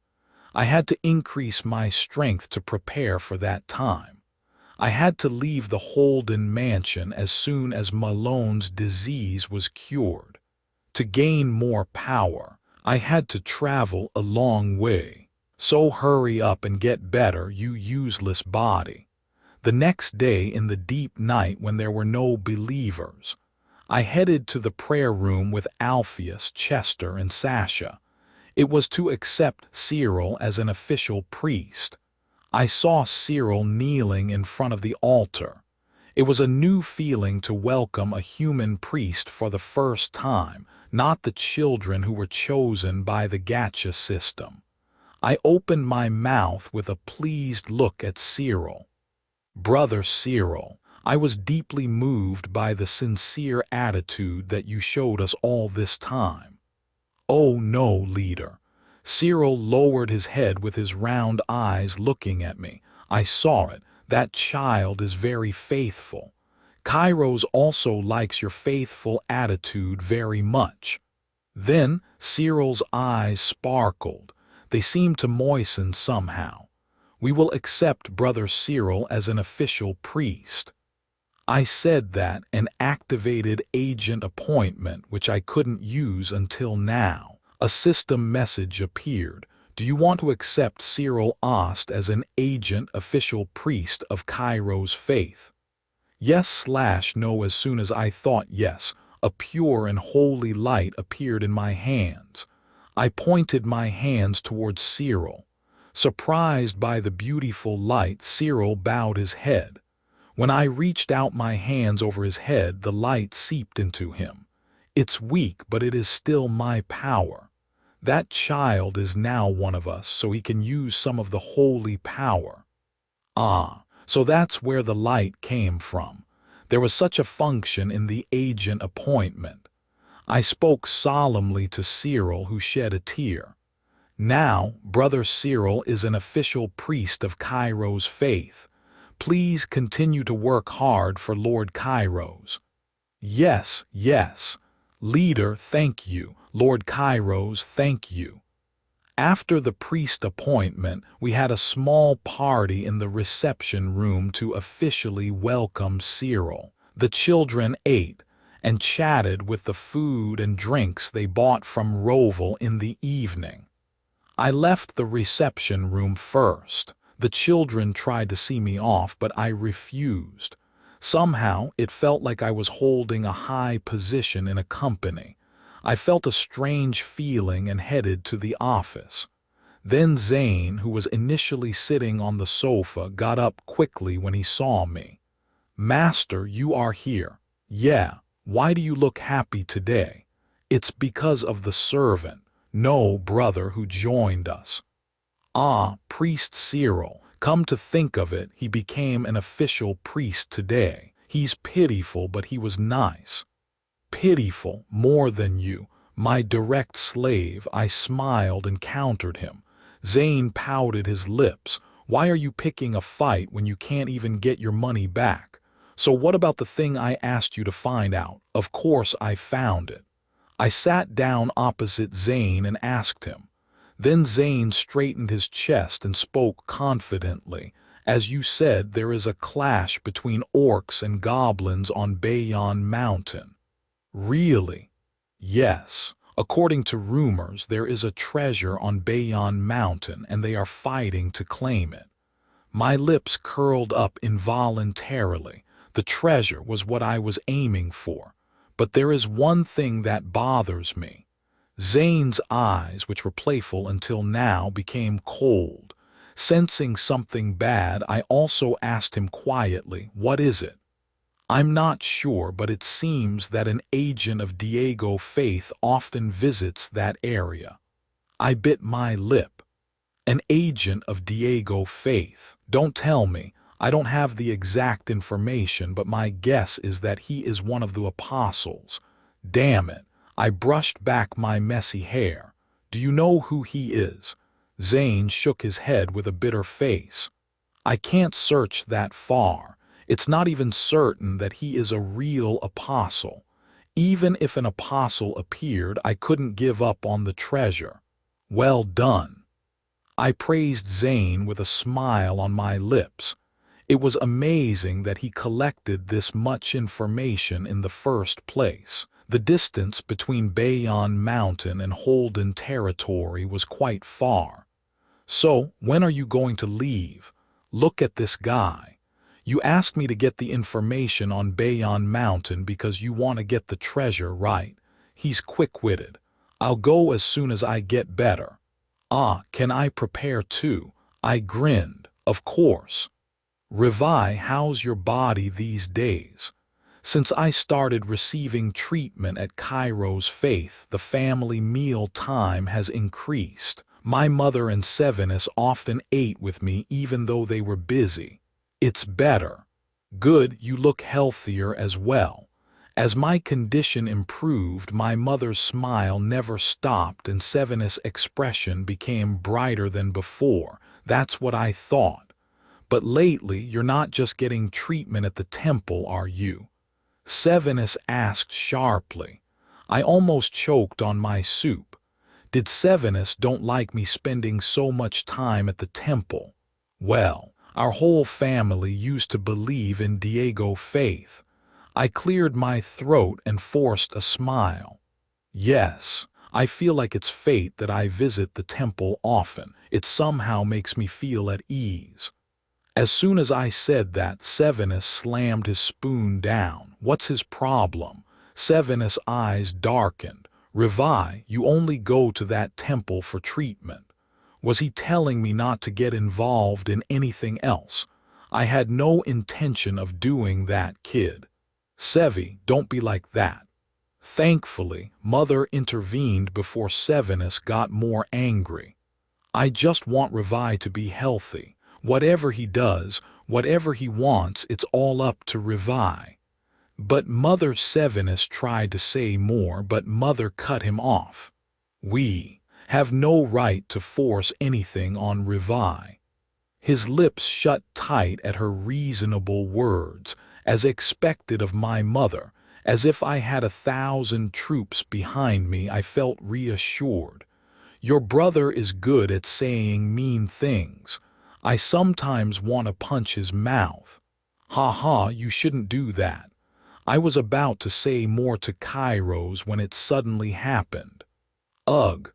I had to increase my strength to prepare for that time. I had to leave the Holden mansion as soon as Malone's disease was cured. To gain more power, I had to travel a long way. So hurry up and get better, you useless body. The next day, in the deep night when there were no believers, I headed to the prayer room with Alpheus, Chester, and Sasha. It was to accept Cyril as an official priest. I saw Cyril kneeling in front of the altar. It was a new feeling to welcome a human priest for the first time, not the children who were chosen by the gacha system. I opened my mouth with a pleased look at Cyril. Brother Cyril, I was deeply moved by the sincere attitude that you showed us all this time. Oh no, leader. Cyril lowered his head with his round eyes looking at me. I saw it. That child is very faithful. Kairos also likes your faithful attitude very much. Then Cyril's eyes sparkled. They seemed to moisten somehow. We will accept Brother Cyril as an official priest. I said that and activated agent appointment, which I couldn't use until now. A system message appeared. Do you want to accept Cyril Ost as an agent official priest of Kairos faith? Yes/no. As soon as I thought yes, a pure and holy light appeared in my hands. I pointed my hands towards Cyril. Surprised by the beautiful light, Cyril bowed his head. When I reached out my hands over his head, the light seeped into him. It's weak, but it is still my power. That child is now one of us, so he can use some of the holy power. So that's where the light came from. There was such a function in the agent appointment. I spoke solemnly to Cyril, who shed a tear. Now, Brother Cyril is an official priest of Kairos faith. Please continue to work hard for Lord Kairos. Yes, yes. Leader, thank you. Lord Kairos, thank you. After the priest appointment, we had a small party in the reception room to officially welcome Cyril. The children ate and chatted with the food and drinks they bought from Roval in the evening. I left the reception room first. The children tried to see me off, but I refused. Somehow, it felt like I was holding a high position in a company. I felt a strange feeling and headed to the office. Then Zane, who was initially sitting on the sofa, got up quickly when he saw me. Master, you are here. Yeah, why do you look happy today? It's because of the servant, no brother, who joined us. Priest Cyril, come to think of it, he became an official priest today. He's pitiful, but he was nice. Pitiful, more than you, my direct slave. I smiled and countered him. Zane pouted his lips. Why are you picking a fight when you can't even get your money back? So what about the thing I asked you to find out? Of course I found it. I sat down opposite Zane and asked him. Then Zane straightened his chest and spoke confidently. As you said, there is a clash between orcs and goblins on Bayon Mountain. Really? Yes. According to rumors, there is a treasure on Bayon Mountain and they are fighting to claim it. My lips curled up involuntarily. The treasure was what I was aiming for. But there is one thing that bothers me. Zane's eyes, which were playful until now, became cold. Sensing something bad, I also asked him quietly, what is it? I'm not sure, but it seems that an agent of Diego Faith often visits that area. I bit my lip. An agent of Diego Faith? Don't tell me. I don't have the exact information, but my guess is that he is one of the apostles. Damn it. I brushed back my messy hair. Do you know who he is? Zane shook his head with a bitter face. I can't search that far. It's not even certain that he is a real apostle. Even if an apostle appeared, I couldn't give up on the treasure. Well done. I praised Zane with a smile on my lips. It was amazing that he collected this much information in the first place. The distance between Bayon Mountain and Holden territory was quite far. So, when are you going to leave? Look at this guy. You asked me to get the information on Bayon Mountain because you want to get the treasure, right? He's quick-witted. I'll go as soon as I get better. Ah, can I prepare too? I grinned. Of course. Revi, how's your body these days? Since I started receiving treatment at Cairo's Faith, the family meal time has increased. My mother and Sevenus often ate with me even though they were busy. It's better. Good, you look healthier as well. As my condition improved, my mother's smile never stopped and Sevenus' expression became brighter than before. That's what I thought. But lately, you're not just getting treatment at the temple, are you? Sevenus asked sharply. I almost choked on my soup. Did Sevenus don't like me spending so much time at the temple? Well, our whole family used to believe in Diego faith. I cleared my throat and forced a smile. Yes, I feel like it's fate that I visit the temple often. It somehow makes me feel at ease. As soon as I said that, Sevenus slammed his spoon down. What's his problem? Sevenus' eyes darkened. Revi, you only go to that temple for treatment. Was he telling me not to get involved in anything else? I had no intention of doing that, kid. Sevi, don't be like that. Thankfully, Mother intervened before Sevenus got more angry. I just want Revi to be healthy. Whatever he does, whatever he wants, it's all up to Revi. But Mother Sevenus tried to say more, but Mother cut him off. We have no right to force anything on Revi. His lips shut tight at her reasonable words, as expected of my mother. As if I had 1,000 troops behind me, I felt reassured. Your brother is good at saying mean things. I sometimes want to punch his mouth. Ha ha, you shouldn't do that. I was about to say more to Kairos when it suddenly happened. Ugh.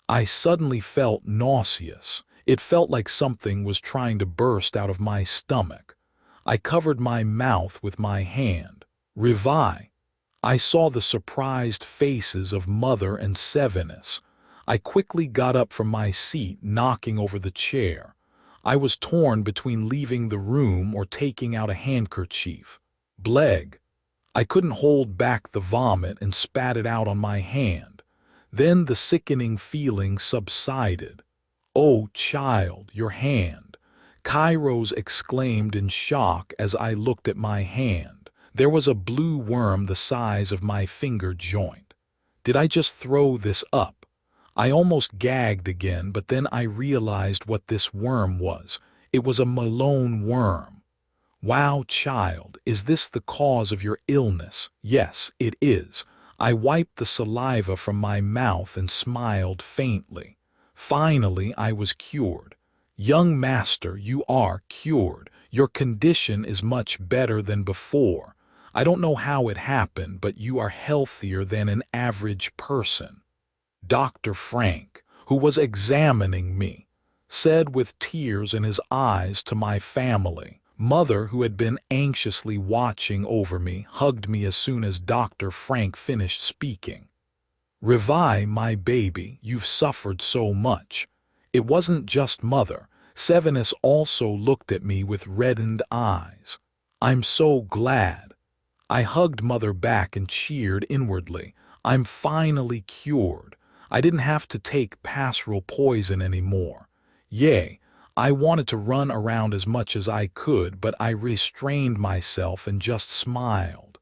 I suddenly felt nauseous. It felt like something was trying to burst out of my stomach. I covered my mouth with my hand. Revi. I saw the surprised faces of Mother and Sevenus. I quickly got up from my seat, knocking over the chair. I was torn between leaving the room or taking out a handkerchief. Bleg. I couldn't hold back the vomit and spat it out on my hand. Then the sickening feeling subsided. Oh, child, your hand. Kairos exclaimed in shock as I looked at my hand. There was a blue worm the size of my finger joint. Did I just throw this up? I almost gagged again, but then I realized what this worm was. It was a Malone worm. Wow, child, is this the cause of your illness? Yes, it is. I wiped the saliva from my mouth and smiled faintly. Finally, I was cured. Young master, you are cured. Your condition is much better than before. I don't know how it happened, but you are healthier than an average person. Dr. Frank, who was examining me, said with tears in his eyes to my family. Mother, who had been anxiously watching over me, hugged me as soon as Dr. Frank finished speaking. Revi, my baby, you've suffered so much. It wasn't just Mother. Sevenus also looked at me with reddened eyes. I'm so glad. I hugged Mother back and cheered inwardly. I'm finally cured. I didn't have to take pastoral poison anymore. Yay, I wanted to run around as much as I could, but I restrained myself and just smiled.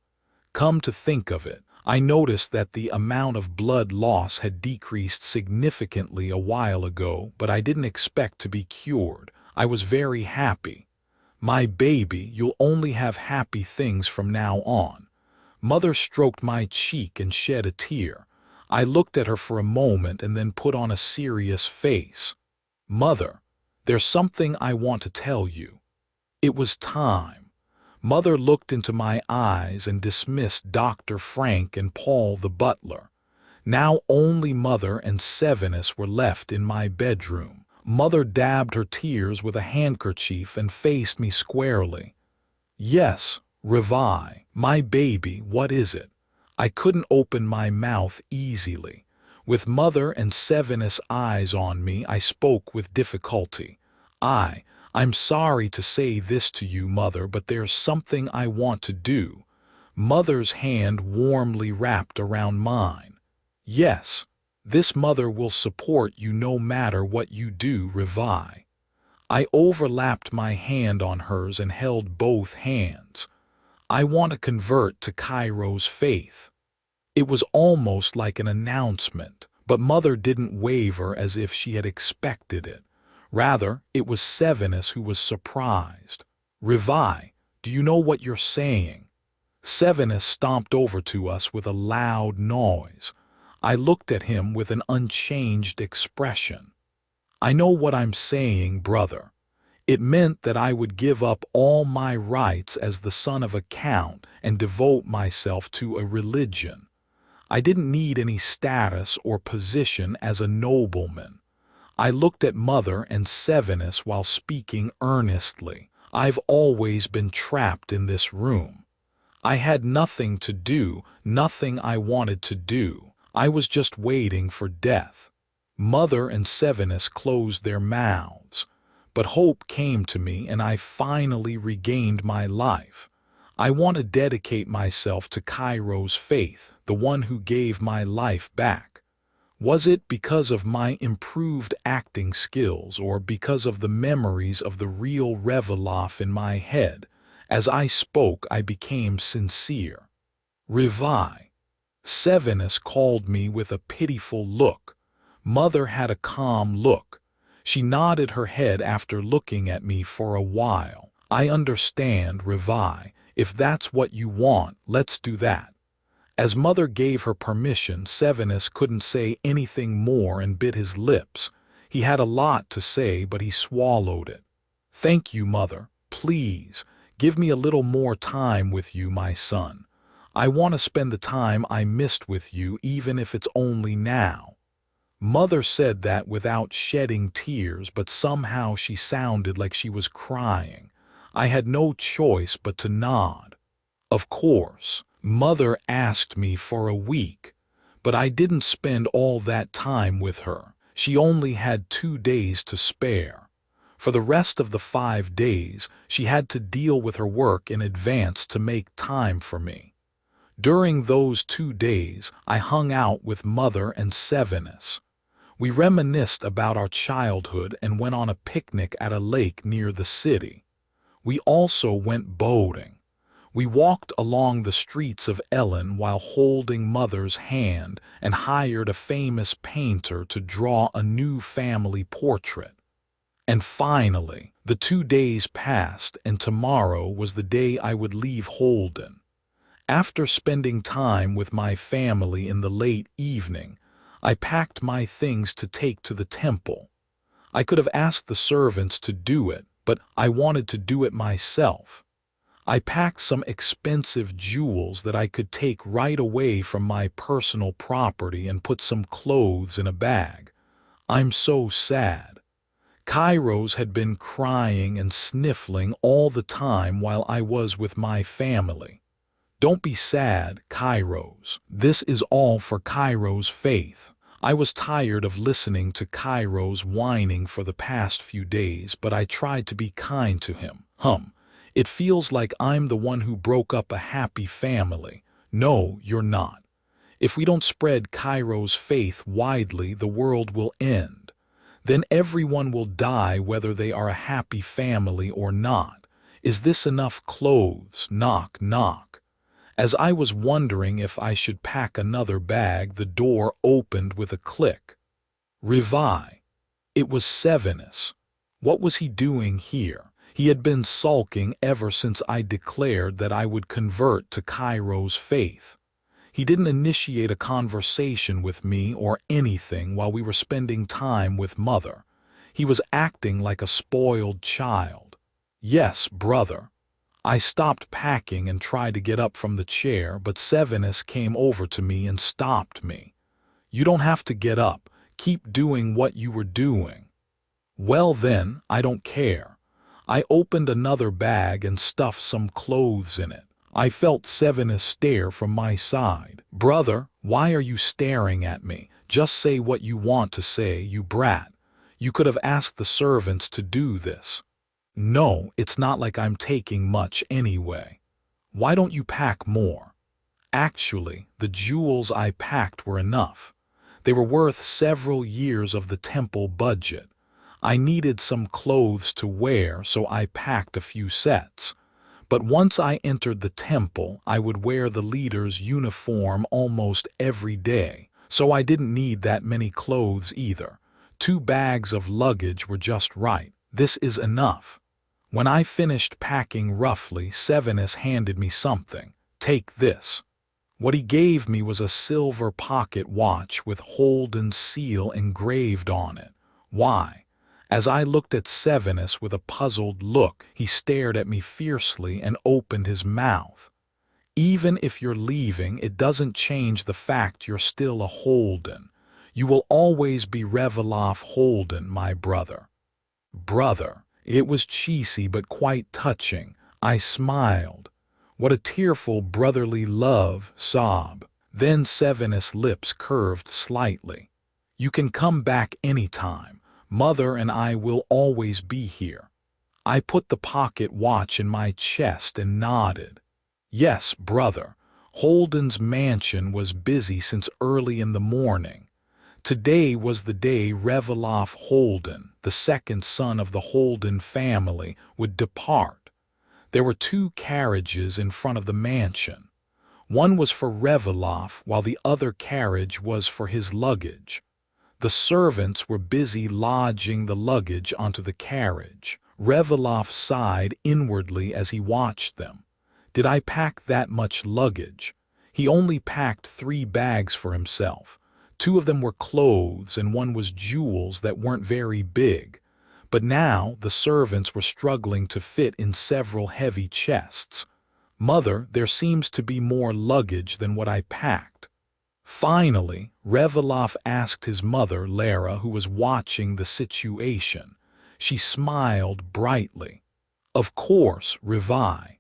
Come to think of it, I noticed that the amount of blood loss had decreased significantly a while ago, but I didn't expect to be cured. I was very happy. My baby, you'll only have happy things from now on. Mother stroked my cheek and shed a tear. I looked at her for a moment and then put on a serious face. Mother, there's something I want to tell you. It was time. Mother looked into my eyes and dismissed Dr. Frank and Paul the butler. Now only Mother and Sevenus were left in my bedroom. Mother dabbed her tears with a handkerchief and faced me squarely. Yes, Revi, my baby, what is it? I couldn't open my mouth easily. With Mother and Sevenus' eyes on me, I spoke with difficulty. I'm sorry to say this to you, Mother, but there's something I want to do. Mother's hand warmly wrapped around mine. Yes, this Mother will support you no matter what you do, Revi. I overlapped my hand on hers and held both hands. I want to convert to Cairo's faith. It was almost like an announcement, but Mother didn't waver as if she had expected it. Rather, it was Sevenus who was surprised. Revi, do you know what you're saying? Sevenus stomped over to us with a loud noise. I looked at him with an unchanged expression. I know what I'm saying, brother. It meant that I would give up all my rights as the son of a count and devote myself to a religion. I didn't need any status or position as a nobleman. I looked at Mother and Sevenus while speaking earnestly. I've always been trapped in this room. I had nothing to do, nothing I wanted to do. I was just waiting for death. Mother and Sevenus closed their mouths. But hope came to me and I finally regained my life. I want to dedicate myself to Cairo's faith, the one who gave my life back. Was it because of my improved acting skills or because of the memories of the real Reveloff in my head? As I spoke, I became sincere. Revi. Sevenus called me with a pitiful look. Mother had a calm look. She nodded her head after looking at me for a while. I understand, Revi. If that's what you want, let's do that. As Mother gave her permission, Sevenus couldn't say anything more and bit his lips. He had a lot to say, but he swallowed it. Thank you, Mother. Please, give me a little more time with you, my son. I want to spend the time I missed with you, even if it's only now. Mother said that without shedding tears, but somehow she sounded like she was crying. I had no choice but to nod. Of course, Mother asked me for a week, but I didn't spend all that time with her. She only had 2 days to spare. For the rest of the 5 days, she had to deal with her work in advance to make time for me. During those 2 days, I hung out with Mother and Sevenus. We reminisced about our childhood and went on a picnic at a lake near the city. We also went boating. We walked along the streets of Ellen while holding Mother's hand and hired a famous painter to draw a new family portrait. And finally, the 2 days passed and tomorrow was the day I would leave Holden. After spending time with my family in the late evening, I packed my things to take to the temple. I could have asked the servants to do it, but I wanted to do it myself. I packed some expensive jewels that I could take right away from my personal property and put some clothes in a bag. I'm so sad. Kairos had been crying and sniffling all the time while I was with my family. Don't be sad, Kairos. This is all for Kairos' faith. I was tired of listening to Kairos whining for the past few days, but I tried to be kind to him. It feels like I'm the one who broke up a happy family. No, you're not. If we don't spread Kairos' faith widely, the world will end. Then everyone will die whether they are a happy family or not. Is this enough clothes? Knock, knock. As I was wondering if I should pack another bag, the door opened with a click. Revi. It was Sevenus. What was he doing here? He had been sulking ever since I declared that I would convert to Kairo's faith. He didn't initiate a conversation with me or anything while we were spending time with Mother. He was acting like a spoiled child. Yes, brother. I stopped packing and tried to get up from the chair, but Sevenus came over to me and stopped me. You don't have to get up. Keep doing what you were doing. Well then, I don't care. I opened another bag and stuffed some clothes in it. I felt Sevenus stare from my side. Brother, why are you staring at me? Just say what you want to say, you brat. You could have asked the servants to do this. No, it's not like I'm taking much anyway. Why don't you pack more? Actually, the jewels I packed were enough. They were worth several years of the temple budget. I needed some clothes to wear, so I packed a few sets. But once I entered the temple, I would wear the leader's uniform almost every day, so I didn't need that many clothes either. 2 bags of luggage were just right. This is enough. When I finished packing roughly, Sevenus handed me something. Take this. What he gave me was a silver pocket watch with Holden's seal engraved on it. Why? As I looked at Sevenus with a puzzled look, he stared at me fiercely and opened his mouth. Even if you're leaving, it doesn't change the fact you're still a Holden. You will always be Reveloff Holden, my brother. Brother. It was cheesy but quite touching. I smiled. What a tearful brotherly love, sob. Then Sevenus' lips curved slightly. You can come back anytime. Mother and I will always be here. I put the pocket watch in my chest and nodded. Yes, brother. Holden's mansion was busy since early in the morning. Today was the day Reveloff Holden, the second son of the Holden family, would depart. There were 2 carriages in front of the mansion. One was for Reveloff, while the other carriage was for his luggage. The servants were busy lodging the luggage onto the carriage. Reveloff sighed inwardly as he watched them. Did I pack that much luggage? He only packed 3 bags for himself. 2 of them were clothes and 1 was jewels that weren't very big. But now the servants were struggling to fit in several heavy chests. Mother, there seems to be more luggage than what I packed. Finally, Reveloff asked his mother, Lara, who was watching the situation. She smiled brightly. Of course, Revi.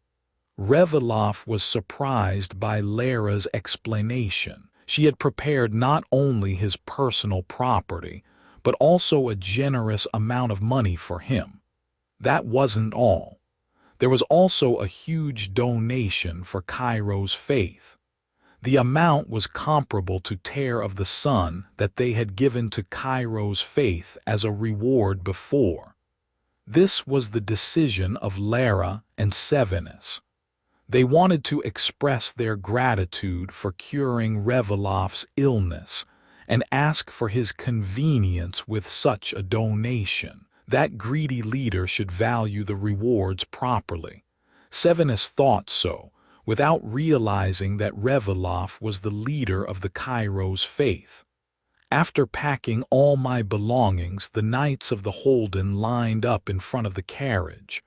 Reveloff was surprised by Lara's explanation. She had prepared not only his personal property, but also a generous amount of money for him. That wasn't all. There was also a huge donation for Cairo's faith. The amount was comparable to Tear of the Sun that they had given to Cairo's faith as a reward before. This was the decision of Lara and Sevenus. They wanted to express their gratitude for curing Reveloff's illness and ask for his convenience with such a donation. That greedy leader should value the rewards properly. Sevenus thought so, without realizing that Reveloff was the leader of the Cairo's faith. After packing all my belongings, the knights of the Holden lined up in front of the carriage.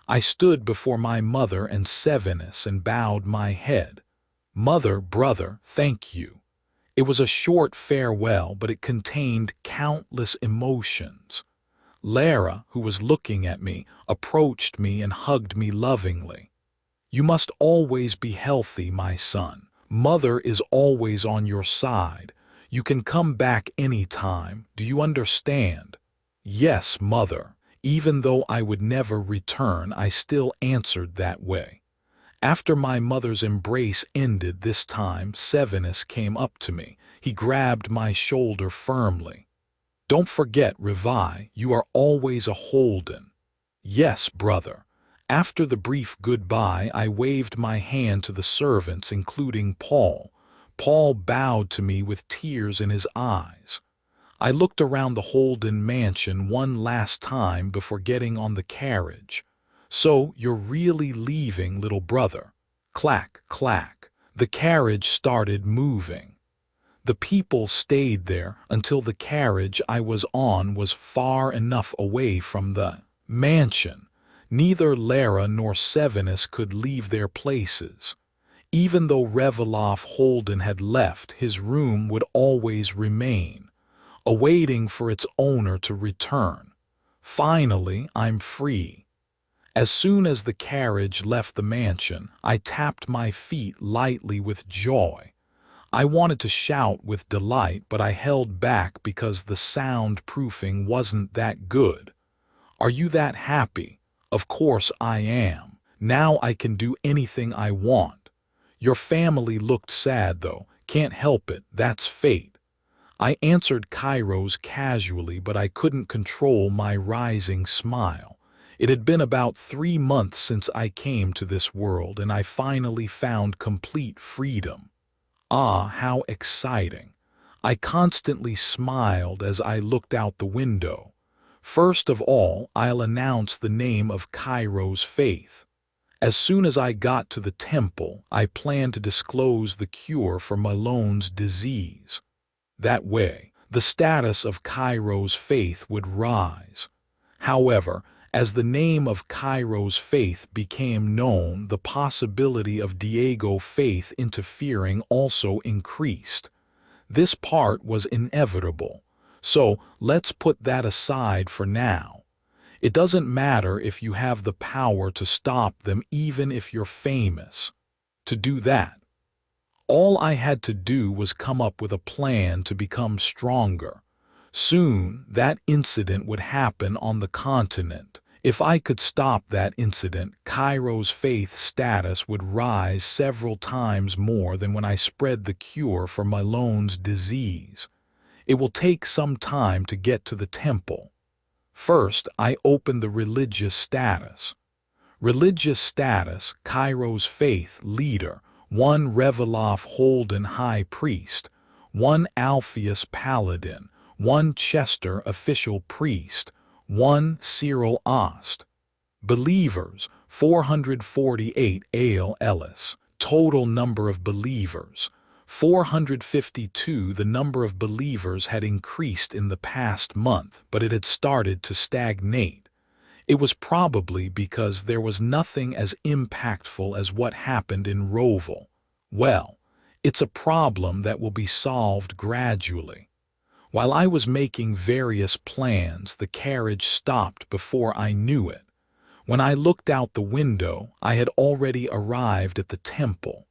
I stood before my mother and Sevenus and bowed my head. Mother, brother, thank you. It was a short farewell, but it contained countless emotions. Lara, who was looking at me, approached me and hugged me lovingly. You must always be healthy, my son. Mother is always on your side. You can come back any time. Do you understand? Yes, mother. Even though I would never return, I still answered that way. After my mother's embrace ended this time, Sevenus came up to me. He grabbed my shoulder firmly. Don't forget, Revi, you are always a Holden. Yes, brother. After the brief goodbye, I waved my hand to the servants, including Paul. Paul bowed to me with tears in his eyes. I looked around the Holden mansion one last time before getting on the carriage. So, you're really leaving, little brother? Clack, clack. The carriage started moving. The people stayed there until the carriage I was on was far enough away from the mansion. Neither Lara nor Sevenus could leave their places. Even though Reveloff Holden had left, his room would always remain, awaiting for its owner to return. Finally, I'm free. As soon as the carriage left the mansion, I tapped my feet lightly with joy. I wanted to shout with delight, but I held back because the soundproofing wasn't that good. Are you that happy? Of course I am. Now I can do anything I want. Your family looked sad though. Can't help it, that's fate. I answered Kairos casually, but I couldn't control my rising smile. It had been about 3 months since I came to this world, and I finally found complete freedom. Ah, how exciting. I constantly smiled as I looked out the window. First of all, I'll announce the name of Kairos faith. As soon as I got to the temple, I planned to disclose the cure for Malone's disease. That way, the status of Kairos faith would rise. However, as the name of Kairos faith became known, the possibility of Diego faith interfering also increased. This part was inevitable, so let's put that aside for now. It doesn't matter if you have the power to stop them, even if you're famous. To do that, all I had to do was come up with a plan to become stronger. Soon, that incident would happen on the continent. If I could stop that incident, Cairo's faith status would rise several times more than when I spread the cure for Malone's disease. It will take some time to get to the temple. First, I open the religious status. Religious status, Cairo's faith leader, 1 Reveloff Holden high priest, 1 Alpheus paladin, 1 Chester official priest, 1 Cyril Ost. Believers, 448 Ale Ellis. Total number of believers, 452. The number of believers had increased in the past month, but it had started to stagnate. It was probably because there was nothing as impactful as what happened in Roval. Well, it's a problem that will be solved gradually. While I was making various plans, the carriage stopped before I knew it. When I looked out the window, I had already arrived at the temple.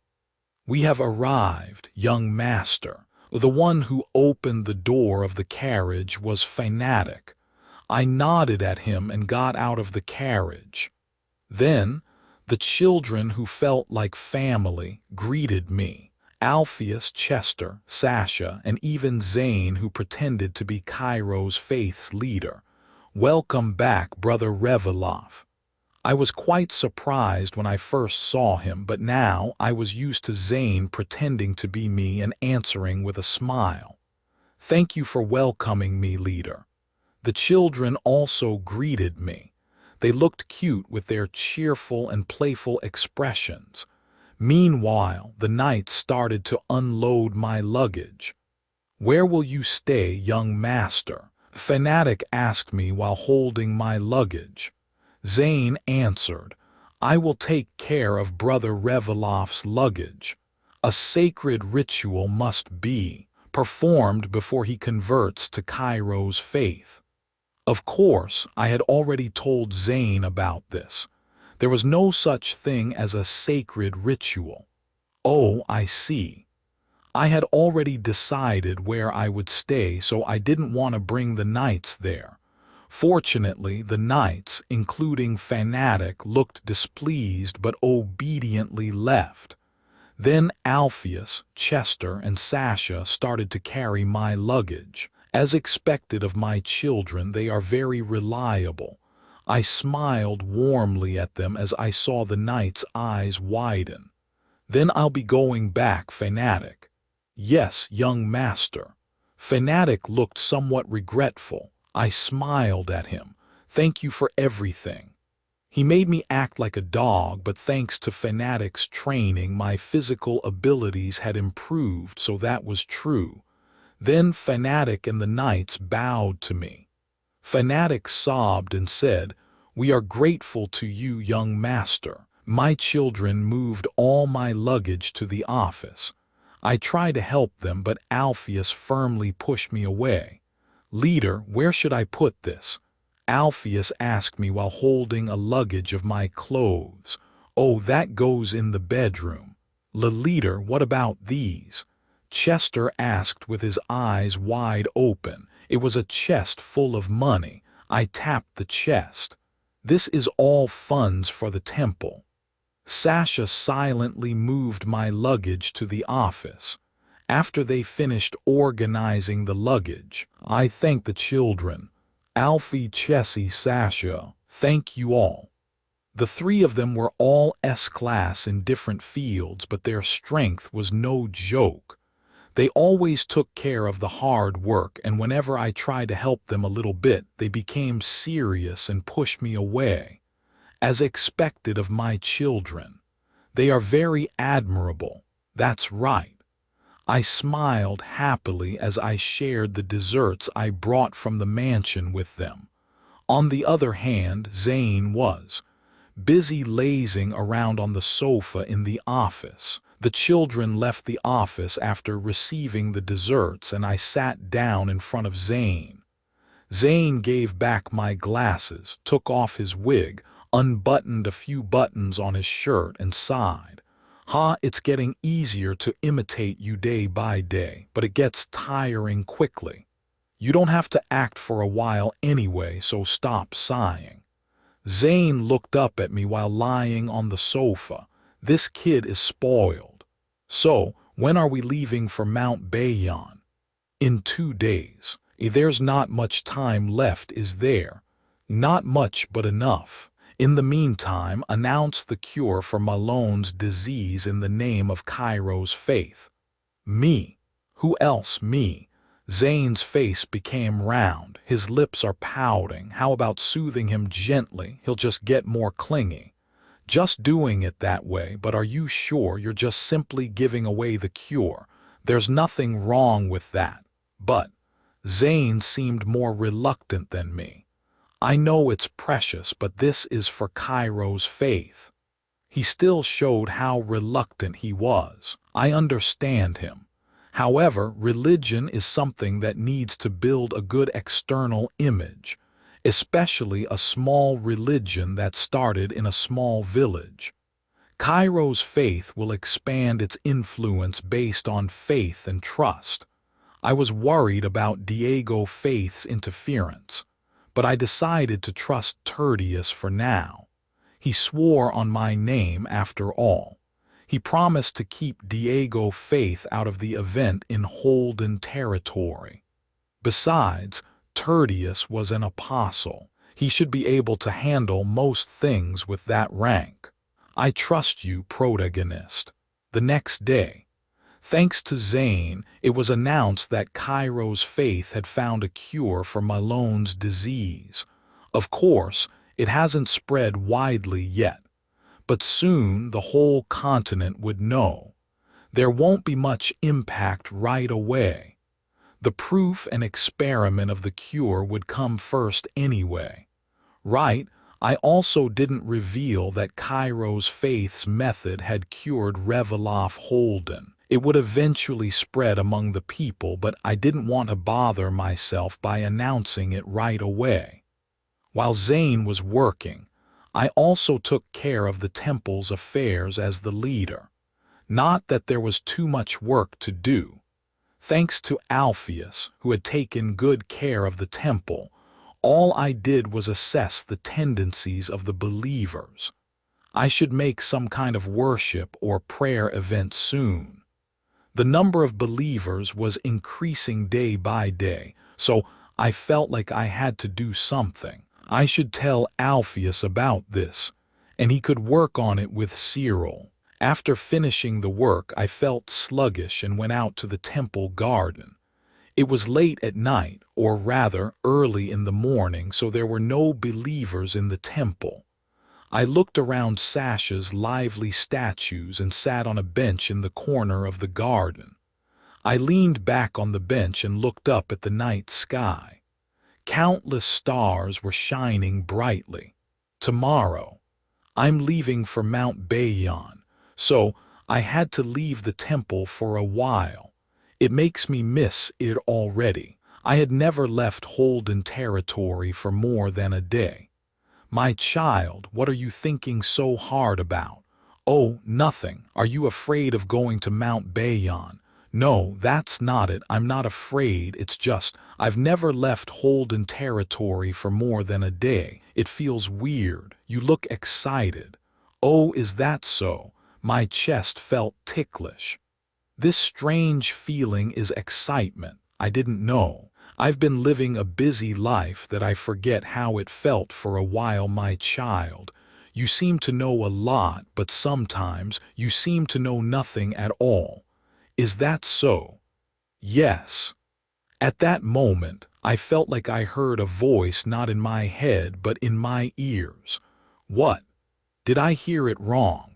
"We have arrived, young master." The one who opened the door of the carriage was Fanatic. I nodded at him and got out of the carriage. Then, the children who felt like family greeted me. Alpheus, Chester, Sasha, and even Zane, who pretended to be Cairo's faith's leader. "Welcome back, Brother Reveloff." I was quite surprised when I first saw him, but now I was used to Zane pretending to be me and answering with a smile. "Thank you for welcoming me, leader." The children also greeted me. They looked cute with their cheerful and playful expressions. Meanwhile, the knights started to unload my luggage. "Where will you stay, young master?" Fanatic asked me while holding my luggage. Zane answered, "I will take care of Brother Reveloff's luggage. A sacred ritual must be performed before he converts to Cairo's faith." Of course, I had already told Zane about this. There was no such thing as a sacred ritual. Oh, I see. I had already decided where I would stay, so I didn't want to bring the knights there. Fortunately, the knights, including Fanatic, looked displeased but obediently left. Then Alpheus, Chester, and Sasha started to carry my luggage. As expected of my children, they are very reliable. I smiled warmly at them as I saw the knight's eyes widen. "Then I'll be going back, Fanatic." "Yes, young master." Fanatic looked somewhat regretful. I smiled at him. "Thank you for everything." He made me act like a dog, but thanks to Fanatic's training, my physical abilities had improved, so that was true. Then Fanatic and the knights bowed to me. Fanatic sobbed and said, "We are grateful to you, young master." My children moved all my luggage to the office. I tried to help them, but Alpheus firmly pushed me away. "Leader, where should I put this?" Alpheus asked me while holding a luggage of my clothes. Oh, that goes in the bedroom. Leader, what about these? Chester asked with his eyes wide open. It was a chest full of money. I tapped the chest. This is all funds for the temple. Sasha silently moved my luggage to the office. After they finished organizing the luggage, I thanked the children. Alfie, Chessie, Sasha, thank you all. The three of them were all S-class in different fields, but their strength was no joke. They always took care of the hard work, and whenever I tried to help them a little bit, they became serious and pushed me away. As expected of my children. They are very admirable. That's right. I smiled happily as I shared the desserts I brought from the mansion with them. On the other hand, Zane was busy lazing around on the sofa in the office. The children left the office after receiving the desserts, and I sat down in front of Zane. Zane gave back my glasses, took off his wig, unbuttoned a few buttons on his shirt, and sighed. It's getting easier to imitate you day by day, but it gets tiring quickly. You don't have to act for a while anyway, so stop sighing. Zane looked up at me while lying on the sofa. This kid is spoiled. So, when are we leaving for Mount Bayon? In 2 days. There's not much time left, is there? Not much, but enough. In the meantime, announce the cure for Malone's disease in the name of Cairo's faith. Me? Who else me? Zane's face became round. His lips are pouting. How about soothing him gently? He'll just get more clingy. Just doing it that way, but are you sure you're just simply giving away the cure? There's nothing wrong with that. But Zane seemed more reluctant than me. I know it's precious, but this is for Cairo's faith. He still showed how reluctant he was. I understand him. However, religion is something that needs to build a good external image, especially a small religion that started in a small village. Cairo's faith will expand its influence based on faith and trust. I was worried about Diego Faith's interference, but I decided to trust Tertius for now. He swore on my name after all. He promised to keep Diego Faith out of the event in Holden territory. Besides, Tertius was an apostle. He should be able to handle most things with that rank. I trust you, protagonist. The next day, thanks to Zane, it was announced that Cairo's faith had found a cure for Malone's disease. Of course, it hasn't spread widely yet, but soon the whole continent would know. There won't be much impact right away. The proof and experiment of the cure would come first anyway. Right, I also didn't reveal that Cairo's faith's method had cured Reveloff Holden. It would eventually spread among the people, but I didn't want to bother myself by announcing it right away. While Zane was working, I also took care of the temple's affairs as the leader. Not that there was too much work to do. Thanks to Alpheus, who had taken good care of the temple, all I did was assess the tendencies of the believers. I should make some kind of worship or prayer event soon. The number of believers was increasing day by day, so I felt like I had to do something. I should tell Alpheus about this, and he could work on it with Cyril. After finishing the work, I felt sluggish and went out to the temple garden. It was late at night, or rather early in the morning, so there were no believers in the temple. I looked around Sasha's lively statues and sat on a bench in the corner of the garden. I leaned back on the bench and looked up at the night sky. Countless stars were shining brightly. Tomorrow, I'm leaving for Mount Bayon, so I had to leave the temple for a while. It makes me miss it already. I had never left Holden territory for more than a day. "My child, what are you thinking so hard about?" "Oh, nothing. Are you afraid of going to Mount Bayon?" "No, that's not it. I'm not afraid. It's just, I've never left Holden territory for more than a day. It feels weird. You look excited." "Oh, is that so?" My chest felt ticklish. This strange feeling is excitement. I didn't know. I've been living a busy life that I forget how it felt for a while. "My child, you seem to know a lot, but sometimes you seem to know nothing at all. Is that so?" "Yes." At that moment, I felt like I heard a voice not in my head but in my ears. What? Did I hear it wrong?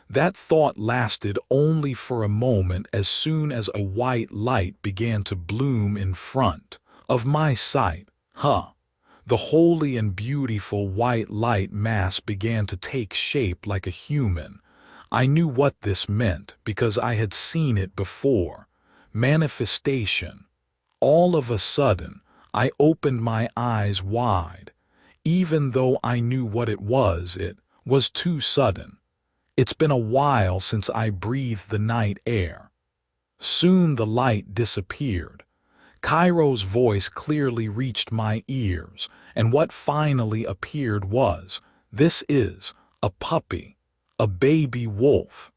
That thought lasted only for a moment. As soon as a white light began to bloom in front of my sight, the holy and beautiful white light mass began to take shape like a human. I knew what this meant because I had seen it before. Manifestation. All of a sudden, I opened my eyes wide. Even though I knew what it was too sudden. It's been a while since I breathed the night air. Soon the light disappeared. Cairo's voice clearly reached my ears, and what finally appeared was, "This is a puppy, a baby wolf."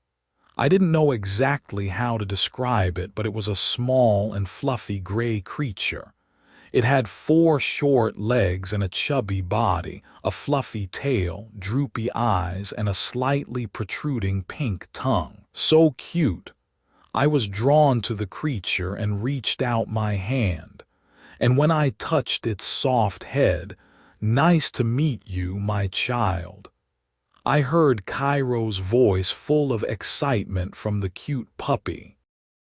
I didn't know exactly how to describe it, but it was a small and fluffy gray creature. It had 4 short legs and a chubby body, a fluffy tail, droopy eyes, and a slightly protruding pink tongue. So cute. I was drawn to the creature and reached out my hand. And when I touched its soft head, "Nice to meet you, my child," I heard Cairo's voice full of excitement from the cute puppy.